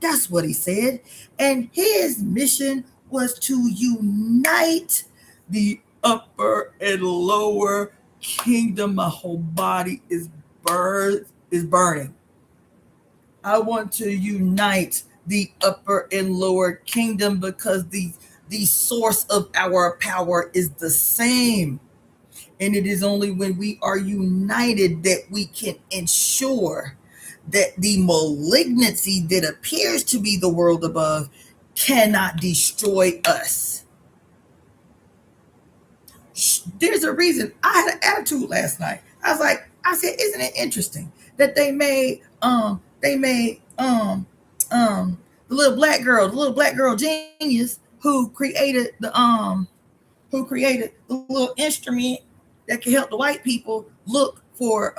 That's what he said. And his mission was to unite the upper and lower kingdom. My whole body is burning. I want to unite the upper and lower kingdom because the source of our power is the same. And it is only when we are united that we can ensure that the malignancy that appears to be the world above cannot destroy us. There's a reason. I had an attitude last night. I said, isn't it interesting that they made the little black girl genius who created the little instrument that can help the white people look for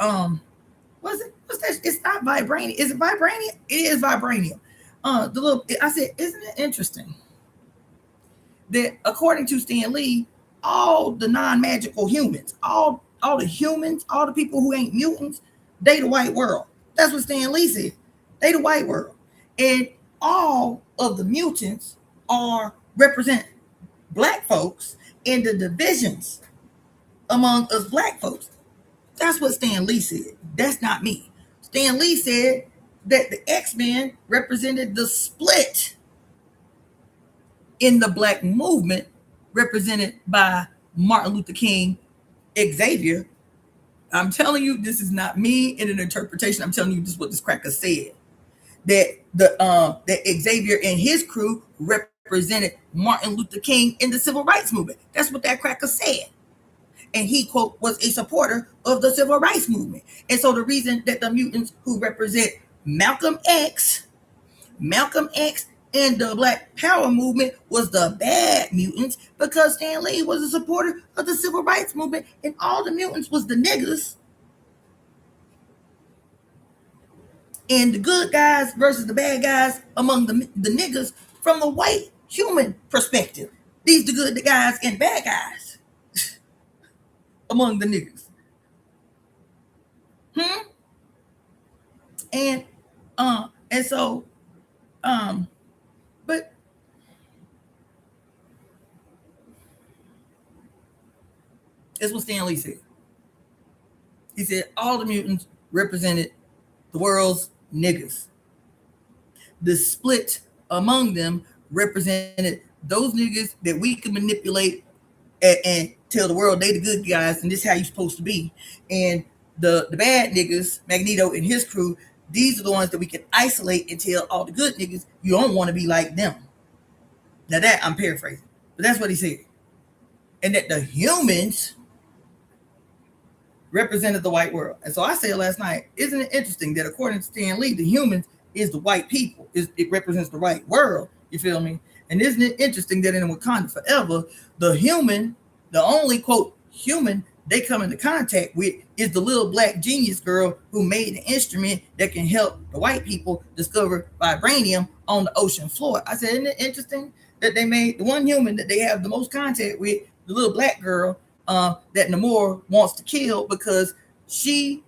what's that? It's not vibranium. Is it vibranium? It is vibranium. I said, isn't it interesting that according to Stan Lee, all the non-magical humans, all the humans, all the people who ain't mutants, they the white world. That's what Stan Lee said. They the white world. And all of the mutants represent black folks in the divisions among us black folks. That's what Stan Lee said. That's not me. Stan Lee said that the X-Men represented the split in the black movement, represented by Martin Luther King, Xavier. I'm telling you, this is not me in an interpretation. I'm telling you this is what this cracker said. That Xavier and his crew represented Martin Luther King in the civil rights movement. That's what that cracker said. And he, quote, was a supporter of the civil rights movement. And so the reason that the mutants who represent Malcolm X And the Black Power movement was the bad mutants because Stan Lee was a supporter of the civil rights movement, and all the mutants was the niggas. And the good guys versus the bad guys among the niggas from the white human perspective. These the good guys and bad guys among the niggas. And so but that's what Stan Lee said. He said all the mutants represented the world's niggas. The split among them represented those niggas that we can manipulate and tell the world they the good guys and this is how you're supposed to be. And the bad niggas, Magneto and his crew, these are the ones that we can isolate and tell all the good niggas you don't want to be like them. Now that I'm paraphrasing, but that's what he said. And that the humans represented the white world. And so I said last night, isn't it interesting that according to Stan Lee, the humans is the white people. It represents the white world. You feel me? And isn't it interesting that in Wakanda Forever, the human, the only quote human they come into contact with is the little black genius girl who made an instrument that can help the white people discover vibranium on the ocean floor. I said, isn't it interesting that they made the one human that they have the most contact with, the little black girl that Namor wants to kill because she's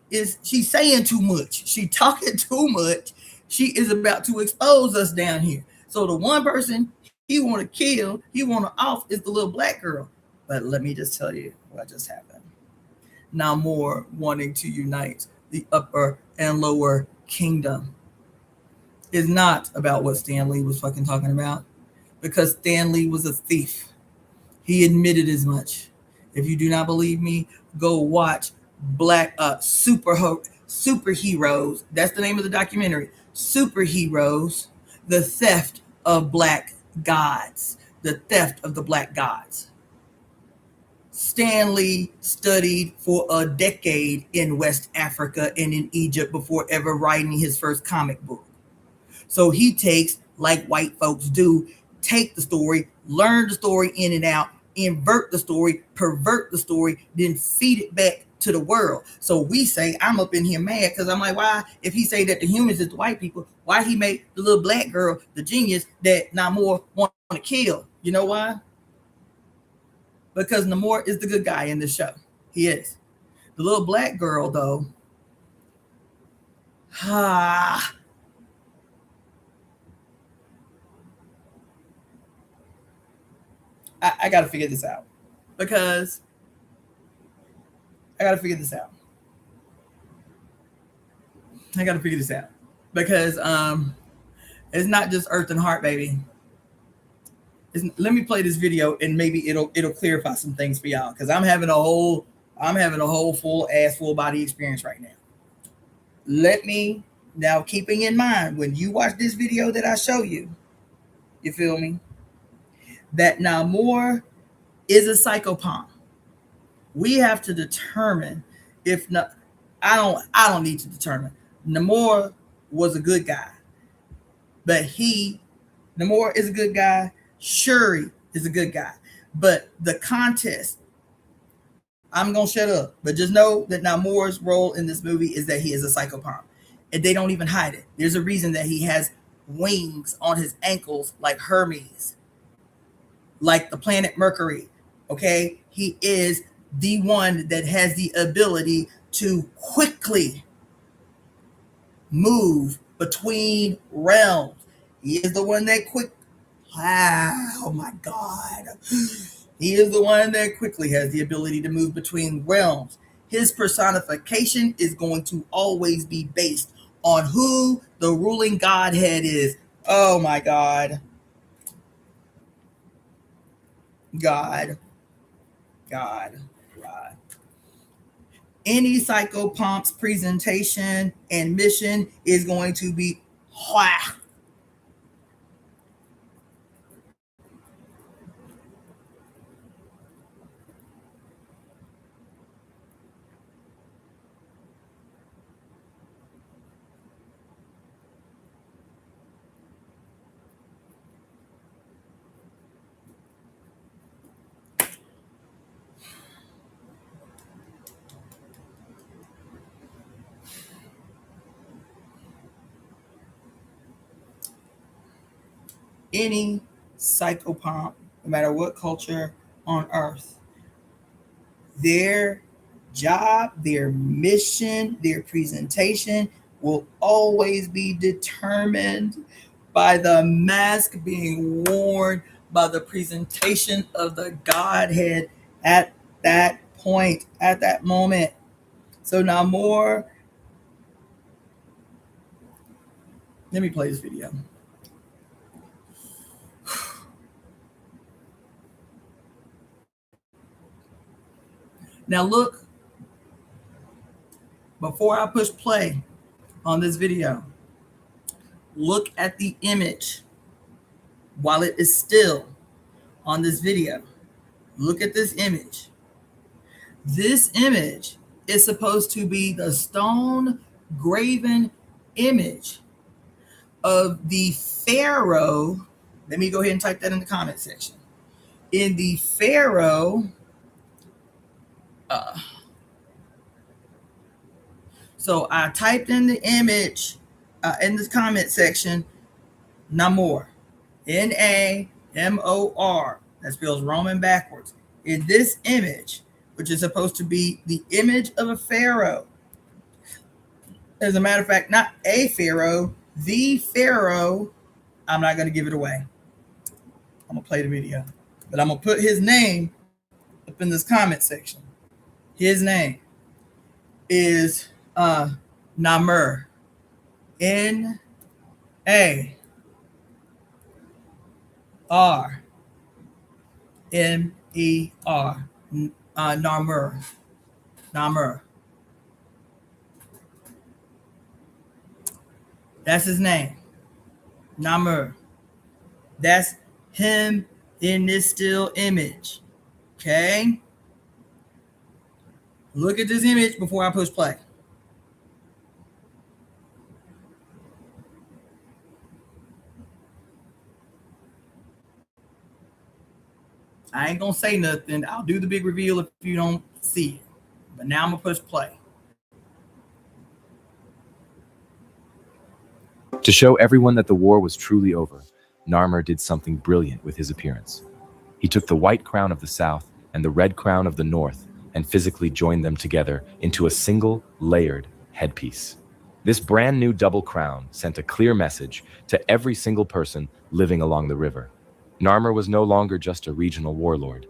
saying too much. She talking too much. She is about to expose us down here. So the one person he want to kill, he want to off is the little black girl. But let me just tell you what just happened. Namor wanting to unite the upper and lower kingdom is not about what Stan Lee was fucking talking about, because Stan Lee was a thief. He admitted as much. If you do not believe me, go watch Superheroes. That's the name of the documentary. Superheroes, the theft of black gods, the theft of the black gods. Stan Lee studied for a decade in West Africa and in Egypt before ever writing his first comic book. So he takes, like white folks do, take the story, learn the story in and out, invert the story, pervert the story, then feed it back to the world. So we say, I'm up in here mad because I'm like, why, if he say that the humans is the white people, why he make the little black girl the genius that Namor want to kill? You know why? Because Namor is the good guy in this show. He is. The little black girl, though, I got to figure this out. Because I got to figure this out. Because it's not just Earth and Heart, baby. Let me play this video and maybe it'll clarify some things for y'all, because I'm having a whole full body experience right now. Let me now, keeping in mind when you watch this video that I show you, you feel me, that Namor is a psychopomp. We have to determine if not. I don't need to determine. Namor was a good guy, but Namor is a good guy. Shuri is a good guy, but the contest, I'm gonna shut up, but just know that Namor's role in this movie is that he is a psychopomp, and they don't even hide it. There's a reason that he has wings on his ankles like Hermes, like the planet Mercury. Okay, he is the one that has the ability to quickly move between realms. He is the one that oh my God. He is the one that quickly has the ability to move between realms. His personification is going to always be based on who the ruling Godhead is. Oh my God. God. Any psychopomp's presentation and mission is going to be any psychopomp, no matter what culture on earth, their job, their mission, their presentation will always be determined by the mask being worn, by the presentation of the Godhead at that point, at that moment. So now more. Let me play this video. Now look, before I push play on this video, look at the image while it is still on this video. Look at this image. This image is supposed to be the stone graven image of the Pharaoh. Let me go ahead and type that in the comment section. In the Pharaoh, so I typed in the image in the comment section, Namor, Namor. That spells Roman backwards. In this image, which is supposed to be the image of a pharaoh. As a matter of fact, not a pharaoh, the pharaoh. I'm not going to give it away. I'm going to play the video. But I'm going to put his name up in this comment section. His name is Namur. Namr. Namur. Namur. That's his name. Namur. That's him in this still image. Okay? Look at this image before I push play. I ain't gonna say nothing. I'll do the big reveal if you don't see it. But now I'm gonna push play. To show everyone that the war was truly over, Narmer did something brilliant with his appearance. He took the white crown of the south and the red crown of the north and physically joined them together into a single layered headpiece. This brand new double crown sent a clear message to every single person living along the river. Narmer was no longer just a regional warlord,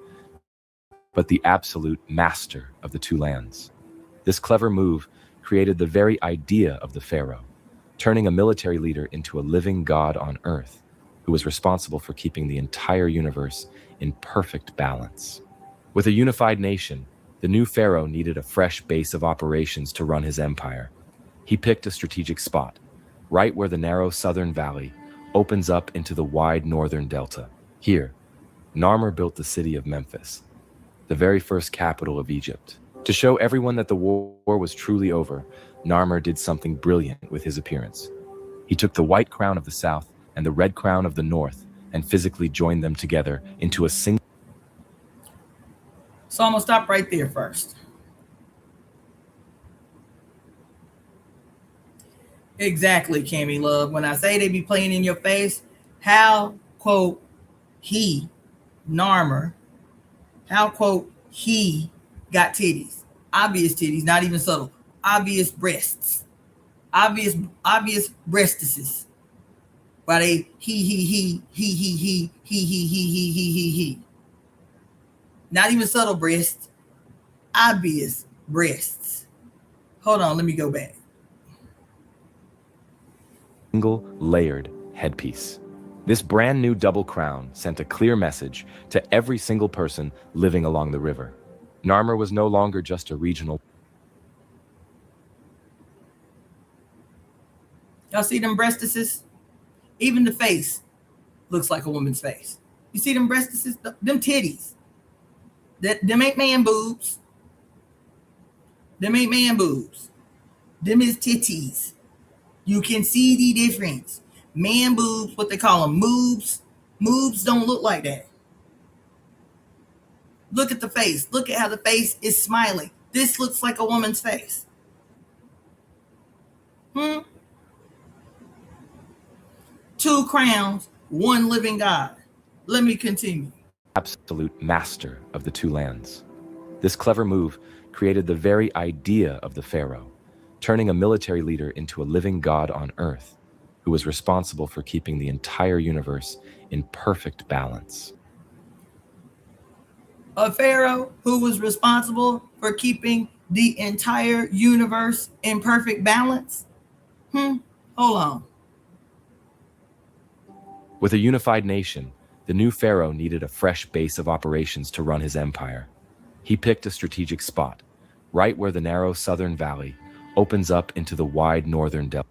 but the absolute master of the two lands. This clever move created the very idea of the pharaoh, turning a military leader into a living god on earth who was responsible for keeping the entire universe in perfect balance. With a unified nation, the new pharaoh needed a fresh base of operations to run his empire. He picked a strategic spot, right where the narrow southern valley opens up into the wide northern delta. Here, Narmer built the city of Memphis, the very first capital of Egypt. To show everyone that the war was truly over, Narmer did something brilliant with his appearance. He took the white crown of the south and the red crown of the north and physically joined them together into a single... So I'm gonna stop right there first. Exactly, Cammy Love. When I say they be playing in your face, how, quote, he, Narmer, how, quote, he got titties. Obvious titties, not even subtle. Obvious breasts. Obvious breastises. But he. Not even subtle breasts. Obvious breasts. Hold on, let me go back. Single layered headpiece. This brand new double crown sent a clear message to every single person living along the river. Narmer was no longer just a regional... Y'all see them breastises? Even the face looks like a woman's face. You see them breastises? Them titties. Them ain't man boobs. Them ain't man boobs. Them is titties. You can see the difference. Man boobs, what they call them, moobs. Moobs don't look like that. Look at the face. Look at how the face is smiling. This looks like a woman's face. Two crowns, one living God. Let me continue. Absolute master of the two lands. This clever move created the very idea of the pharaoh, turning a military leader into a living god on earth, who was responsible for keeping the entire universe in perfect balance. A pharaoh who was responsible for keeping the entire universe in perfect balance? Hold on. With a unified nation, the new pharaoh needed a fresh base of operations to run his empire. He picked a strategic spot, right where the narrow southern valley opens up into the wide northern delta.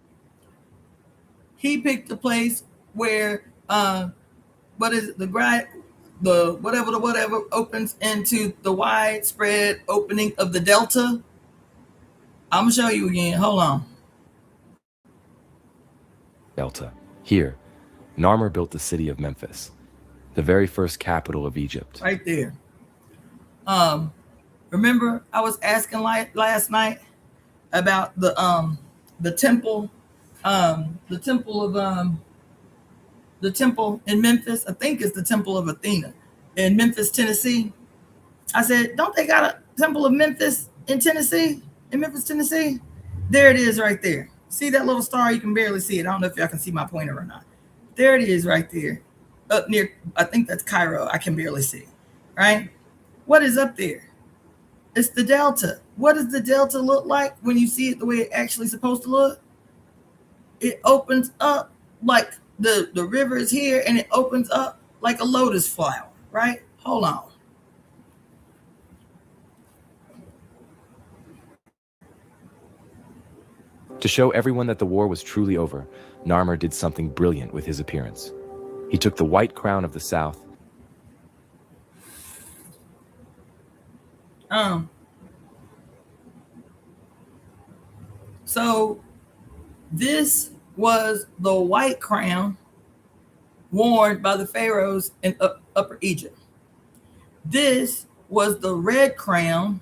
He picked a place where what is it, the whatever opens into the widespread opening of the delta. I'm gonna show you again. Hold on. Here, Narmer built the city of Memphis, the very first capital of Egypt. Right there. Remember I was asking last night about the temple, the temple in Memphis. I think it's the Temple of Athena in Memphis, Tennessee. I said, don't they got a Temple of Memphis in Tennessee? In Memphis, Tennessee? There it is right there. See that little star? You can barely see it. I don't know if y'all can see my pointer or not. There it is right there. Up near, I think that's Cairo. I can barely see. Right? What is up there? It's the delta. What does the delta look like when you see it the way it actually supposed to look? It opens up like the river is here, and it opens up like a lotus flower, right? Hold on. To show everyone that the war was truly over, Narmer did something brilliant with his appearance. He took the white crown of the south. So this was the white crown worn by the pharaohs in Upper Egypt. This was the red crown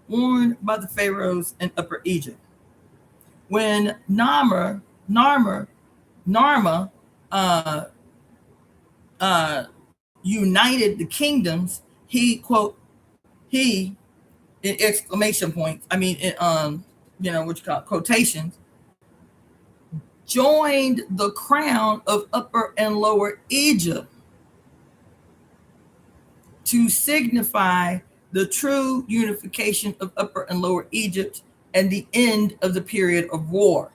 worn by the pharaohs in Upper Egypt. When Narmer united the kingdoms, he in exclamation points, I mean, in, what you call it, quotations, joined the crown of Upper and Lower Egypt to signify the true unification of Upper and Lower Egypt and the end of the period of war.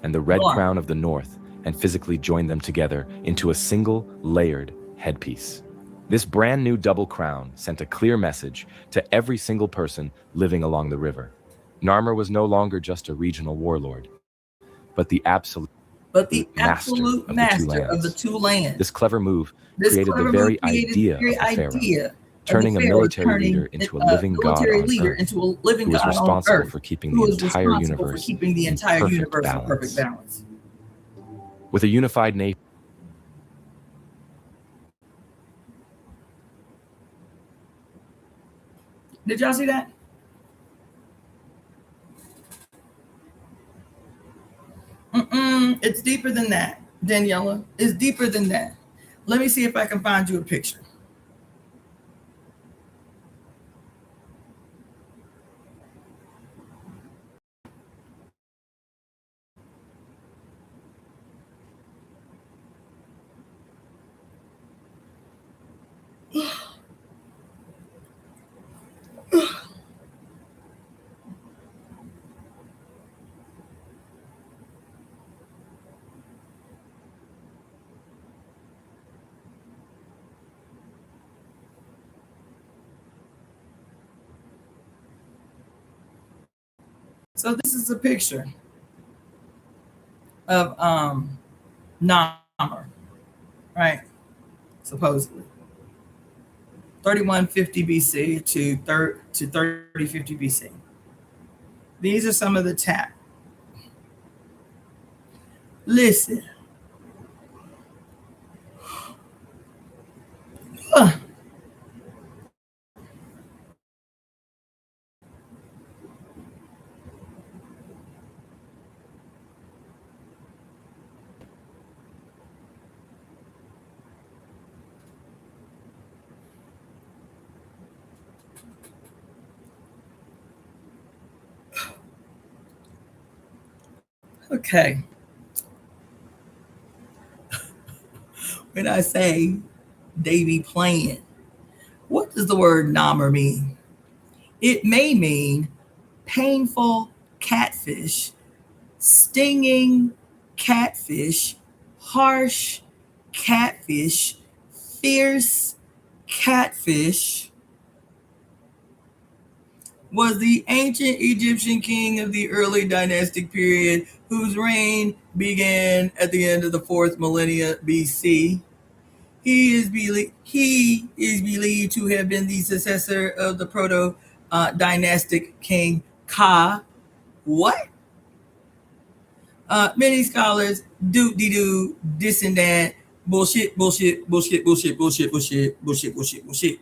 And the red crown of the north, and physically joined them together into a single layered headpiece. This brand new double crown sent a clear message to every single person living along the river. Narmer was no longer just a regional warlord, but the absolute master of the two lands. This clever move created the very idea of the pharaoh, turning a military leader into a living god on earth, who was responsible for keeping the entire universe in perfect balance. With a unified nation. Did y'all see that? It's deeper than that, Daniela. It's deeper than that. Let me see if I can find you a picture. So this is a picture of Narmer, right? Supposedly 3150 BC to 3050 BC. These are some of the tap. Listen. Okay. When I say they be playing, what does the word Namer mean? It may mean painful catfish, stinging catfish, harsh catfish, fierce catfish, was the ancient Egyptian king of the early dynastic period whose reign began at the end of the 4th millennia BC. He is believed to have been the successor of the proto dynastic king Ka. What? Many scholars do this and that. Bullshit, bullshit, bullshit, bullshit, bullshit, bullshit, bullshit, bullshit, bullshit.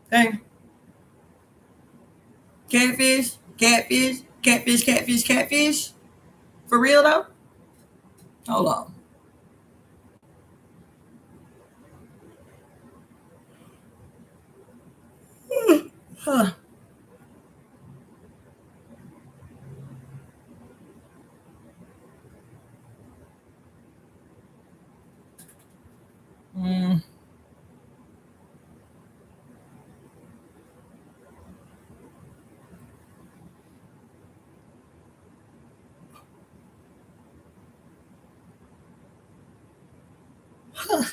Okay. Catfish, catfish, catfish, catfish, catfish. For real though? Hold on. Huh. Mm. Huh.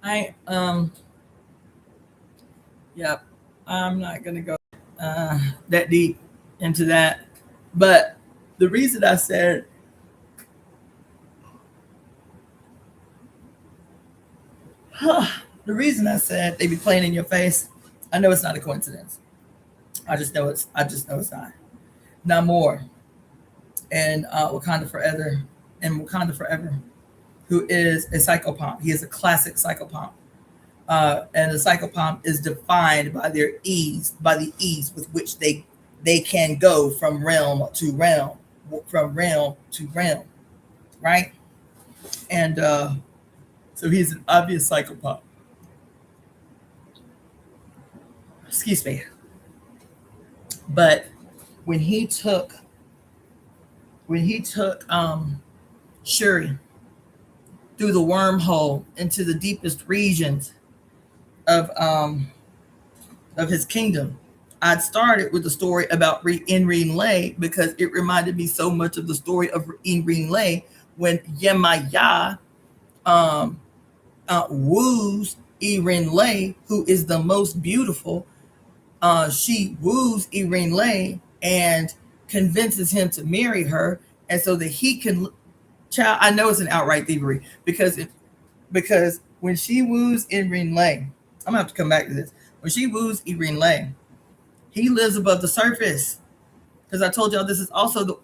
I Yep. I'm not gonna go that deep into that, but the reason I said the reason I said they be playing in your face, I know it's not a coincidence. I just know it's not. Not more. And Wakanda Forever who is a psychopomp. He is a classic psychopomp. And the psychopomp is defined by the ease with which they can go from realm to realm, right? And so he's an obvious psychopath. Excuse me. But when he took Shuri through the wormhole into the deepest regions of his kingdom, I'd started with the story about Inreen Lay because it reminded me so much of the story of Inreen Lay when Yemaya woos Irene Lay, who is the most beautiful. She woos Irene Lay and convinces him to marry her, and so that he can. Child, I know it's an outright thievery because when she woos Irene Lay, I'm gonna have to come back to this. When she woos Irene Lay, he lives above the surface because I told y'all this is also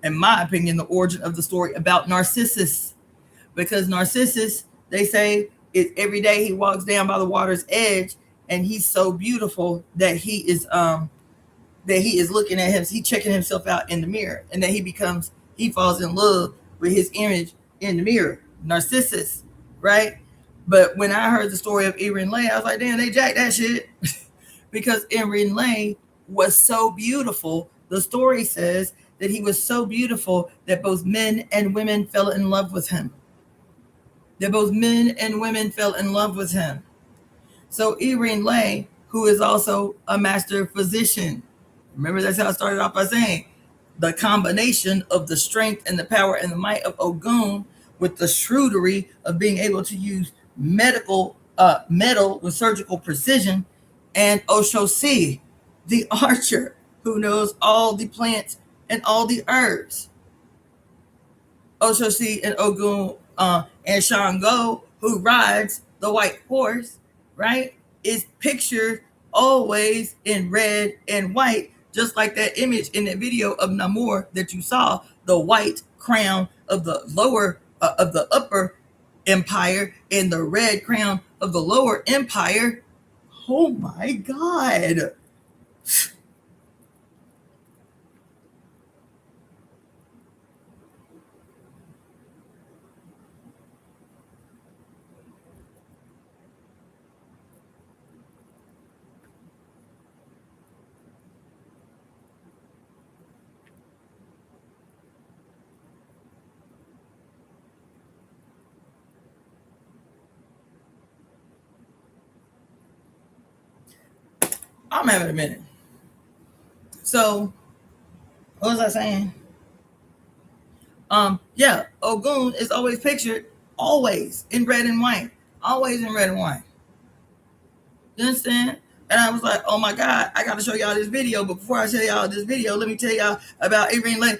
in my opinion, the origin of the story about Narcissus. Because Narcissus, they say, is every day he walks down by the water's edge, and he's so beautiful that he is looking at him, he's checking himself out in the mirror, and then he falls in love with his image in the mirror. Narcissus, right? But when I heard the story of Irene Lay, I was like, damn, they jacked that shit. Because Irene Lay was so beautiful. The story says that he was so beautiful that both men and women fell in love with him. So Irene Lay, who is also a master physician, remember that's how I started off by saying the combination of the strength and the power and the might of Ogun with the shrewdery of being able to use metal with surgical precision, and Oshosi, the archer who knows all the plants and all the herbs. Oshosi and Ogun and Shango, who rides the white horse, right, is pictured always in red and white, just like that image in the video of Namor that you saw, the white crown of the upper empire and the red crown of the lower empire. Oh my God. I'm having a minute. So, what was I saying? Yeah, Ogun is always pictured, always in red and white. Always in red and white. You understand? And I was like, oh my God, I got to show y'all this video. But before I show y'all this video, let me tell y'all about Irene Lane.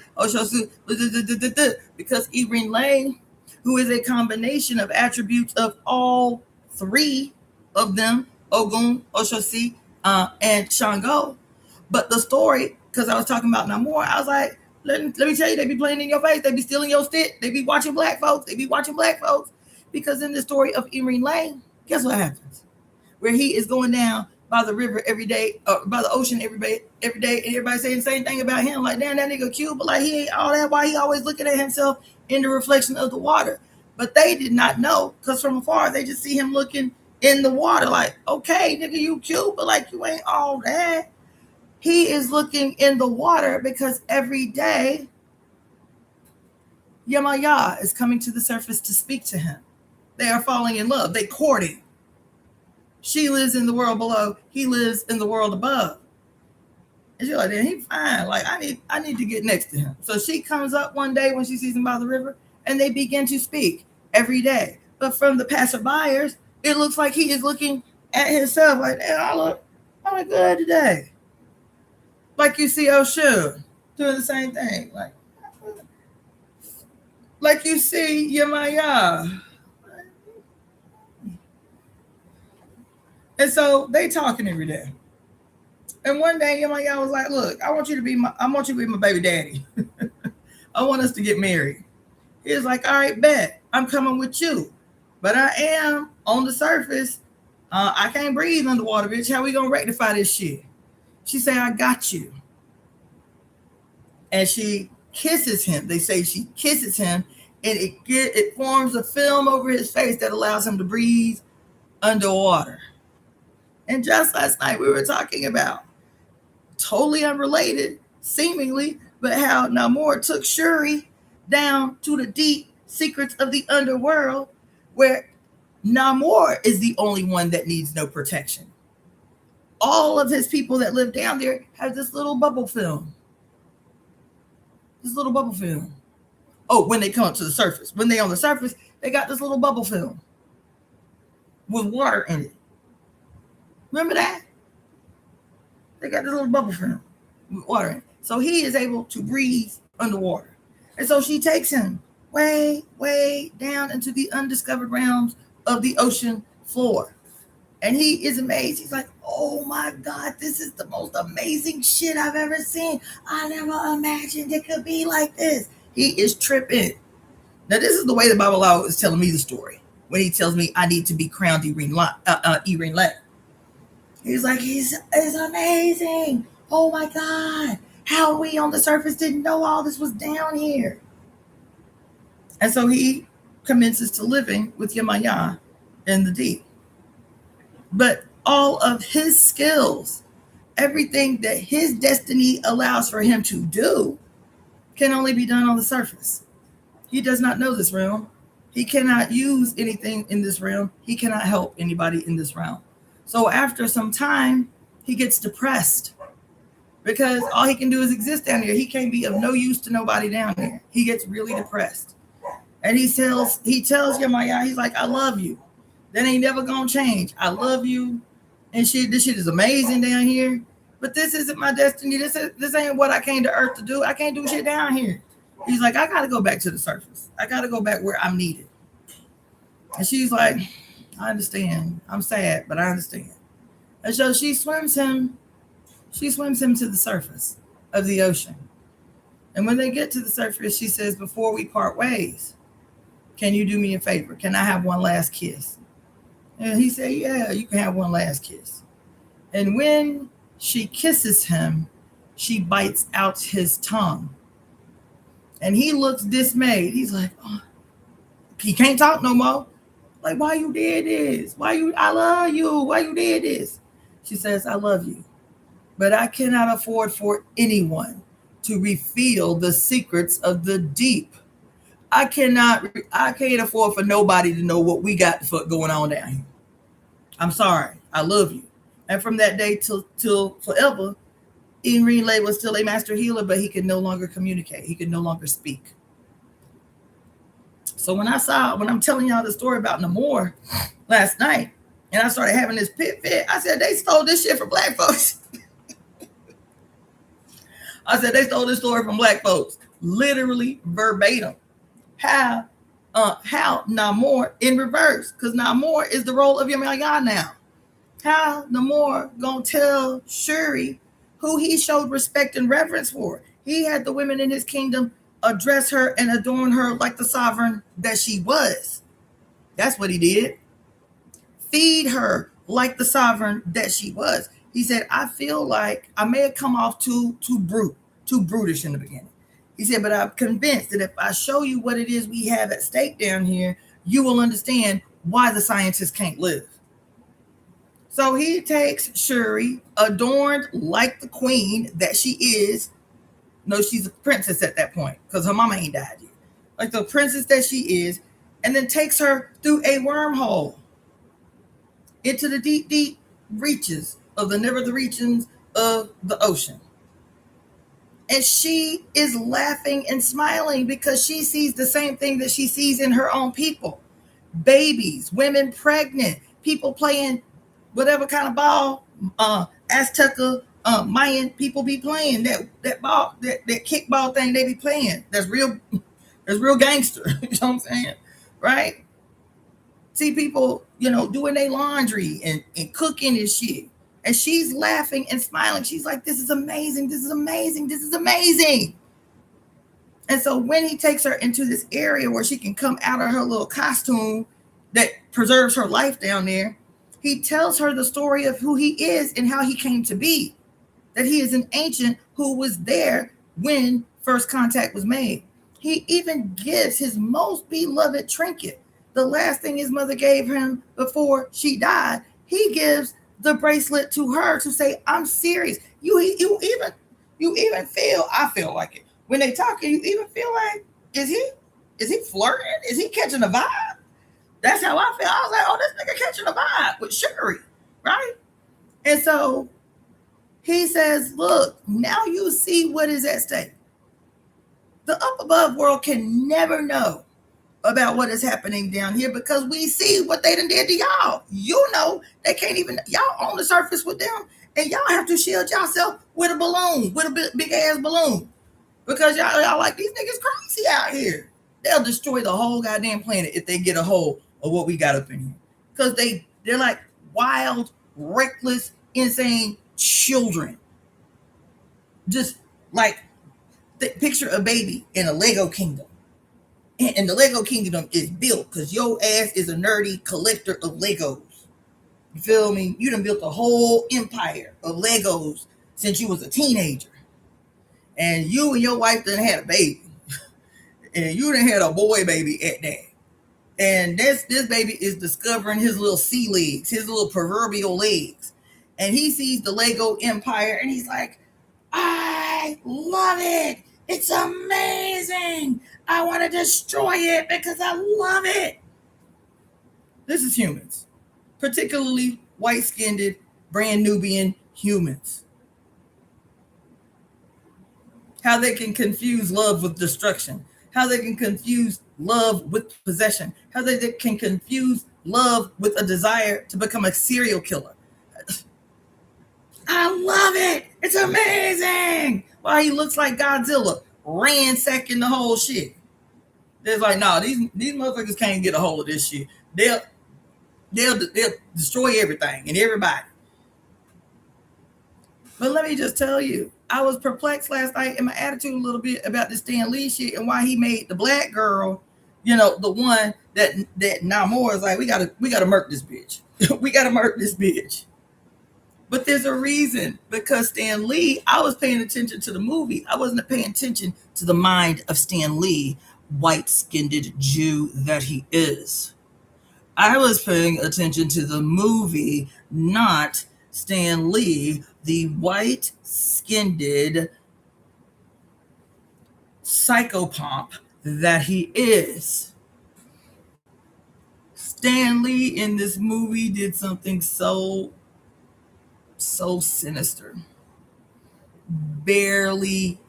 Because Irene Lane, who is a combination of attributes of all three of them, Ogun, Oshosi, and Shango. But the story, because I was talking about Namor, I was like, let me tell you, they be playing in your face. They be stealing your stick. They be watching black folks. Because in the story of Irene Lane, guess what happens? Where he is going down by the river every day, by the ocean every day, and everybody saying the same thing about him. Like, damn, that nigga cute, but like he ain't all that. Why he always looking at himself in the reflection of the water? But they did not know, because from afar they just see him looking in the water. Like, okay, nigga, you cute, but like you ain't all that. He is looking in the water because every day Yemaya is coming to the surface to speak to him. They are falling in love. They courting. She lives in the world below. He lives in the world above. And she's like, then he's fine. Like, I need to get next to him. So she comes up one day when she sees him by the river, and they begin to speak every day. But from the passerbyers, it looks like he is looking at himself like, I look good today. Like you see Oshun doing the same thing. Like you see Yemaya. And so they talking every day. And one day Yemaya was like, look, I want you to be my baby daddy. I want us to get married. He was like, all right, bet. I'm coming with you. But I am on the surface. I can't breathe underwater, bitch. How we gonna rectify this shit? She said, I got you. And she kisses him. They say she kisses him, and it forms a film over his face that allows him to breathe underwater. And just last night we were talking about, totally unrelated, seemingly, but how Namor took Shuri down to the deep secrets of the underworld, where Namor is the only one that needs no protection. All of his people that live down there have this little bubble film. Oh, when they come up to the surface. When they on the surface, they got this little bubble film with water in it. Remember that? They got this little bubble film with water in it. So he is able to breathe underwater. And so she takes him way, way down into the undiscovered realms of the ocean floor. And he is amazed. He's like, oh my God, this is the most amazing shit I've ever seen. I never imagined it could be like this. He is tripping. Now, this is the way the Bible is telling me the story. When he tells me I need to be crowned Irene Lane. He's like, it's amazing. Oh my God. How we on the surface didn't know all this was down here. And so he commences to living with Yemaya in the deep. But all of his skills, everything that his destiny allows for him to do, can only be done on the surface. He does not know this realm. He cannot use anything in this realm. He cannot help anybody in this realm. So after some time, he gets depressed because all he can do is exist down here. He can't be of no use to nobody down there. He gets really depressed. And he tells Yemaya, he's like, I love you. That ain't never gonna change. I love you. And this shit is amazing down here. But this isn't my destiny. This ain't what I came to Earth to do. I can't do shit down here. He's like, I gotta go back to the surface. I gotta go back where I'm needed. And she's like, I understand. I'm sad, but I understand. And so she swims him to the surface of the ocean. And when they get to the surface, she says, before we part ways, can you do me a favor? Can I have one last kiss? And he said, yeah, you can have one last kiss. And when she kisses him, she bites out his tongue. And he looks dismayed. He's like, oh, he can't talk no more. Like, why you did this? I love you. Why you did this? She says, I love you. But I cannot afford for anyone to reveal the secrets of the deep. I can't afford for nobody to know what we got going on down here. I'm sorry. I love you. And from that day till forever, Enrile was still a master healer, but he could no longer communicate. He could no longer speak. So when I'm telling y'all the story about Namor last night, and I started having this pit fit, I said, they stole this shit from black folks. I said, they stole this story from black folks. Literally verbatim. How Namor in reverse, because Namor is the role of Yemaya now. How Namor gonna tell Shuri who he showed respect and reverence for? He had the women in his kingdom address her and adorn her like the sovereign that she was. That's what he did. Feed her like the sovereign that she was. He said, I feel like I may have come off too brutish in the beginning. He said, but I'm convinced that if I show you what it is we have at stake down here, you will understand why the scientists can't live. So he takes Shuri, adorned like the queen that she is. No, she's a princess at that point because her mama ain't died yet. Like the princess that she is, and then takes her through a wormhole into the deep, deep reaches of the never the regions of the ocean. And she is laughing and smiling because she sees the same thing that she sees in her own people. Babies, women pregnant, people playing whatever kind of ball, Azteca, Mayan people be playing that ball, that kickball thing they be playing. That's real gangster. You know what I'm saying? Right? See people, doing their laundry and cooking and shit. And she's laughing and smiling. She's like, this is amazing. This is amazing. This is amazing. And so when he takes her into this area where she can come out of her little costume that preserves her life down there, he tells her the story of who he is and how he came to be. That he is an ancient who was there when first contact was made. He even gives his most beloved trinket, the last thing his mother gave him before she died. He gives the bracelet to her to say, I'm serious. You even feel, I feel like it. When they talking, you even feel like, is he flirting? Is he catching a vibe? That's how I feel. I was like, oh, this nigga catching a vibe with Shuri, right? And so he says, look, now you see what is at stake. The up above world can never know about what is happening down here because we see what they done did to y'all. They can't even, y'all on the surface with them, and y'all have to shield yourself with a balloon, with a big ass balloon, because y'all like, these niggas crazy out here. They'll destroy the whole goddamn planet if they get a hold of what we got up in here, because they're like wild, reckless, insane children. Just like picture a baby in a Lego kingdom. And the Lego kingdom is built because your ass is a nerdy collector of Legos. You feel me? You done built a whole empire of Legos since you was a teenager. And you and your wife done had a baby. And you done had a boy baby at that. And this baby is discovering his little sea legs, his little proverbial legs. And he sees the Lego empire and he's like, I love it. It's amazing. I want to destroy it because I love it. This is humans, particularly white-skinned, brand Nubian humans. How they can confuse love with destruction. How they can confuse love with possession. How they can confuse love with a desire to become a serial killer. I love it. It's amazing. Why he looks like Godzilla, ransacking the whole shit. They're like, nah, these motherfuckers can't get a hold of this shit. They'll destroy everything and everybody. But let me just tell you, I was perplexed last night in my attitude a little bit about this Stan Lee shit and why he made the black girl, the one that Namor is like, we gotta murk this bitch. We gotta murk this bitch. But there's a reason, because Stan Lee, I was paying attention to the movie. I wasn't paying attention to the mind of Stan Lee, white-skinned Jew that he is. I was paying attention to the movie, not Stan Lee, the white-skinned psychopomp that he is. Stan Lee in this movie did something so so sinister, barely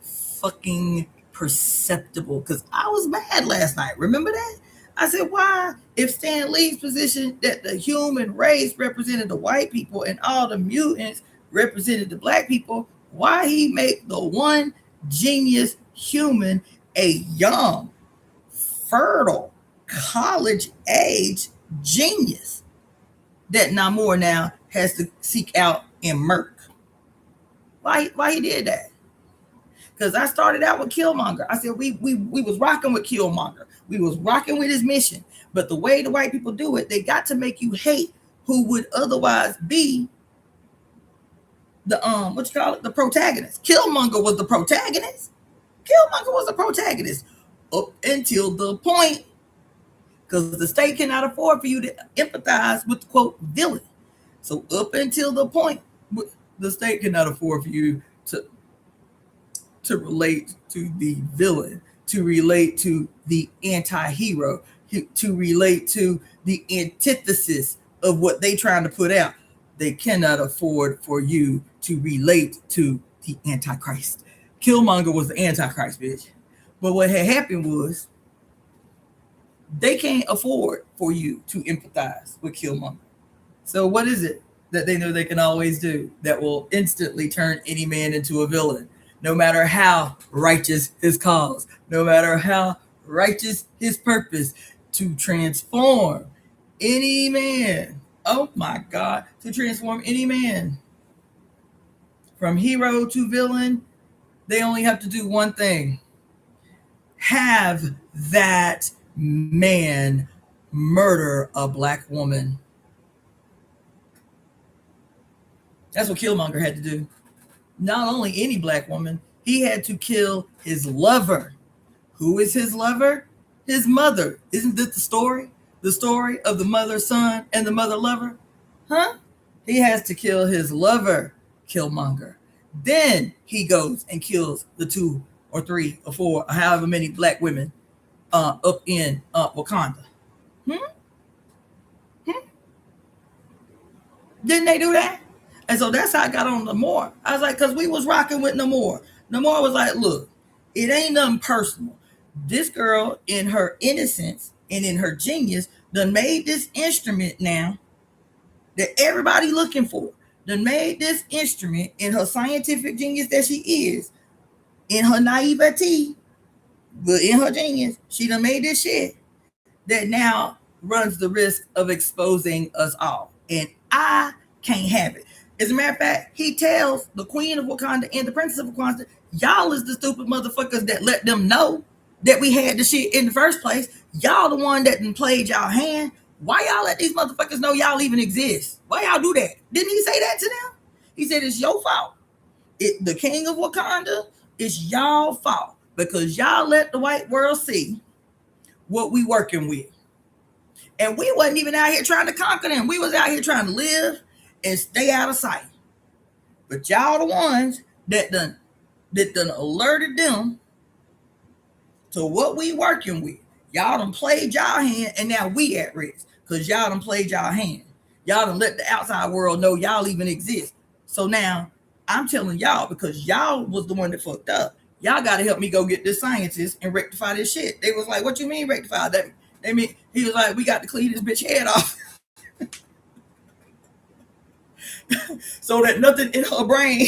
fucking perceptible. Because I was mad last night. Remember that? I said, why, if Stan Lee's position that the human race represented the white people and all the mutants represented the black people, why he make the one genius human a young, fertile, college age genius that Namor now has to seek out and murk? Why he did that? Because I started out with Killmonger. I said we was rocking with Killmonger. We was rocking with his mission. But the way the white people do it, they got to make you hate who would otherwise be the the protagonist. Killmonger was the protagonist. Killmonger was the protagonist up until the point, because the state cannot afford for you to empathize with the quote villain. So up until the point, the state cannot afford for you to relate to the villain, to relate to the anti-hero, to relate to the antithesis of what they trying to put out. They cannot afford for you to relate to the Antichrist. Killmonger was the Antichrist, bitch. But what had happened was they can't afford for you to empathize with Killmonger. So what is it that they know they can always do that will instantly turn any man into a villain? No matter how righteous his cause, no matter how righteous his purpose, to transform any man. Oh my God, to transform any man from hero to villain, they only have to do one thing. Have that man murder a black woman. That's what Killmonger had to do. Not only any black woman, he had to kill his lover. Who is his lover? His mother. Isn't this the story? The story of the mother son and the mother lover? Huh? He has to kill his lover, Killmonger. Then he goes and kills the 2 or 3 or 4 or however many black women up in Wakanda. Didn't they do that? And so that's how I got on Namor. I was like, because we was rocking with Namor. Namor was like, look, it ain't nothing personal. This girl, in her innocence and in her genius, done made this instrument now that everybody looking for. Done made this instrument in her scientific genius that she is, in her naivety, but in her genius, she done made this shit that now runs the risk of exposing us all. And I can't have it. As a matter of fact, he tells the Queen of Wakanda and the Princess of Wakanda, y'all is the stupid motherfuckers that let them know that we had the shit in the first place. Y'all the one that done played y'all hand. Why y'all let these motherfuckers know y'all even exist? Why y'all do that? Didn't he say that to them? He said it's your fault. The King of Wakanda, it's y'all fault because y'all let the white world see what we working with. And we wasn't even out here trying to conquer them. We was out here trying to live and stay out of sight. But y'all the ones that done alerted them to what we working with. Y'all done played y'all hand, and now we at risk because y'all done played y'all hand. Y'all done let the outside world know y'all even exist. So now I'm telling y'all, because y'all was the one that fucked up, y'all got to help me go get this scientist and rectify this shit. They was like, what you mean rectify that? They mean, he was like, we got to clean this bitch head off. So that nothing in her brain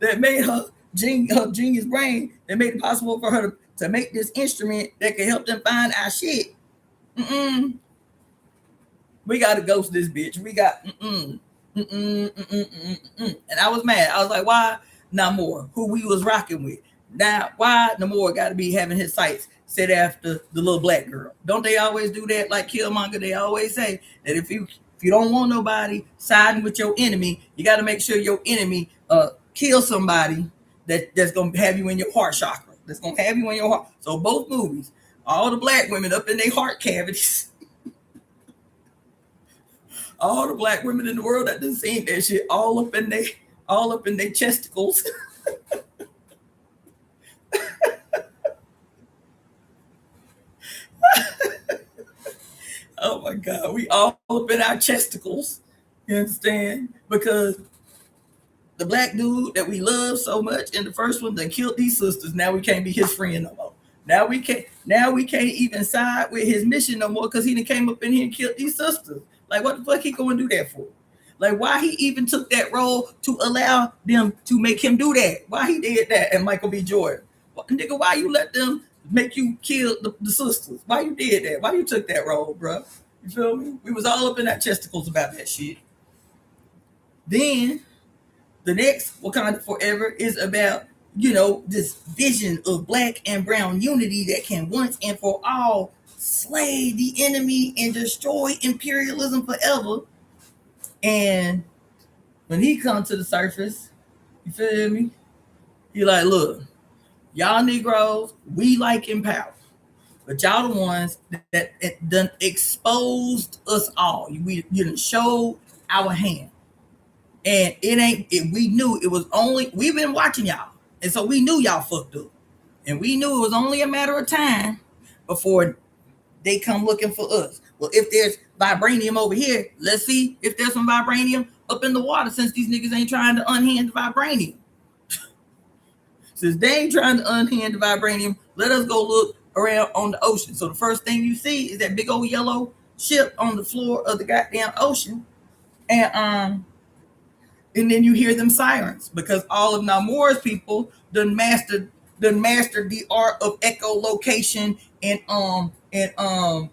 that made her genius brain that made it possible for her to make this instrument that can help them find our shit. We got to ghost this bitch. We got And I was mad. I was like, why Namor, who we was rocking with? Now, why Namor got to be having his sights set after the little black girl? Don't they always do that? Like Killmonger, they always say that if you don't want nobody siding with your enemy, you got to make sure your enemy kill somebody that's going to have you in your heart chakra. That's going to have you in your heart. So both movies, all the black women up in their heart cavities, all the black women in the world that done seen that shit all up in their chesticles. Oh my God, we all up in our chesticles. You understand? Because the black dude that we love so much in the first one that killed these sisters. Now we can't be his friend no more. Now we can't even side with his mission no more because he done came up in here and killed these sisters. Like, what the fuck he going to do that for? Like, why he even took that role to allow them to make him do that? Why he did that? And Michael B. Jordan, nigga, why you let them make you kill the sisters? Why you did that? Why you took that role, bro? You feel me? We was all up in our chesticles about that shit. Then the next Wakanda Forever is about, this vision of black and brown unity that can once and for all slay the enemy and destroy imperialism forever. And when he comes to the surface, you feel me? He like, look, y'all Negroes, we like in power, but y'all the ones that done exposed us all. We done showed our hand. And we knew it was only, we've been watching y'all. And so we knew y'all fucked up. And we knew it was only a matter of time before they come looking for us. Well, if there's vibranium over here, let's see if there's some vibranium up in the water, since these niggas ain't trying to unhand the vibranium. Since they ain't trying to unhand the vibranium, let us go look around on the ocean. So the first thing you see is that big old yellow ship on the floor of the goddamn ocean. And then you hear them sirens because all of Namor's people done mastered the art of echolocation and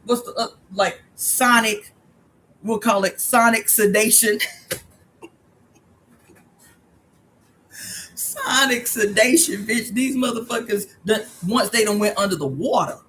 what's the like sonic, we'll call it sonic sedation. Sonic sedation, bitch. These motherfuckers, once they done went under the water,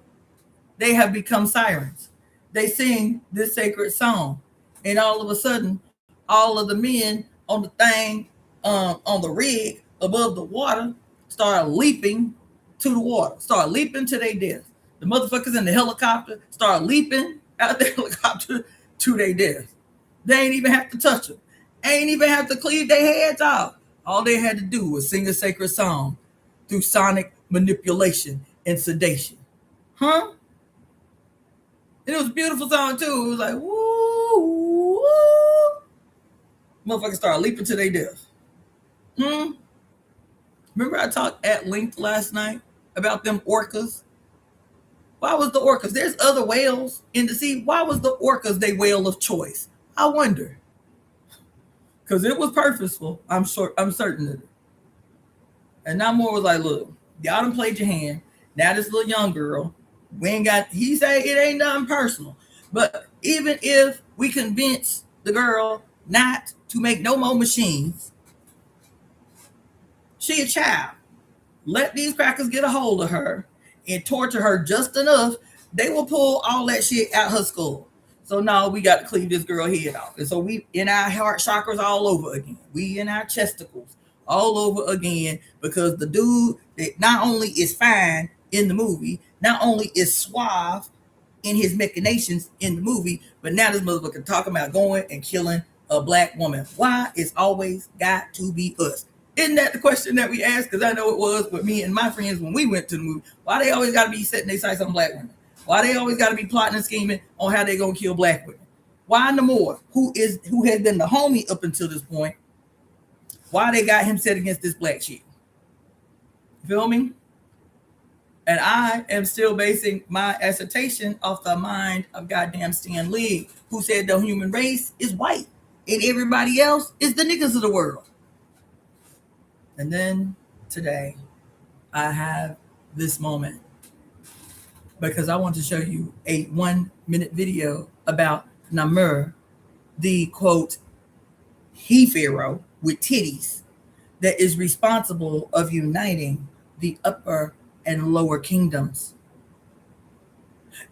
they have become sirens. They sing this sacred song, and all of a sudden, all of the men on the thing, on the rig above the water, start leaping to the water, start leaping to their death. The motherfuckers in the helicopter start leaping out the helicopter to their death. They ain't even have to touch them. Ain't even have to cleave their heads off. All they had to do was sing a sacred song through sonic manipulation and sedation. Huh? And it was a beautiful song too. It was like, woo, woo. Motherfuckers started leaping to their death. Remember I talked at length last night about them orcas? Why was the orcas? There's other whales in the sea. Why was the orcas their whale of choice? I wonder. Because it was purposeful. I'm certain of it. And Namor was like, look, y'all done played your hand. Now this little young girl, he say it ain't nothing personal. But even if we convince the girl not to make no more machines, she a child. Let these crackers get a hold of her and torture her just enough, they will pull all that shit out her skull. So now we got to cleave this girl head off. And so we in our heart chakras all over again. We in our chesticles all over again, because the dude that not only is fine in the movie, not only is suave in his machinations in the movie, but now this motherfucker talking about going and killing a black woman. Why it's always got to be us? Isn't that the question that we asked? Because I know it was with me and my friends when we went to the movie. Why they always got to be setting their sights on black women? Why they always got to be plotting and scheming on how they gonna kill black women? Why Namor, who has been the homie up until this point, why they got him set against this black shit? Feel me? And I am still basing my assertion off the mind of goddamn Stan Lee, who said the human race is white and everybody else is the niggas of the world. And then today, I have this moment because I want to show you a 1-minute video about Namur, the quote, he-pharaoh with titties that is responsible of uniting the upper and lower kingdoms.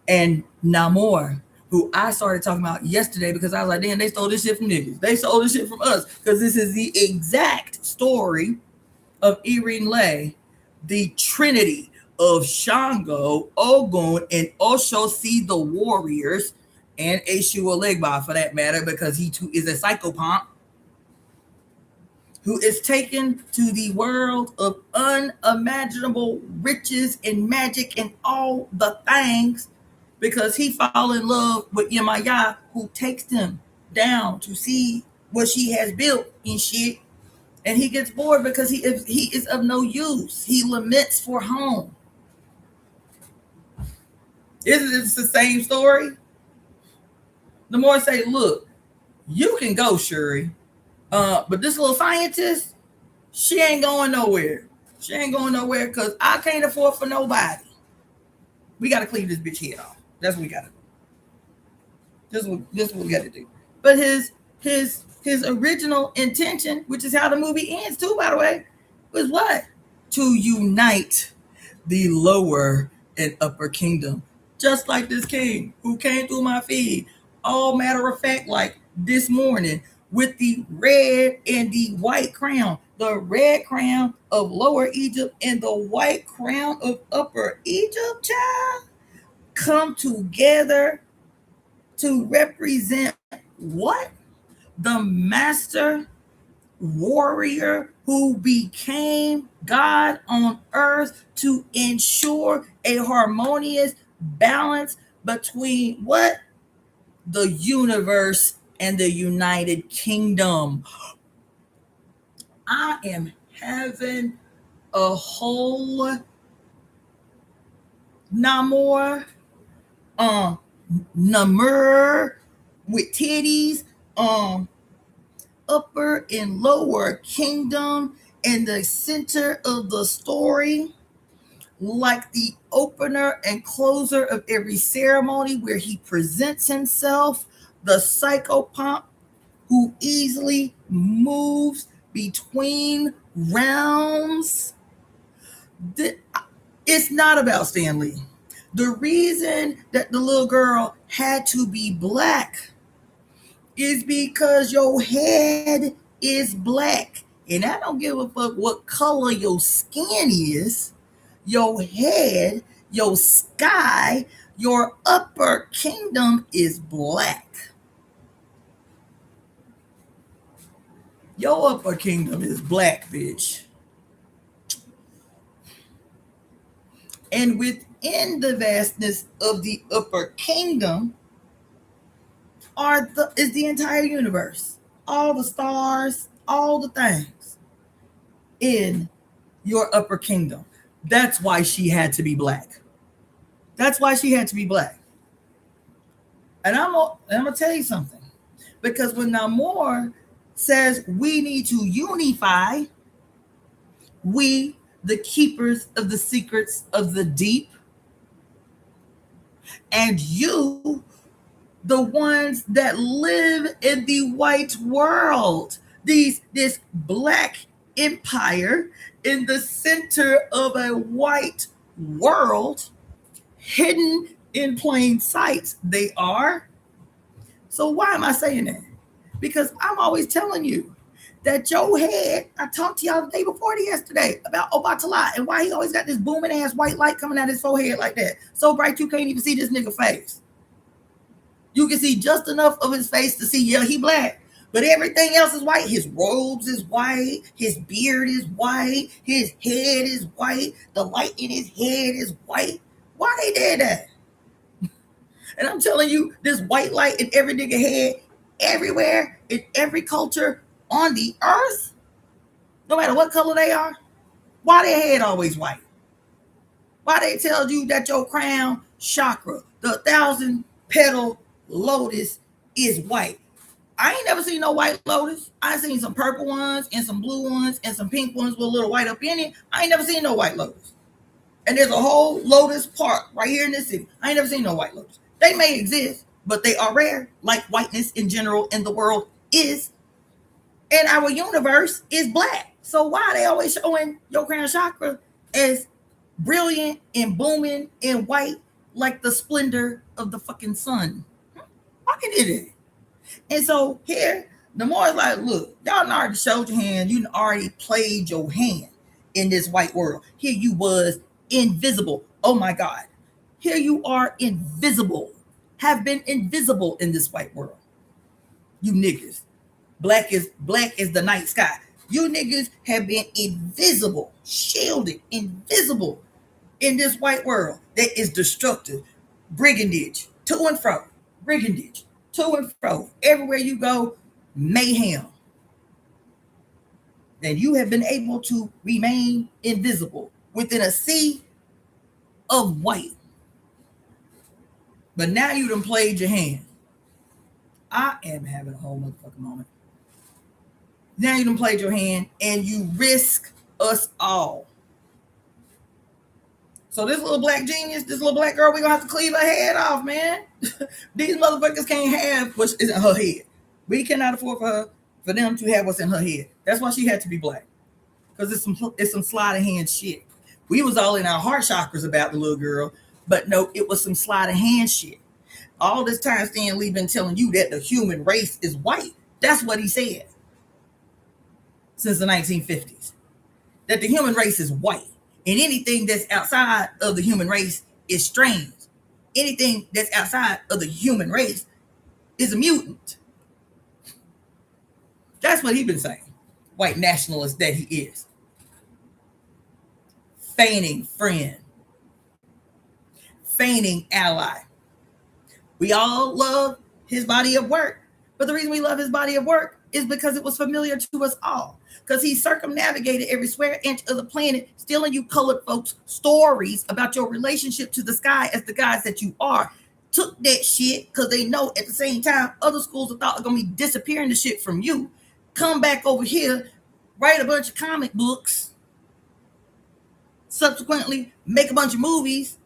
And Namor, who I started talking about yesterday because I was like, damn, they stole this shit from niggas. They stole this shit from us, because this is the exact story of Irinle, the trinity of Shango, Ogun, and Oshosi the warriors, and Eshu Olegba for that matter, because he too is a psychopomp who is taken to the world of unimaginable riches and magic and all the things, because he fall in love with Yemaya, who takes him down to see what she has built and shit. And he gets bored because he is of no use. He laments for home. Isn't it the same story? The more say, look, you can go, Shuri. But this little scientist, she ain't going nowhere. She ain't going nowhere because I can't afford for nobody. We got to clean this bitch head off. That's what we got to do. This is what we got to do. But his original intention, which is how the movie ends too, by the way, was what? To unite the lower and upper kingdom. Just like this king who came through my feed, all matter of fact, like this morning, with the red and the white crown. The red crown of Lower Egypt and the white crown of Upper Egypt, child, come together to represent what? The master warrior who became God on earth to ensure a harmonious balance between what? The universe and the United Kingdom. I am having a whole Namor, Namur with titties, upper and lower kingdom in the center of the story, like the opener and closer of every ceremony where he presents himself, the psychopomp who easily moves between realms. It's not about Stan Lee. The reason that the little girl had to be black is because your head is black. And I don't give a fuck what color your skin is. Your head, your sky, your upper kingdom is black. Your upper kingdom is black, bitch. And within the vastness of the upper kingdom is the entire universe. All the stars, all the things in your upper kingdom. That's why she had to be black. That's why she had to be black. And I'm gonna tell you something. Because when Namor says we need to unify, we, the keepers of the secrets of the deep, and you, the ones that live in the white world, this black empire in the center of a white world, hidden in plain sight, they are. So why am I saying that? Because I'm always telling you that your head, I talked to y'all the day before yesterday about Obatala and why he always got this booming ass white light coming out his forehead like that. So bright you can't even see this nigga face. You can see just enough of his face to see, yeah, he black. But everything else is white. His robes is white. His beard is white. His head is white. The light in his head is white. Why they did that? And I'm telling you, this white light in every nigga head, everywhere, in every culture on the earth, no matter what color they are, why their head always white? Why they tell you that your crown chakra, the 1,000-petal lotus, is white? I ain't never seen no white lotus. I seen some purple ones and some blue ones and some pink ones with a little white up in it. I ain't never seen no white lotus. And there's a whole lotus park right here in this city. I ain't never seen no white lotus. They may exist, but they are rare, like whiteness in general in the world is. And our universe is black. So why are they always showing your crown chakra as brilliant and booming and white like the splendor of the fucking sun? Why can it is? And so here, the more it's like, look, y'all already showed your hand. You already played your hand in this white world. Here you was invisible. Oh my God. Here you are invisible. Have been invisible in this white world. You niggas. Black is the night sky. You niggas have been invisible, shielded, invisible in this white world that is destructive. Brigandage, to and fro. Brigandage, to and fro. Everywhere you go, mayhem. and you have been able to remain invisible within a sea of white. But now you done played your hand. I am having a whole motherfucking moment. Now you done played your hand and you risk us all. So this little black genius, this little black girl, we're gonna have to cleave her head off, man. These motherfuckers can't have what is in her head. We cannot afford for them to have what's in her head. That's why she had to be black. Because it's some sleight of hand shit. We was all in our heart chakras about the little girl, but no, it was some sleight of hand shit. All this time Stan Lee been telling you that the human race is white. That's what he said since the 1950s. That the human race is white. And anything that's outside of the human race is strange. Anything that's outside of the human race is a mutant. That's what he's been saying. White nationalist that he is. Feigning friend. Feigning ally. We all love his body of work. But the reason we love his body of work is because it was familiar to us all. Because he circumnavigated every square inch of the planet, stealing you colored folks' stories about your relationship to the sky as the guys that you are. Took that shit because they know at the same time other schools of thought are going to be disappearing the shit from you. Come back over here, write a bunch of comic books, subsequently make a bunch of movies,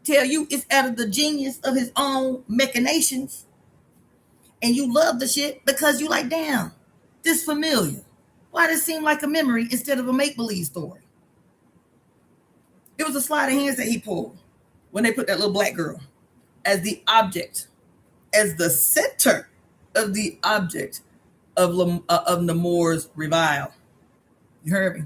tell you it's out of the genius of his own machinations, and you love the shit because you like, damn, this familiar. Why does it seem like a memory instead of a make-believe story? It was a sleight of hands that he pulled when they put that little black girl as the object, as the center of the object of Namor's revile. You heard me?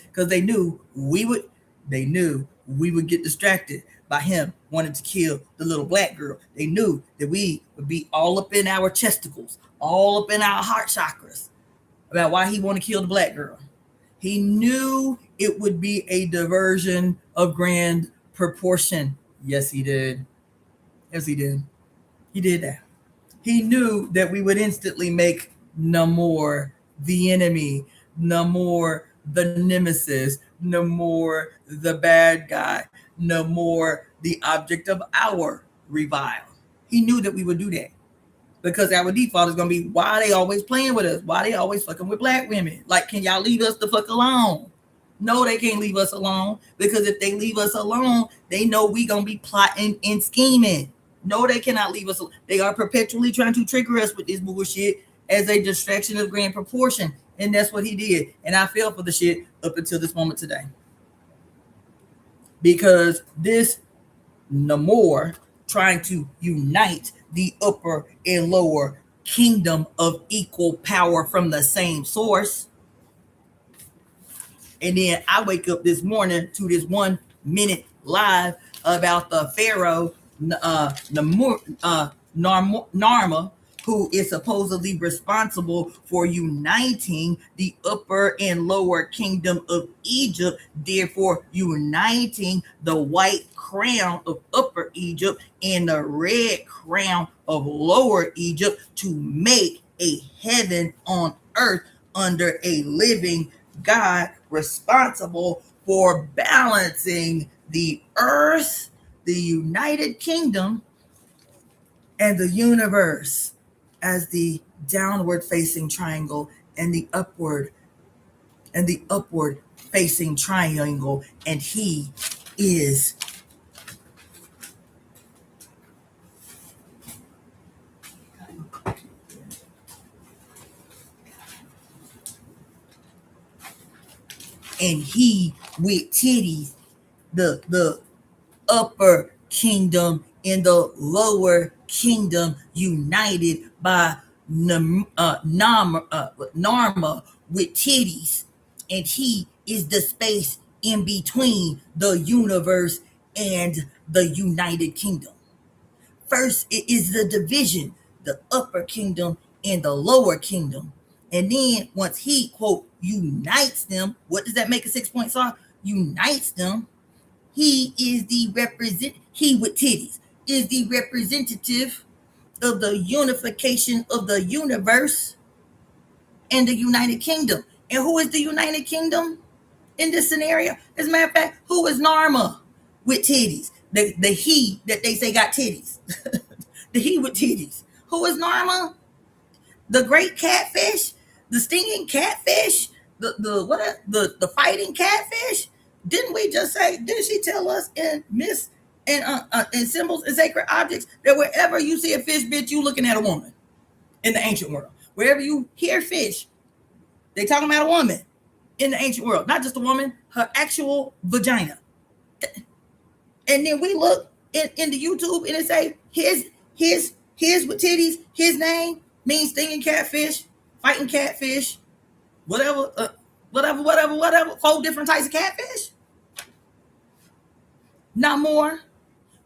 Because they knew we would get distracted by him wanting to kill the little black girl. They knew that we would be all up in our chesticles, all up in our heart chakras about why he wanted to kill the black girl. He knew it would be a diversion of grand proportion. Yes, he did. Yes, he did. He did that. He knew that we would instantly make Namor the enemy, Namor the nemesis, Namor the bad guy, Namor the object of our revile. He knew that we would do that because our default is going to be, why are they always playing with us? Why are they always fucking with black women? Like, can y'all leave us the fuck alone? No, they can't leave us alone, because if they leave us alone, they know we going to be plotting and scheming. No, they cannot leave us alone. They are perpetually trying to trigger us with this bullshit as a distraction of grand proportion. And that's what he did. And I fell for the shit up until this moment today. Because this Namor trying to unite the upper and lower kingdom of equal power from the same source. And then I wake up this morning to this 1 minute live about the Pharaoh Narma, who is supposedly responsible for uniting the upper and lower kingdom of Egypt, therefore uniting the white crown of upper Egypt and the red crown of lower Egypt to make a heaven on earth under a living God responsible for balancing the earth, the United Kingdom, and the universe as the downward facing triangle and the upward facing triangle. And he is with titties, the upper kingdom and the lower kingdom united by Narma with titties, and he is the space in between the universe and the United Kingdom. First, it is the division, the upper kingdom and the lower kingdom. And then once he, quote, unites them, what does that make a 6-point star? Unites them. He is he with titties is the representative of the unification of the universe and the United Kingdom. And who is the United Kingdom in this scenario? As a matter of fact, who is Narma with titties? The he that they say got titties. The he with titties. Who is Narma? The great catfish? The stinging catfish? The fighting catfish? Didn't we just say, didn't she tell us in Symbols and Sacred Objects that wherever you see a fish, bitch, you looking at a woman in the ancient world? Wherever you hear fish, they talking about a woman in the ancient world, not just a woman, her actual vagina. And then we look in the YouTube and it say his with titties, his name means stinging catfish, fighting catfish, whatever, 4 different types of catfish. Not more.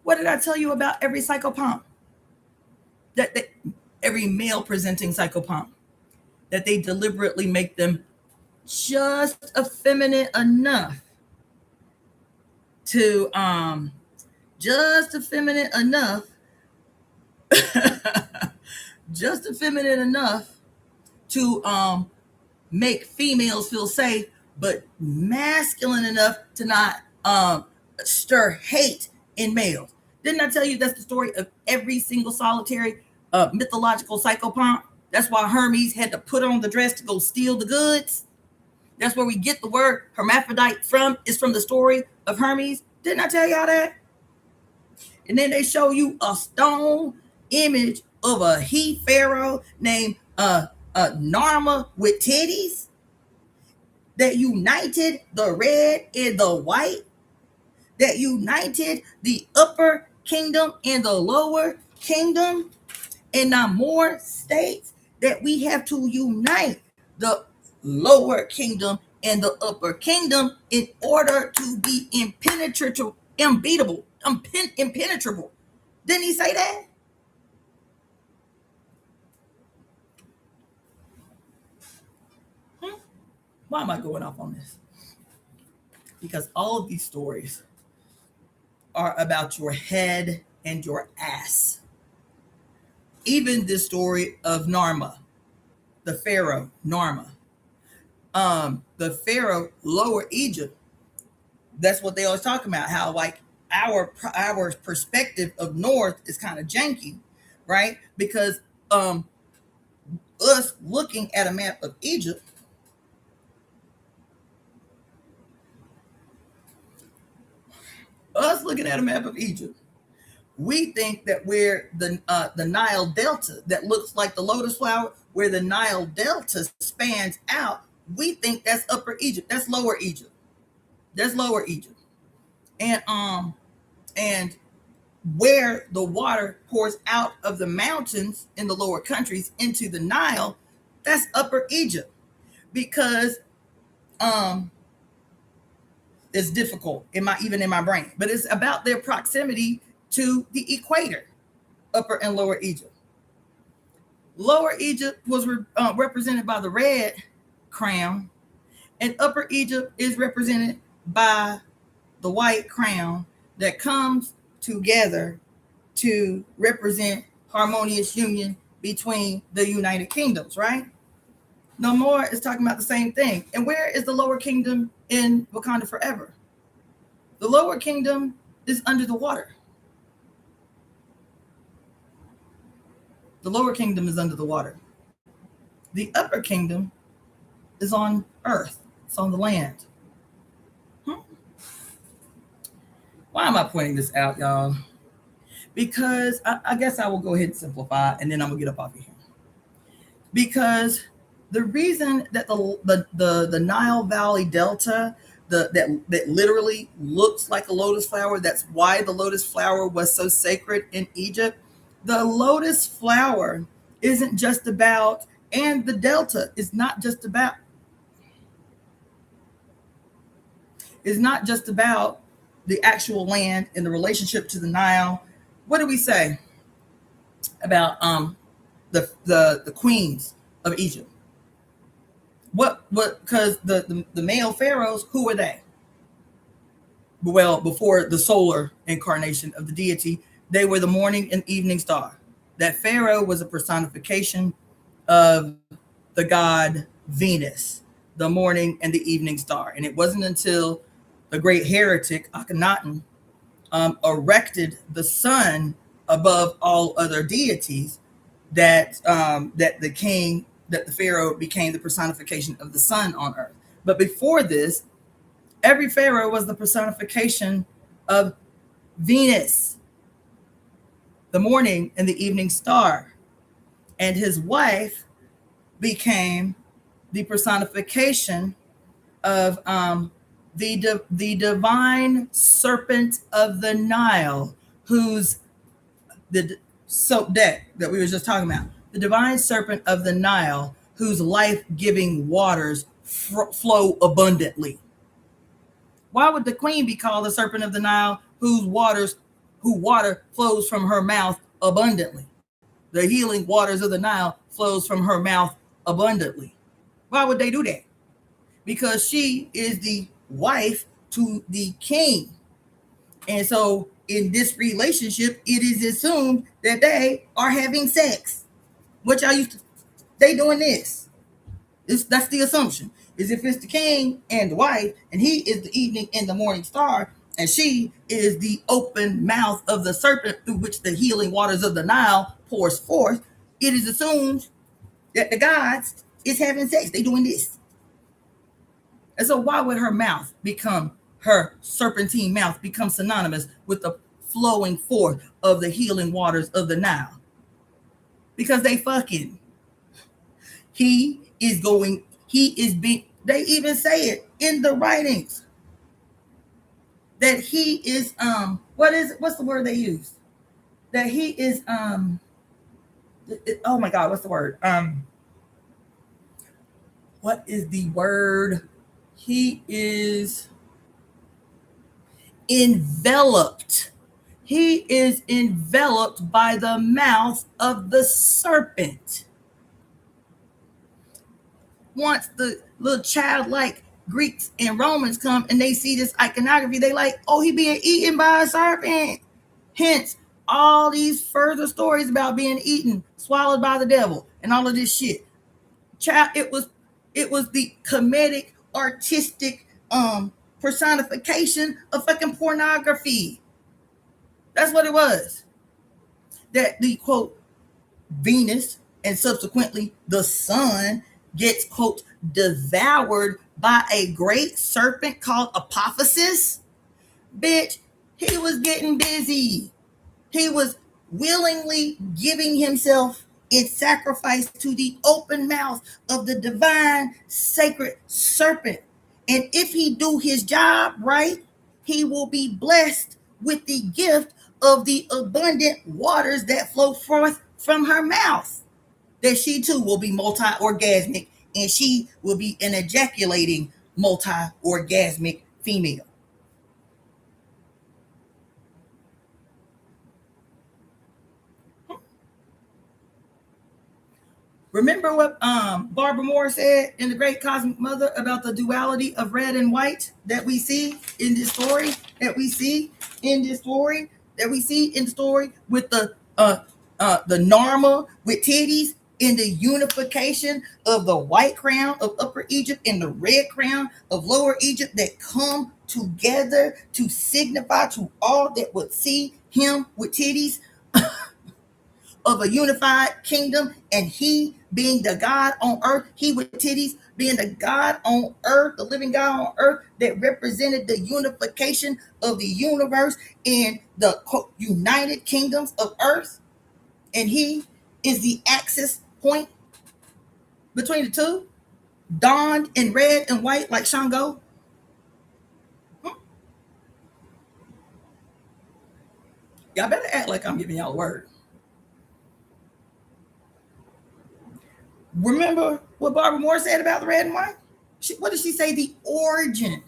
What did I tell you about every psychopomp? That every male presenting psychopomp, that they deliberately make them just effeminate enough to just effeminate enough to make females feel safe, but masculine enough to not stir hate in males. Didn't I tell you that's the story of every single solitary mythological psychopomp? That's why Hermes had to put on the dress to go steal the goods. That's where we get the word hermaphrodite from. It's from the story of Hermes. Didn't I tell y'all that? And then they show you a stone image of a he pharaoh named Narma with titties that united the red and the white, that united the upper kingdom and the lower kingdom. And now more states that we have to unite the lower kingdom and the upper kingdom in order to be impenetrable. Didn't he say that? Why am I going off on this? Because all of these stories are about your head and your ass. Even this story of Narma, the pharaoh Narma, the pharaoh Lower Egypt. That's what they always talk about. How like our perspective of North is kind of janky, right? Because us looking at a map of Egypt, we think that where the Nile Delta that looks like the lotus flower, where the Nile Delta spans out, we think that's Upper Egypt. That's Lower Egypt. And where the water pours out of the mountains in the lower countries into the Nile, that's Upper Egypt. Because it's difficult even in my brain, but it's about their proximity to the equator, Upper and Lower Egypt. Lower Egypt was represented by the red crown, and Upper Egypt is represented by the white crown that comes together to represent harmonious union between the United Kingdoms, right? No More is talking about the same thing. And where is the lower kingdom in Wakanda Forever? The lower kingdom is under the water. The lower kingdom is under the water. The upper kingdom is on earth. It's on the land. Why am I pointing this out, y'all? Because I guess I will go ahead and simplify, and then I'm gonna get up off of here. Because the reason that the Nile Valley Delta, that literally looks like a lotus flower, that's why the lotus flower was so sacred in Egypt. The lotus flower isn't just about, and the Delta is not just about, the actual land and the relationship to the Nile. What do we say about the queens of Egypt? What because the male pharaohs, who were they? Well, before the solar incarnation of the deity, they were the morning and evening star. That pharaoh was a personification of the god Venus, the morning and the evening star. And it wasn't until the great heretic Akhenaten erected the sun above all other deities that the pharaoh became the personification of the sun on earth. But before this, every pharaoh was the personification of Venus, the morning and the evening star, and his wife became the personification of the divine serpent of the Nile, who's the soap deck that we were just talking about. The divine serpent of the Nile, whose life-giving waters flow abundantly. Why would the queen be called the serpent of the Nile, whose water flows from her mouth abundantly? The healing waters of the Nile flows from her mouth abundantly. Why would they do that? Because she is the wife to the king. And so in this relationship, it is assumed that they are having sex. What y'all used to, they doing this. That's the assumption. Is if it's the king and the wife, and he is the evening and the morning star, and she is the open mouth of the serpent through which the healing waters of the Nile pours forth, it is assumed that the gods is having sex. They doing this. And so why would her serpentine mouth become synonymous with the flowing forth of the healing waters of the Nile? Because they fucking. They even say it in the writings that he is, what's the word they use? That he is, oh my God, what's the word? What is the word? He is enveloped. He is enveloped by the mouth of the serpent. Once the little childlike Greeks and Romans come and they see this iconography, they like, oh, he being eaten by a serpent. Hence, all these further stories about being eaten, swallowed by the devil, and all of this shit. Child, it was the comedic, artistic personification of fucking pornography. That's what it was. That the quote Venus and subsequently the sun gets quote devoured by a great serpent called Apophis. Bitch, he was getting busy. He was willingly giving himself in sacrifice to the open mouth of the divine sacred serpent. And if he do his job right, he will be blessed with the gift of the abundant waters that flow forth from her mouth. That she too will be multi-orgasmic, and she will be an ejaculating multi-orgasmic female. Remember what Barbara Moore said in The Great Cosmic Mother about the duality of red and white that we see in this story, with the Narma with titties, in the unification of the white crown of Upper Egypt and the red crown of Lower Egypt that come together to signify to all that would see him with titties of a unified kingdom, and he being the God on earth, he with titties being the God on earth, the living God on earth that represented the unification of the universe and the united kingdoms of earth. And he is the axis point between the two, donned in red and white like Shango. Y'all better act like I'm giving y'all a word. Remember what Barbara Moore said about the red and white? What did she say? The origin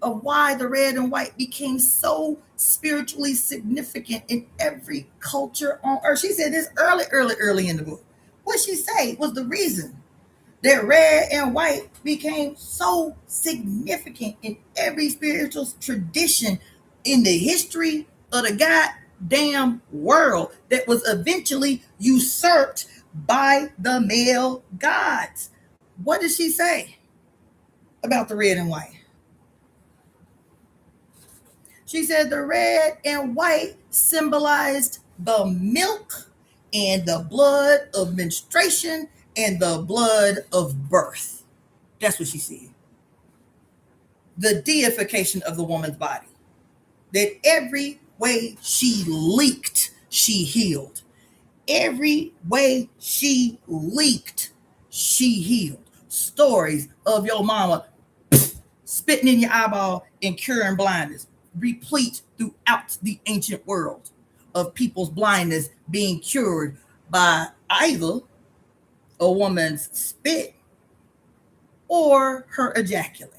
of why the red and white became so spiritually significant in every culture on earth. She said this early in the book. What she say was the reason that red and white became so significant in every spiritual tradition in the history of the goddamn world that was eventually usurped by the male gods. What did she say? about the red and white. She said the red and white symbolized the milk and the blood of menstruation and the blood of birth. That's what she said. The deification of the woman's body. That every way she leaked, she healed. Every way she leaked, she healed. Stories of your mama spitting in your eyeball and curing blindness, replete throughout the ancient world of people's blindness being cured by either a woman's spit or her ejaculate.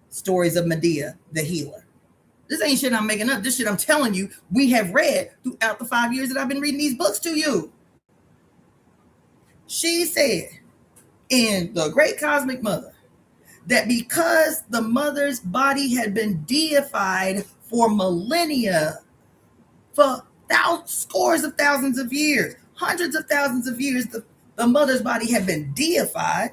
Stories of Medea, the healer. This ain't shit I'm making up. This shit I'm telling you we have read throughout the 5 years that I've been reading these books to you. She said in The Great Cosmic Mother that because the mother's body had been deified for millennia, for scores of thousands of years, hundreds of thousands of years, the mother's body had been deified.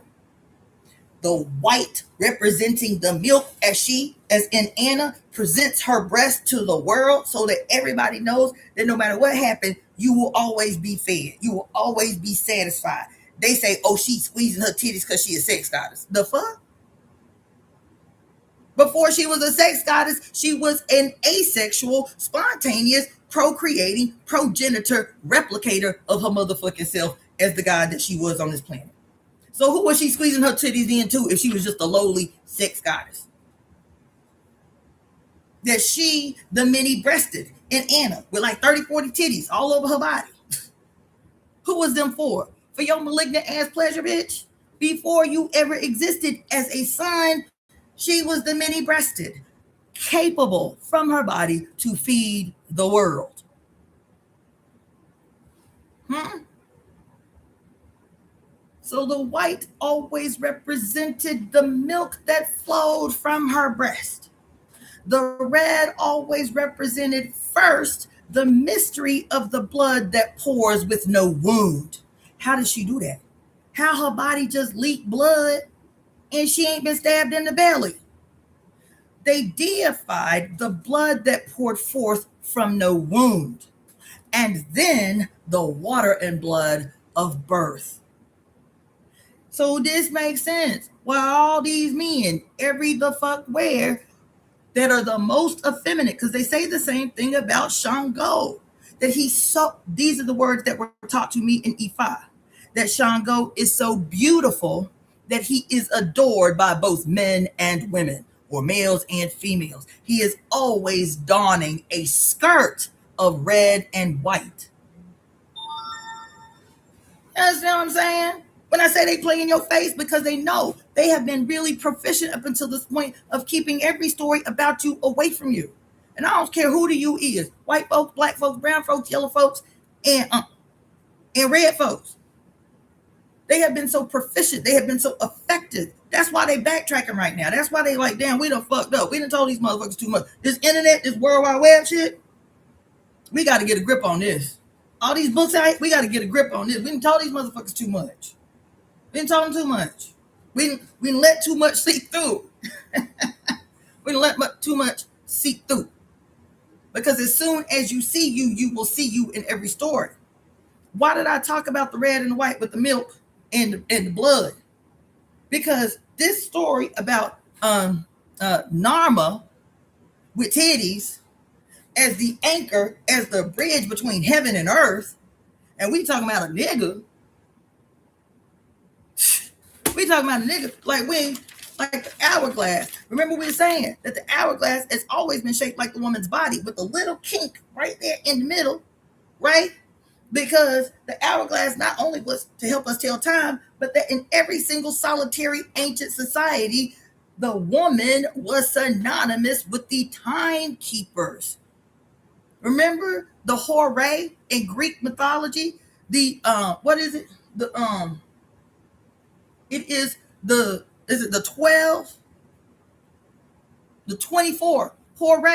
The white representing the milk as in Anna, presents her breast to the world so that everybody knows that no matter what happened, you will always be fed. You will always be satisfied. They say, oh, she's squeezing her titties because she a sex goddess. The fuck? Before she was a sex goddess, she was an asexual, spontaneous, procreating, progenitor, replicator of her motherfucking self as the god that she was on this planet. So who was she squeezing her titties into if she was just a lowly sex goddess? That she, the many-breasted in Anna, with like 30, 40 titties all over her body. Who was them for? For your malignant ass pleasure, bitch? Before you ever existed as a son, she was the many-breasted, capable from her body to feed the world. So the white always represented the milk that flowed from her breast. The red always represented first the mystery of the blood that pours with no wound. How does she do that? How her body just leaked blood and she ain't been stabbed in the belly. They deified the blood that poured forth from no wound, and then the water and blood of birth. So this makes sense. Why all these men, every the fuck where, that are the most effeminate, because they say the same thing about Shango. That he's so, these are the words that were taught to me in Ifa. That Shango is so beautiful that he is adored by both men and women, or males and females. He is always donning a skirt of red and white. You understand what I'm saying? When I say they play in your face, because they know they have been really proficient up until this point of keeping every story about you away from you. And I don't care who the you is. White folks, black folks, brown folks, yellow folks, and red folks. They have been so proficient. They have been so effective. That's why they backtracking right now. That's why they like, damn, we done fucked up. We done told these motherfuckers too much. This internet, this World Wide Web shit, we got to get a grip on this. All these books out, we got to get a grip on this. We done told these motherfuckers too much. We done told them too much. We done let too much seep through. We done let too much seep through. Because as soon as you see you, you will see you in every story. Why did I talk about the red and the white with the milk and the blood? Because this story about Narma with titties as the anchor, as the bridge between heaven and earth, and we talking about a nigga. We talking about a nigga like the hourglass. Remember we were saying that the hourglass has always been shaped like the woman's body with a little kink right there in the middle, right? Because the hourglass not only was to help us tell time, but that in every single solitary ancient society, the woman was synonymous with the timekeepers. Remember the Hore in Greek mythology? The what is it? Is it the 12? The 24 Hore,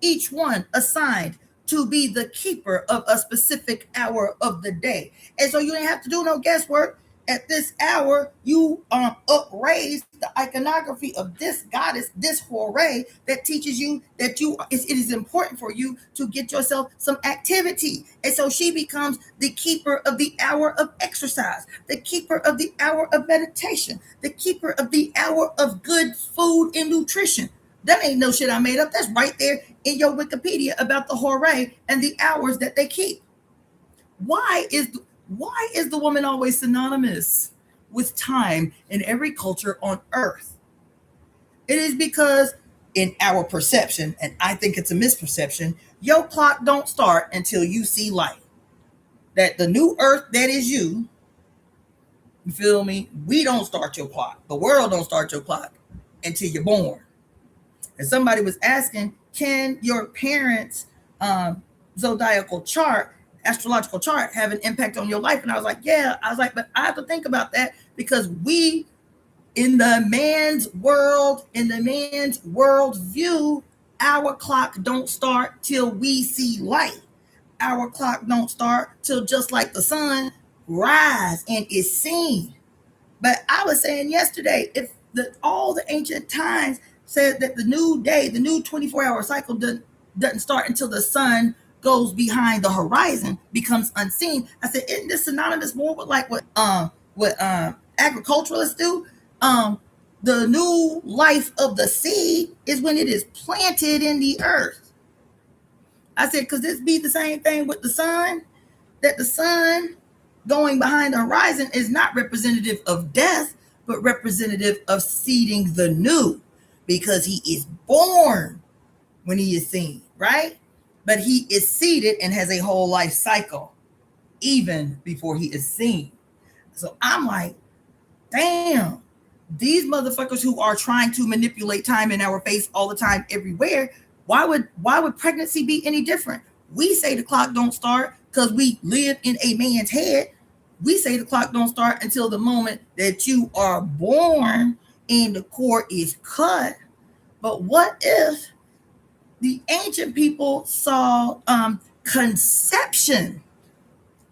each one assigned to be the keeper of a specific hour of the day. And so you didn't have to do no guesswork. at this hour, you upraise the iconography of this goddess, this horay, that teaches you that it is important for you to get yourself some activity. And so she becomes the keeper of the hour of exercise, the keeper of the hour of meditation, the keeper of the hour of good food and nutrition. That ain't no shit I made up. That's right there in your Wikipedia about the horay and the hours that they keep. Why is the woman always synonymous with time in every culture on earth? It is because in our perception, and I think it's a misperception, your clock don't start until you see light. That the new earth that is you feel me? We don't start your clock. The world don't start your clock until you're born. And somebody was asking, can your parents' zodiacal chart, astrological chart, have an impact on your life? And I was like, yeah. I was like, but I have to think about that, because we, in the man's world view, our clock don't start till we see light. Our clock don't start till, just like the sun, rise and is seen. But I was saying yesterday, if all the ancient times said that the new day, the new 24-hour cycle doesn't start until the sun goes behind the horizon, becomes unseen. I said, isn't this synonymous more with like what agriculturalists do? The new life of the seed is when it is planted in the earth. I said, because this be the same thing with the sun, that the sun going behind the horizon is not representative of death, but representative of seeding the new, because he is born when he is seen, right? But he is seeded and has a whole life cycle even before he is seen. So I'm like, damn, these motherfuckers who are trying to manipulate time in our face all the time, everywhere, why would pregnancy be any different? We say the clock don't start because we live in a man's head. We say the clock don't start until the moment that you are born and the cord is cut. But what if the ancient people saw conception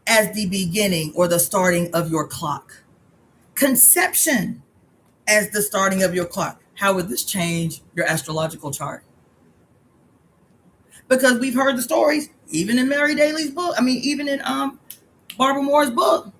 as the beginning or the starting of your clock? Conception as the starting of your clock. How would this change your astrological chart? Because we've heard the stories, even in Mary Daly's book, even in Barbara Moore's book,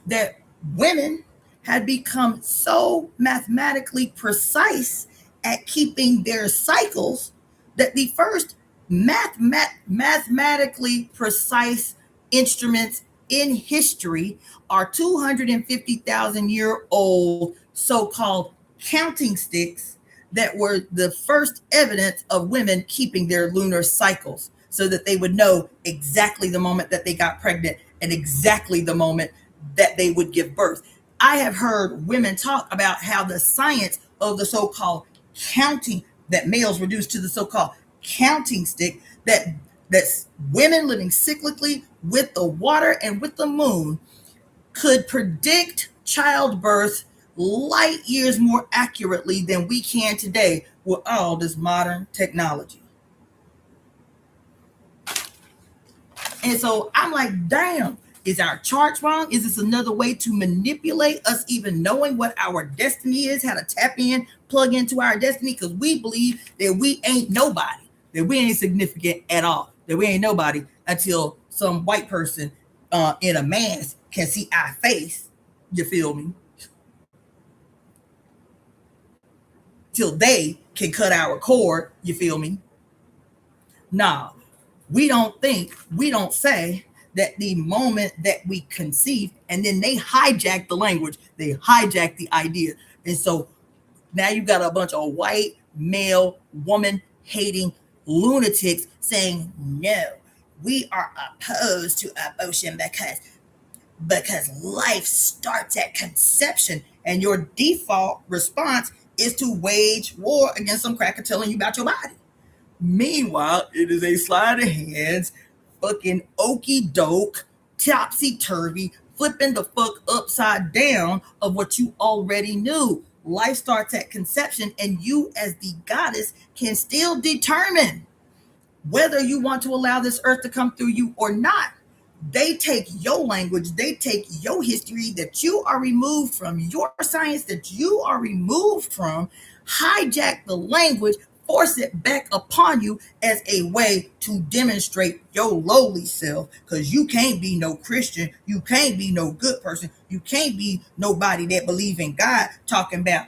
that women had become so mathematically precise at keeping their cycles that the first mathematically precise instruments in history are 250,000-year-old so-called counting sticks that were the first evidence of women keeping their lunar cycles, so that they would know exactly the moment that they got pregnant and exactly the moment that they would give birth. I have heard women talk about how the science of the so-called counting, that males reduced to the so-called counting stick, that's women living cyclically with the water and with the moon, could predict childbirth light years more accurately than we can today with all this modern technology. And so I'm like, damn, is our charts wrong? Is this another way to manipulate us even knowing what our destiny is, how to tap in, plug into our destiny? Because we believe that we ain't nobody, that we ain't significant at all, that we ain't nobody until some white person in a mask can see our face. You feel me? Till they can cut our cord. You feel me? Nah, we don't say that the moment that we conceived, and then they hijack the language, they hijack the idea. And so now you got a bunch of white, male, woman hating lunatics saying, no, we are opposed to abortion because life starts at conception, and your default response is to wage war against some cracker telling you about your body. Meanwhile, it is a sleight of hands, fucking okie doke, topsy-turvy, flipping the fuck upside down of what you already knew. Life starts at conception, and you as the goddess can still determine whether you want to allow this earth to come through you or not. They take your language, they take your history that you are removed from, your science that you are removed from, hijack the language, force it back upon you as a way to demonstrate your lowly self, because you can't be no Christian, you can't be no good person, you can't be nobody that believe in God talking about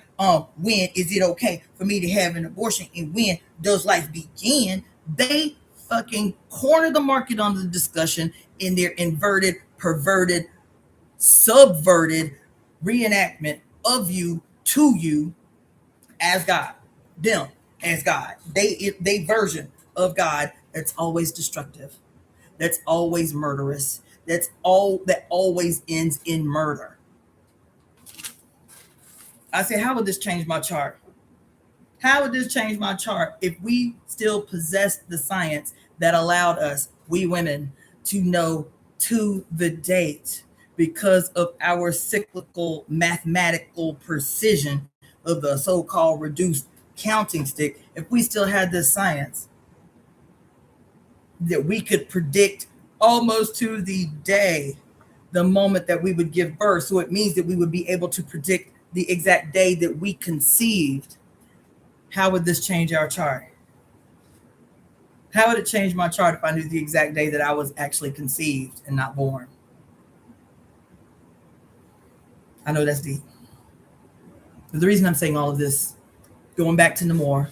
when is it okay for me to have an abortion and when does life begin. They fucking corner the market on the discussion in their inverted, perverted, subverted reenactment of you to you as God, them as God. They version of God that's always destructive, that's always murderous, that always ends in murder. I say, how would this change my chart? How would this change my chart if we still possess the science that allowed us, we women, to know to the date because of our cyclical mathematical precision of the so-called reduced counting stick? If we still had this science that we could predict almost to the day the moment that we would give birth, so it means that we would be able to predict the exact day that we conceived. How would this change our chart? How would it change my chart if I knew the exact day that I was actually conceived and not born? I know that's deep. But the reason I'm saying all of this, going back to Namor,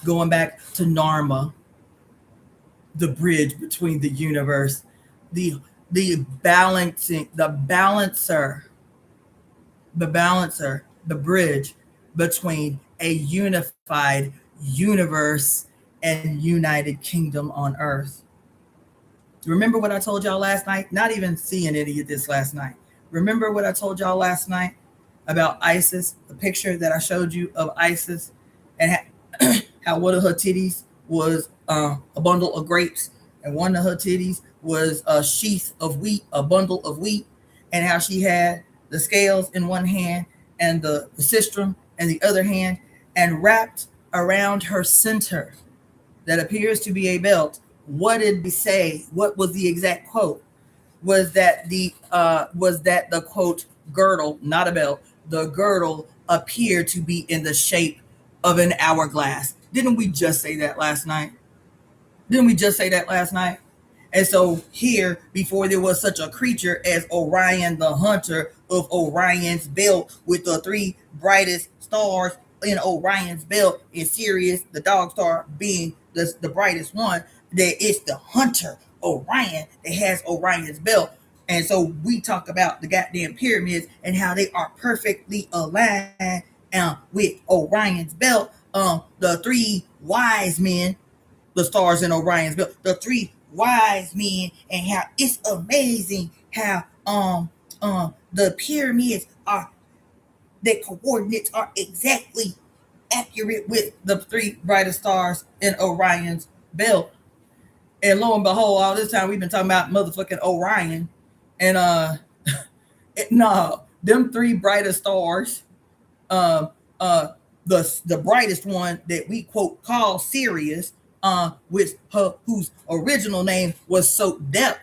going back to Narma, the bridge between the universe, the balancing, the balancer, the bridge between a unified universe and United Kingdom on earth. Remember what I told y'all last night? Not even seeing any of this last night. Remember what I told y'all last night about Isis, the picture that I showed you of Isis, and how one of her titties was a bundle of grapes, and one of her titties was a sheath of wheat, a bundle of wheat, and how she had the scales in one hand and the sistrum in the other hand, and wrapped around her center that appears to be a belt. What did we say? What was the exact quote? Was that the quote girdle, not a belt? The girdle appeared to be in the shape of an hourglass. Didn't we just say that last night? And so here, before there was such a creature as Orion the Hunter of Orion's belt, with the three brightest stars in Orion's belt, and Sirius, the dog star, being the brightest one, that it's the Hunter Orion that has Orion's belt. And so we talk about the goddamn pyramids and how they are perfectly aligned with Orion's belt. The three wise men, the stars in Orion's belt, the three wise men, and how it's amazing how the pyramids are, the coordinates are exactly accurate with the three brightest stars in Orion's belt. And lo and behold, all this time we've been talking about motherfucking Orion, and no, them three brightest stars, the brightest one that we quote call Sirius, with her whose original name was Sotep,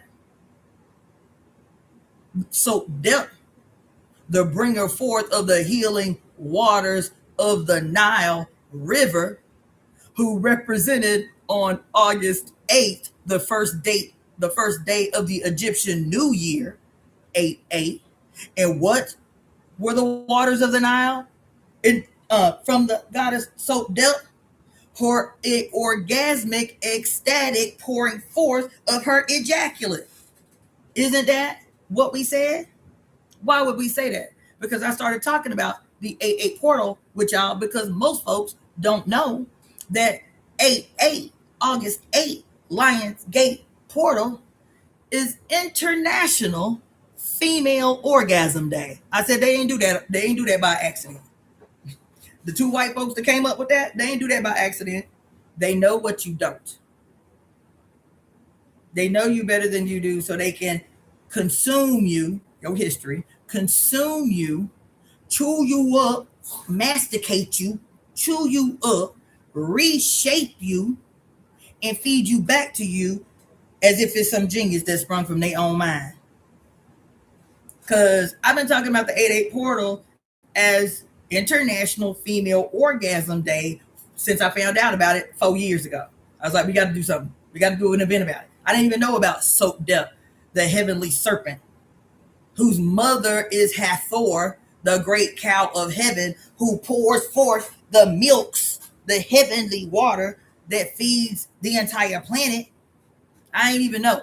the bringer forth of the healing waters of the Nile River, who represented on August 8th, the first day of the Egyptian New Year, 8/8. And what were the waters of the Nile? From the goddess Sotep, her orgasmic, ecstatic pouring forth of her ejaculate. Isn't that what we said? Why would we say that? Because I started talking about the 8/8 portal with y'all, because most folks don't know that 8/8, August 8th, Lions Gate portal is International Female Orgasm Day. I said they ain't do that. They ain't do that by accident. The two white folks that came up with that, they ain't do that by accident. They know what you don't. They know you better than you do, so they can consume you, your history, consume you, chew you up, masticate you, chew you up, reshape you, and feed you back to you as if it's some genius that sprung from their own mind. Because I've been talking about the 8/8 portal as International Female Orgasm Day since I found out about it 4 years ago. I was like, we got to do something. We got to do an event about it. I didn't even know about Sopdep, the heavenly serpent, whose mother is Hathor, the great cow of heaven, who pours forth the milks, the heavenly water that feeds the entire planet. I didn't even know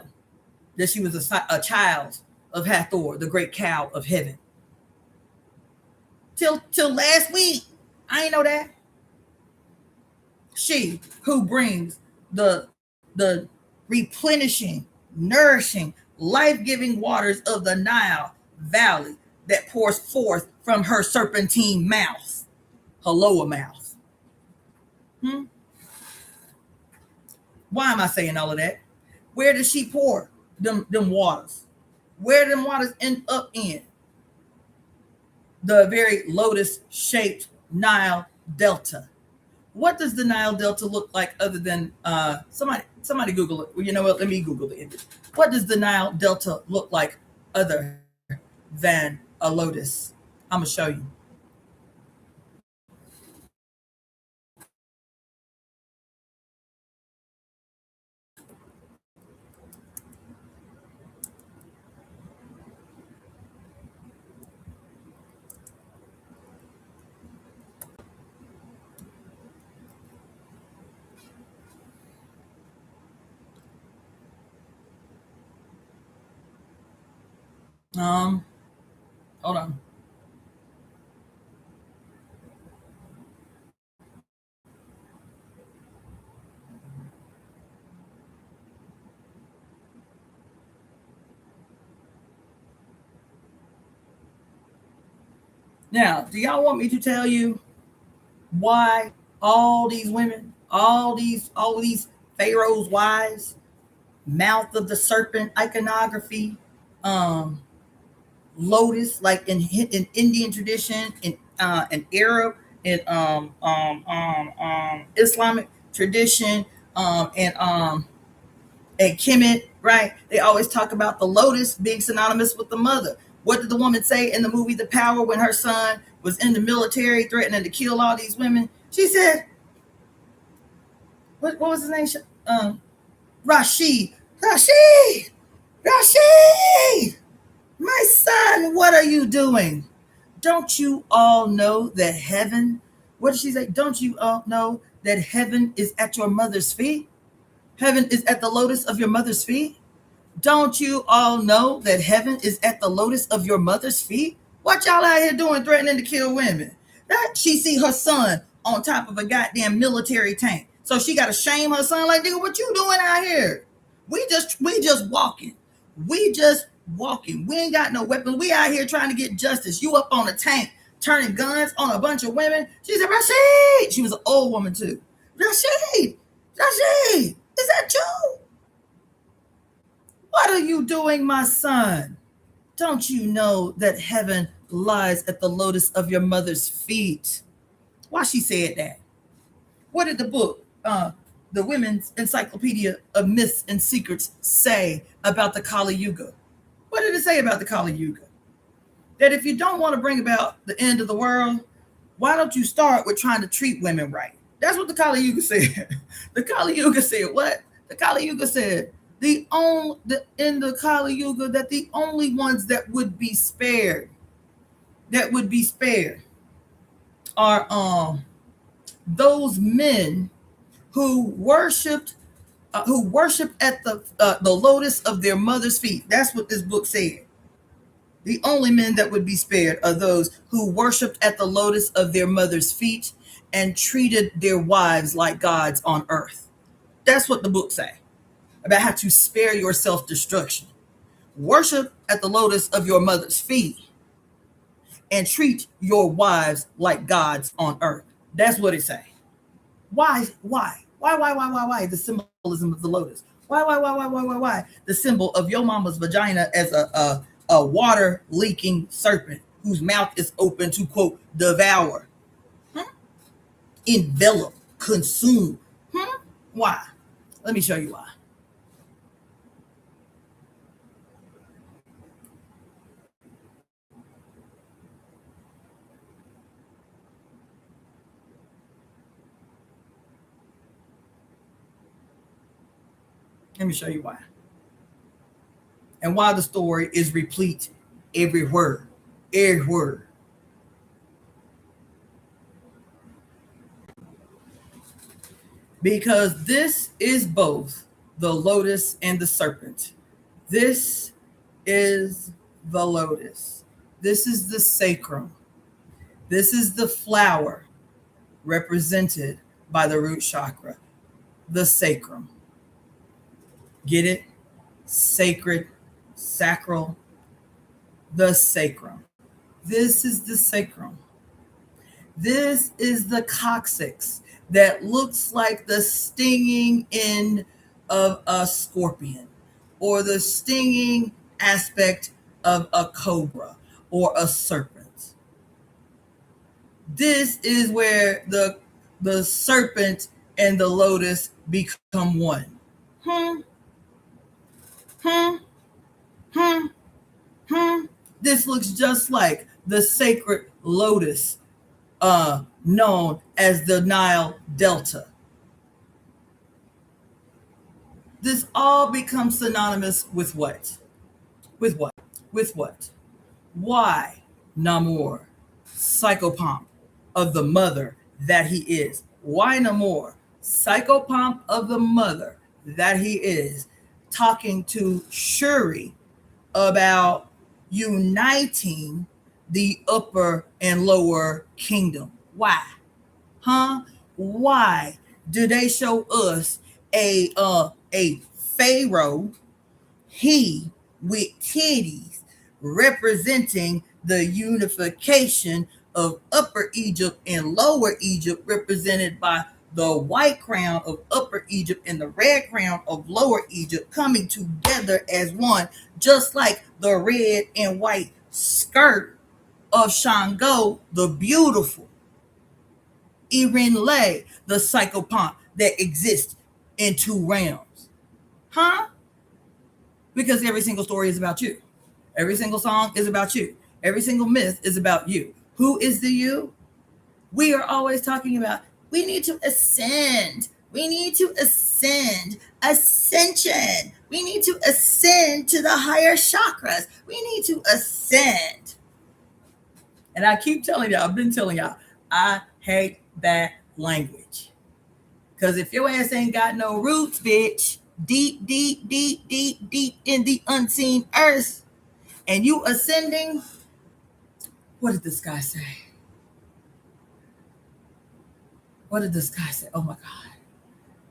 that she was a child of Hathor, the great cow of heaven. Till last week, I didn't know that. She who brings the replenishing, nourishing, life-giving waters of the Nile Valley that pours forth from her serpentine mouth, her lower mouth. Why am I saying all of that? Where does she pour them waters? Where do them waters end up in? The very lotus-shaped Nile Delta. What does the Nile Delta look like other than somebody Google it? Well, you know what? Let me Google the image. What does the Nile Delta look like other than a lotus? I'm gonna show you. Hold on. Now, do y'all want me to tell you why all these women, all these Pharaoh's wives, mouth of the serpent iconography, lotus, like in Indian tradition, in Arab, in Islamic tradition, and Kemet, right? They always talk about the lotus being synonymous with the mother. What did the woman say in the movie The Power when her son was in the military threatening to kill all these women? She said, what was his name? Rashid, my son, what are you doing? Don't you all know that heaven, what did she say? Don't you all know that heaven is at your mother's feet? Heaven is at the lotus of your mother's feet? Don't you all know that heaven is at the lotus of your mother's feet? What y'all out here doing threatening to kill women? That she see her son on top of a goddamn military tank. So she got to shame her son like, nigga, what you doing out here? We just walking. We just walking. We ain't got no weapons. We out here trying to get justice. You up on a tank turning guns on a bunch of women. She said, Rashid. She was an old woman too. Rashid, is that you? What are you doing, my son? Don't you know that heaven lies at the lotus of your mother's feet? Why she said that? What did the book, the Women's Encyclopedia of Myths and Secrets, say about the Kali Yuga? What did it say about the Kali Yuga? That if you don't want to bring about the end of the world, why don't you start with trying to treat women right? That's what the Kali Yuga said. The Kali Yuga said what? The Kali Yuga said in the Kali Yuga that the only ones that would be spared are those men who worshipped at the lotus of their mother's feet. That's what this book said. The only men that would be spared are those who worshipped at the lotus of their mother's feet and treated their wives like gods on earth. That's what the book say about how to spare your self-destruction. Worship at the lotus of your mother's feet and treat your wives like gods on earth. That's what it say. Why? The symbolism of the lotus. Why? The symbol of your mama's vagina as a water leaking serpent whose mouth is open to, quote, devour, envelop, consume. Why? Let me show you why. Let me show you why. And why the story is replete everywhere. Everywhere. Because this is both the lotus and the serpent. This is the lotus. This is the sacrum. This is the flower represented by the root chakra, the sacrum. Get it? Sacred, sacral, the sacrum. This is the sacrum. This is the coccyx that looks like the stinging end of a scorpion or the stinging aspect of a cobra or a serpent. This is where the serpent and the lotus become one. This looks just like the sacred lotus known as the Nile Delta. This all becomes synonymous with what? With what? With what? Why Namor, psychopomp of the mother that he is? Why Namor, psychopomp of the mother that he is, talking to Shuri about uniting the upper and lower kingdom? Why? Why do they show us a pharaoh, he with titties, representing the unification of Upper Egypt and Lower Egypt, represented by the white crown of Upper Egypt and the red crown of Lower Egypt coming together as one, just like the red and white skirt of Shango the Beautiful, Irenle, the psychopomp that exists in two realms. Because every single story is about you. Every single song is about you. Every single myth is about you. Who is the you? We are always talking about, we need to ascend. We need to ascend. Ascension. We need to ascend to the higher chakras. We need to ascend. And I keep telling y'all, I've been telling y'all, I hate that language. Because if your ass ain't got no roots, bitch, deep, deep, deep, deep, deep in the unseen earth, and you ascending, what did this guy say? What did this guy say? Oh my God.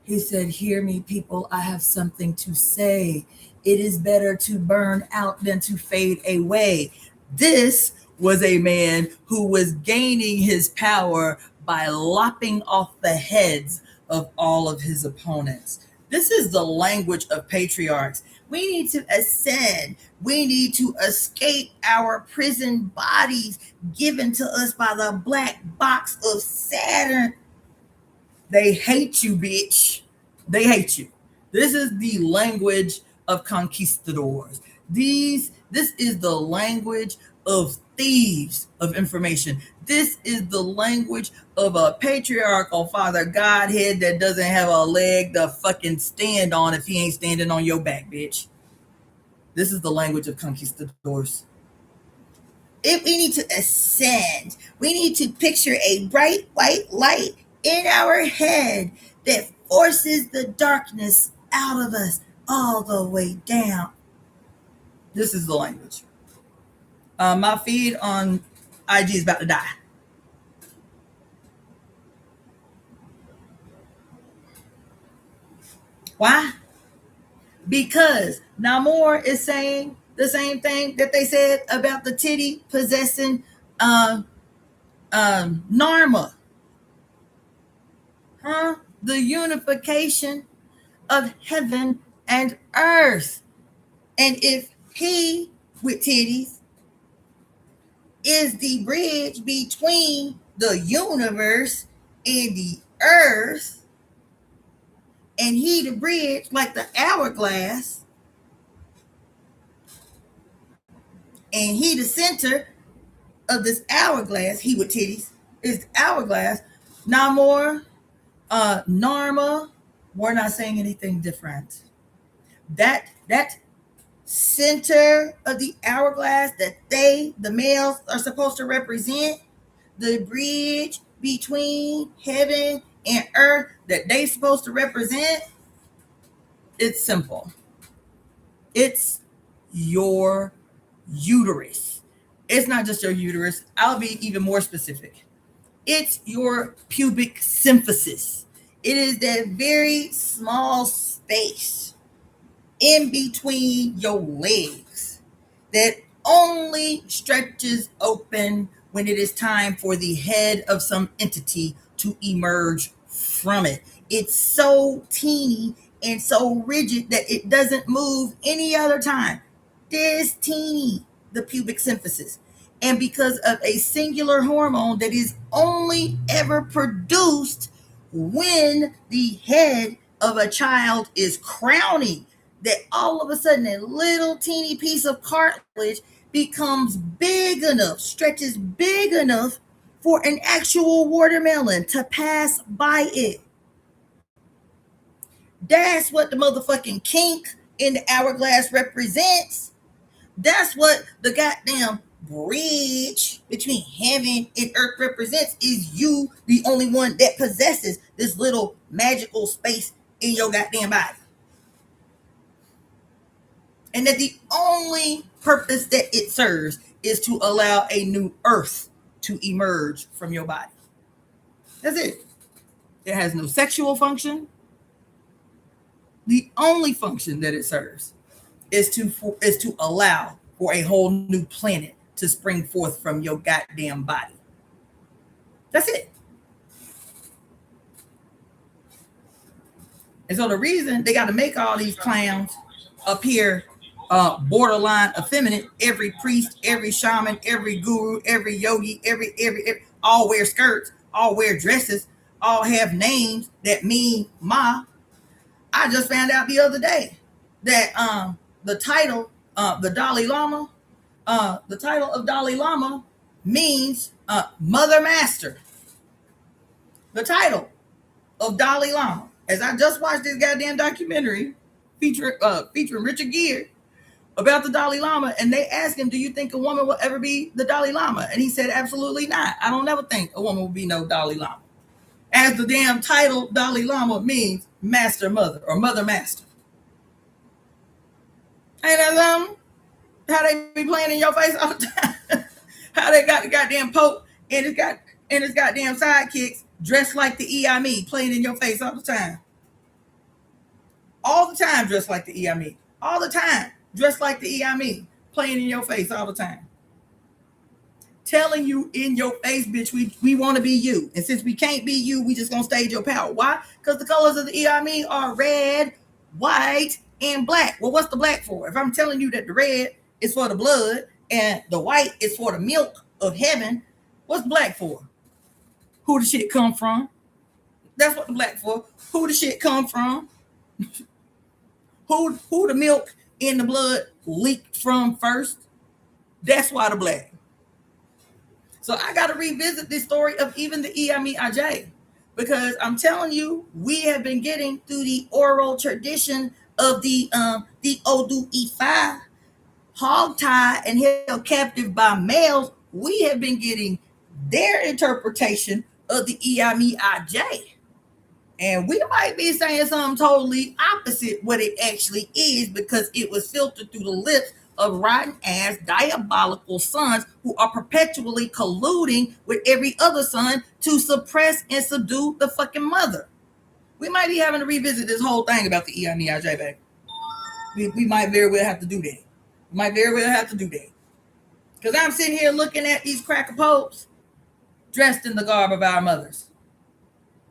He said, hear me, people, I have something to say. It is better to burn out than to fade away. This was a man who was gaining his power by lopping off the heads of all of his opponents. This is the language of patriarchs. We need to ascend. We need to escape our prison bodies given to us by the black box of Saturn. They hate you, bitch. They hate you. This is the language of conquistadors. This is the language of thieves of information. This is the language of a patriarchal father Godhead that doesn't have a leg to fucking stand on if he ain't standing on your back, bitch. This is the language of conquistadors. If we need to ascend, we need to picture a bright white light in our head that forces the darkness out of us all the way down. This is the language. My feed on IG is about to die. Why? Because Namor is saying the same thing that they said about the titty possessing Narma. The unification of heaven and earth. And if he with titties is the bridge between the universe and the earth, and he the bridge like the hourglass, and he the center of this hourglass, he with titties is the hourglass. Namor, Narma, we're not saying anything different. that center of the hourglass that the males are supposed to represent, the bridge between heaven and earth that they supposed to represent, it's simple. It's your uterus. It's not just your uterus. I'll be even more specific. It's your pubic symphysis. It is that very small space in between your legs that only stretches open when it is time for the head of some entity to emerge from it. It's so teeny and so rigid that it doesn't move any other time. This teeny, the pubic symphysis. And because of a singular hormone that is only ever produced when the head of a child is crowning, that all of a sudden a little teeny piece of cartilage becomes big enough, stretches big enough for an actual watermelon to pass by it. That's what the motherfucking kink in the hourglass represents. That's what the goddamn bridge between heaven and earth represents, is you the only one that possesses this little magical space in your goddamn body. And that the only purpose that it serves is to allow a new earth to emerge from your body. That's it. It has no sexual function. The only function that it serves is to allow for a whole new planet to spring forth from your goddamn body. That's it. And so the reason they got to make all these clowns appear borderline effeminate, every priest, every shaman, every guru, every yogi, every all wear skirts, all wear dresses, all have names that mean Ma. I just found out the other day that the title, the Dalai Lama, the title of Dalai Lama means Mother Master. The title of Dalai Lama, as I just watched this goddamn documentary featuring Richard Gere about the Dalai Lama, and they asked him, do you think a woman will ever be the Dalai Lama? And he said, absolutely not. I don't ever think a woman will be no Dalai Lama. As the damn title Dalai Lama means Master Mother or Mother Master. Ain't that how they be playing in your face all the time? How they got the goddamn Pope and his goddamn sidekicks dressed like the EvoEmeTemp playing in your face all the time. All the time dressed like the EvoEmeTemp. All the time dressed like the EvoEmeTemp playing in your face all the time. Telling you in your face, bitch, we want to be you. And since we can't be you, we just gonna stage your power. Why? Because the colors of the EvoEmeTemp are red, white, and black. Well, what's the black for? If I'm telling you that the red is for the blood and the white is for the milk of heaven, what's black for? Who the shit come from? That's what the black for. Who the shit come from? Who the milk in the blood leaked from first? That's why the black. So I got to revisit this story of even the EvoEmeTemp, because I'm telling you, we have been getting through the oral tradition of the Odu Ifa, hogtied and held captive by males. We have been getting their interpretation of the EvoEmeTemp. And we might be saying something totally opposite what it actually is, because it was filtered through the lips of rotten ass diabolical sons who are perpetually colluding with every other son to suppress and subdue the fucking mother. We might be having to revisit this whole thing about the EvoEmeTemp, baby. We might very well have to do that. Because I'm sitting here looking at these cracker popes dressed in the garb of our mothers.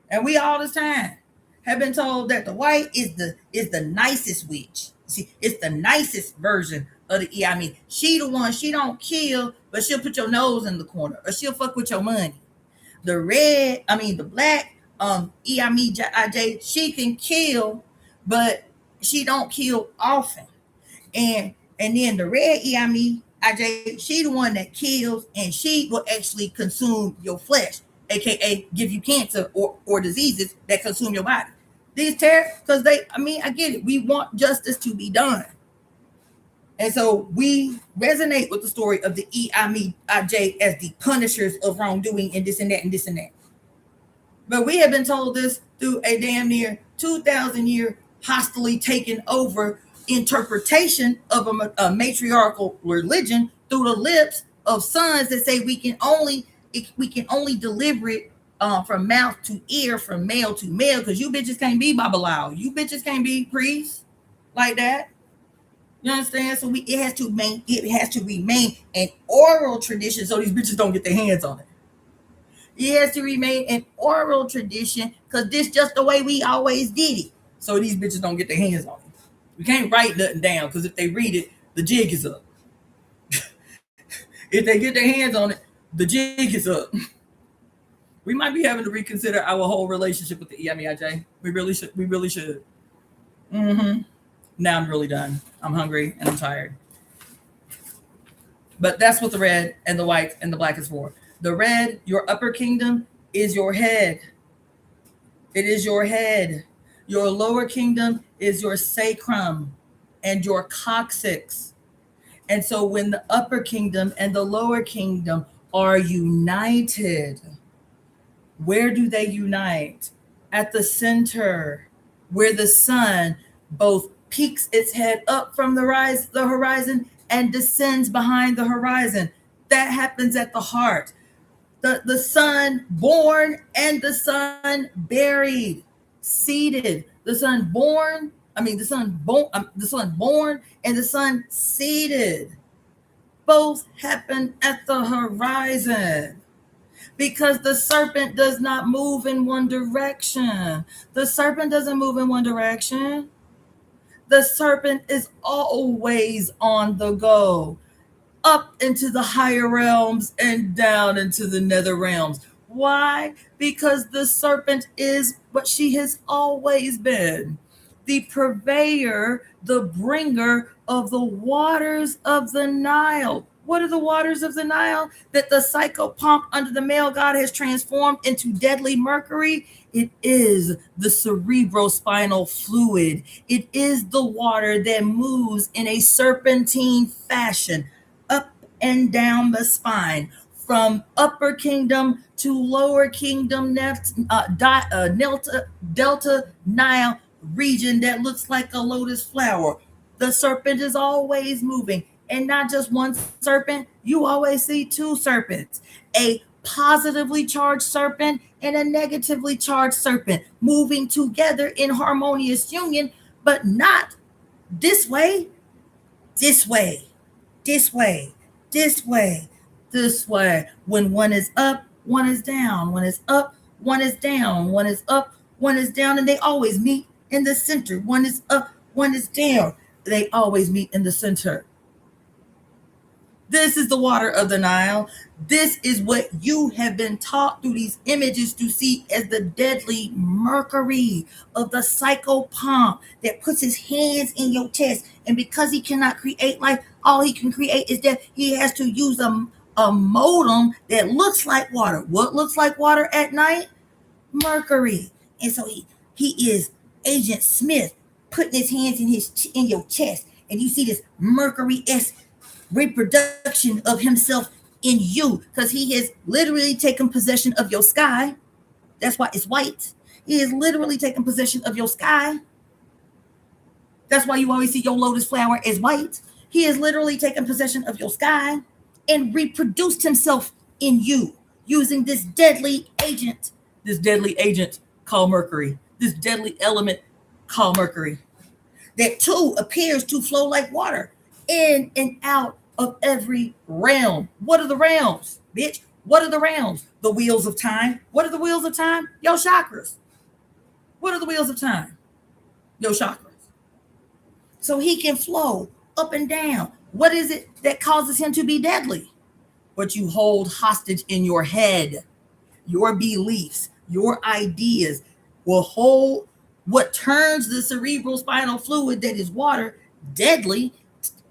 And we all this time have been told that the white is the nicest witch. See, it's the nicest version of the EvoEmeTemp. She the one, she don't kill, but she'll put your nose in the corner, or she'll fuck with your money. The black EvoEmeTemp, she can kill, but she don't kill often. And then the red EvoEmeTemp, she the one that kills, and she will actually consume your flesh, aka give you cancer or diseases that consume your body. because I get it. We want justice to be done. And so we resonate with the story of the EvoEmeTemp as the punishers of wrongdoing and this and that and this and that. But we have been told this through a damn near 2,000-year hostily taken over interpretation of a matriarchal religion through the lips of sons that say we can only deliver it from mouth to ear, from male to male, because you bitches can't be babalao. You bitches can't be priests like that. You understand? So it has to remain an oral tradition so these bitches don't get their hands on it. It has to remain an oral tradition because this just the way we always did it. So these bitches don't get their hands on it. We can't write nothing down because if they read it, the jig is up. If they get their hands on it, the jig is up. We might be having to reconsider our whole relationship with the EvoEmeTemp. We really should. Now I'm really done. I'm hungry and I'm tired. But that's what the red and the white and the black is for. The red, your upper kingdom, is your head. It is your head. Your lower kingdom is your sacrum and your coccyx. And so when the upper kingdom and the lower kingdom are united, where do they unite? At the center, where the sun both peeks its head up from the horizon and descends behind the horizon. That happens at the heart. The sun born and the sun buried, seated. The sun born and the sun seated. Both happen at the horizon. Because the serpent does not move in one direction. The serpent doesn't move in one direction. The serpent is always on the go, up into the higher realms and down into the nether realms. Why? Because the serpent is what she has always been. The purveyor, the bringer of the waters of the Nile. What are the waters of the Nile? That the psychopomp under the male god has transformed into deadly mercury. It is the cerebrospinal fluid. It is the water that moves in a serpentine fashion up and down the spine, from upper kingdom to lower kingdom, delta Nile region that looks like a lotus flower. The serpent is always moving. And not just one serpent, you always see two serpents, a positively charged serpent and a negatively charged serpent moving together in harmonious union, but not this way, this way, this way, this way, this way. When one is up, one is down. One is up, one is down. One is up, one is down, and they always meet in the center. One is up, one is down. They always meet in the center. This is the water of the Nile. This is what you have been taught through these images to see as the deadly mercury of the psychopomp that puts his hands in your chest. And because he cannot create life, all he can create is death. He has to use a modem that looks like water. What looks like water at night? Mercury. And so he is Agent Smith putting his hands in your chest. And you see this mercury-esque reproduction of himself in you, because he has literally taken possession of your sky. That's why it's white. He has literally taken possession of your sky. That's why you always see your lotus flower as white. He has literally taken possession of your sky and reproduced himself in you using this deadly agent called mercury, this deadly element called mercury, that too appears to flow like water in and out of every realm. What are the realms, bitch? What are the realms? The wheels of time. What are the wheels of time? Your chakras. What are the wheels of time? Your chakras. So he can flow up and down. What is it that causes him to be deadly? What you hold hostage in your head, your beliefs, your ideas will hold. What turns the cerebral spinal fluid that is water deadly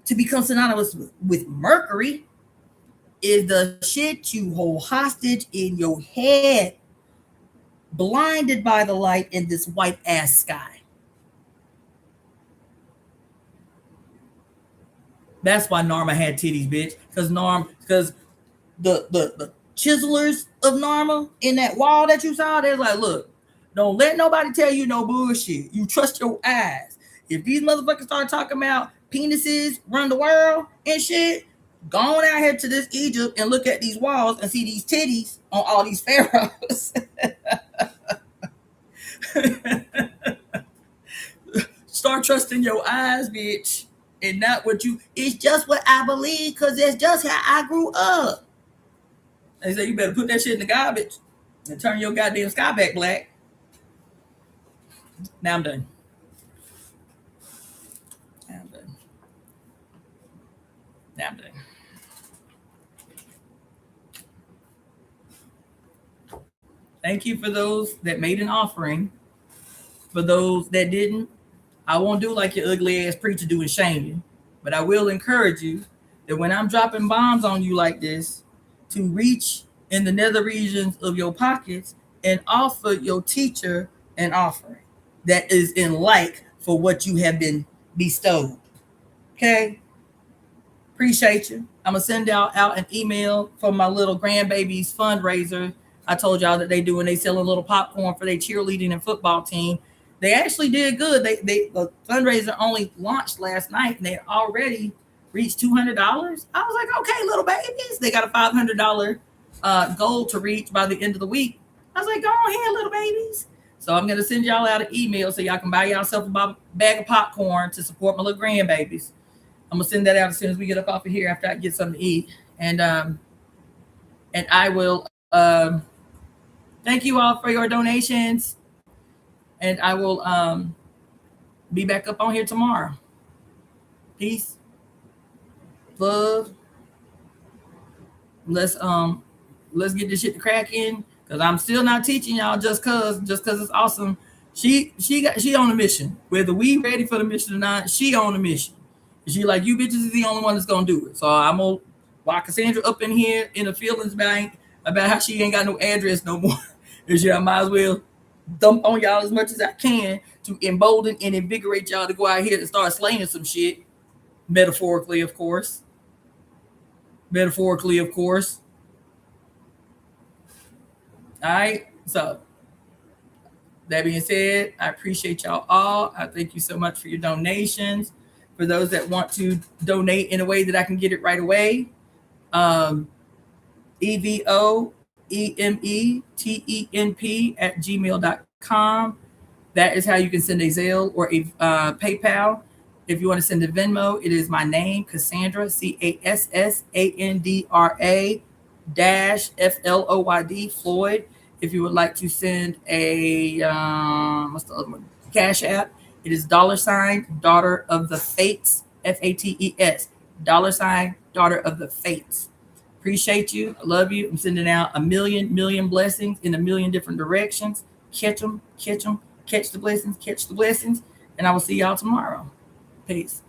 to become synonymous with mercury is the shit you hold hostage in your head. blinded by the light in this white ass sky. That's why Narma had titties, bitch. Because the chiselers of Narma in that wall that you saw, they're like, look, don't let nobody tell you no bullshit. You trust your eyes. If these motherfuckers start talking about penises run the world and shit, go on out here to this Egypt and look at these walls and see these titties on all these pharaohs. Start trusting your eyes, bitch, and not what you. It's just what I believe because it's just how I grew up. They say you better put that shit in the garbage and turn your goddamn sky back black. Now I'm done. Thank you for those that made an offering. For those that didn't, I won't do like your ugly ass preacher do and shame you. But I will encourage you that when I'm dropping bombs on you like this, to reach in the nether regions of your pockets and offer your teacher an offering that is in like for what you have been bestowed. Okay? Appreciate you. I'm going to send out an email for my little grandbaby's fundraiser. I told y'all that they do when they sell a little popcorn for their cheerleading and football team. They actually did good. The fundraiser only launched last night and they already reached $200. I was like, okay, little babies. They got a $500 goal to reach by the end of the week. I was like, go ahead, little babies. So I'm going to send y'all out an email so y'all can buy yourself a bag of popcorn to support my little grandbabies. I'm going to send that out as soon as we get up off of here after I get something to eat. And I will thank you all for your donations. And I will be back up on here tomorrow. Peace. Love. Let's get this shit to cracking. Cause I'm still not teaching y'all just cause it's awesome. She on a mission. Whether we ready for the mission or not, she on a mission. She like, you bitches is the only one that's gonna do it. So I'm gonna lock Cassandra up in here in the feelings about how she ain't got no address no more. And shit, I might as well dump on y'all as much as I can to embolden and invigorate y'all to go out here and start slaying some shit. Metaphorically, of course. All right. So that being said, I appreciate y'all all. I thank you so much for your donations. For those that want to donate in a way that I can get it right away, EvoEmeTemp at gmail.com. That is how you can send a Zelle or a PayPal. If you want to send a Venmo, it is my name, Cassandra, Cassandra -Floyd. If you would like to send a what's the other one? Cashapp, it is $DaughterOfTheFates, FATES, $DaughterOfTheFates. Appreciate you. I love you. I'm sending out a million blessings in a million different directions. Catch them, catch the blessings, and I will see y'all tomorrow. Peace.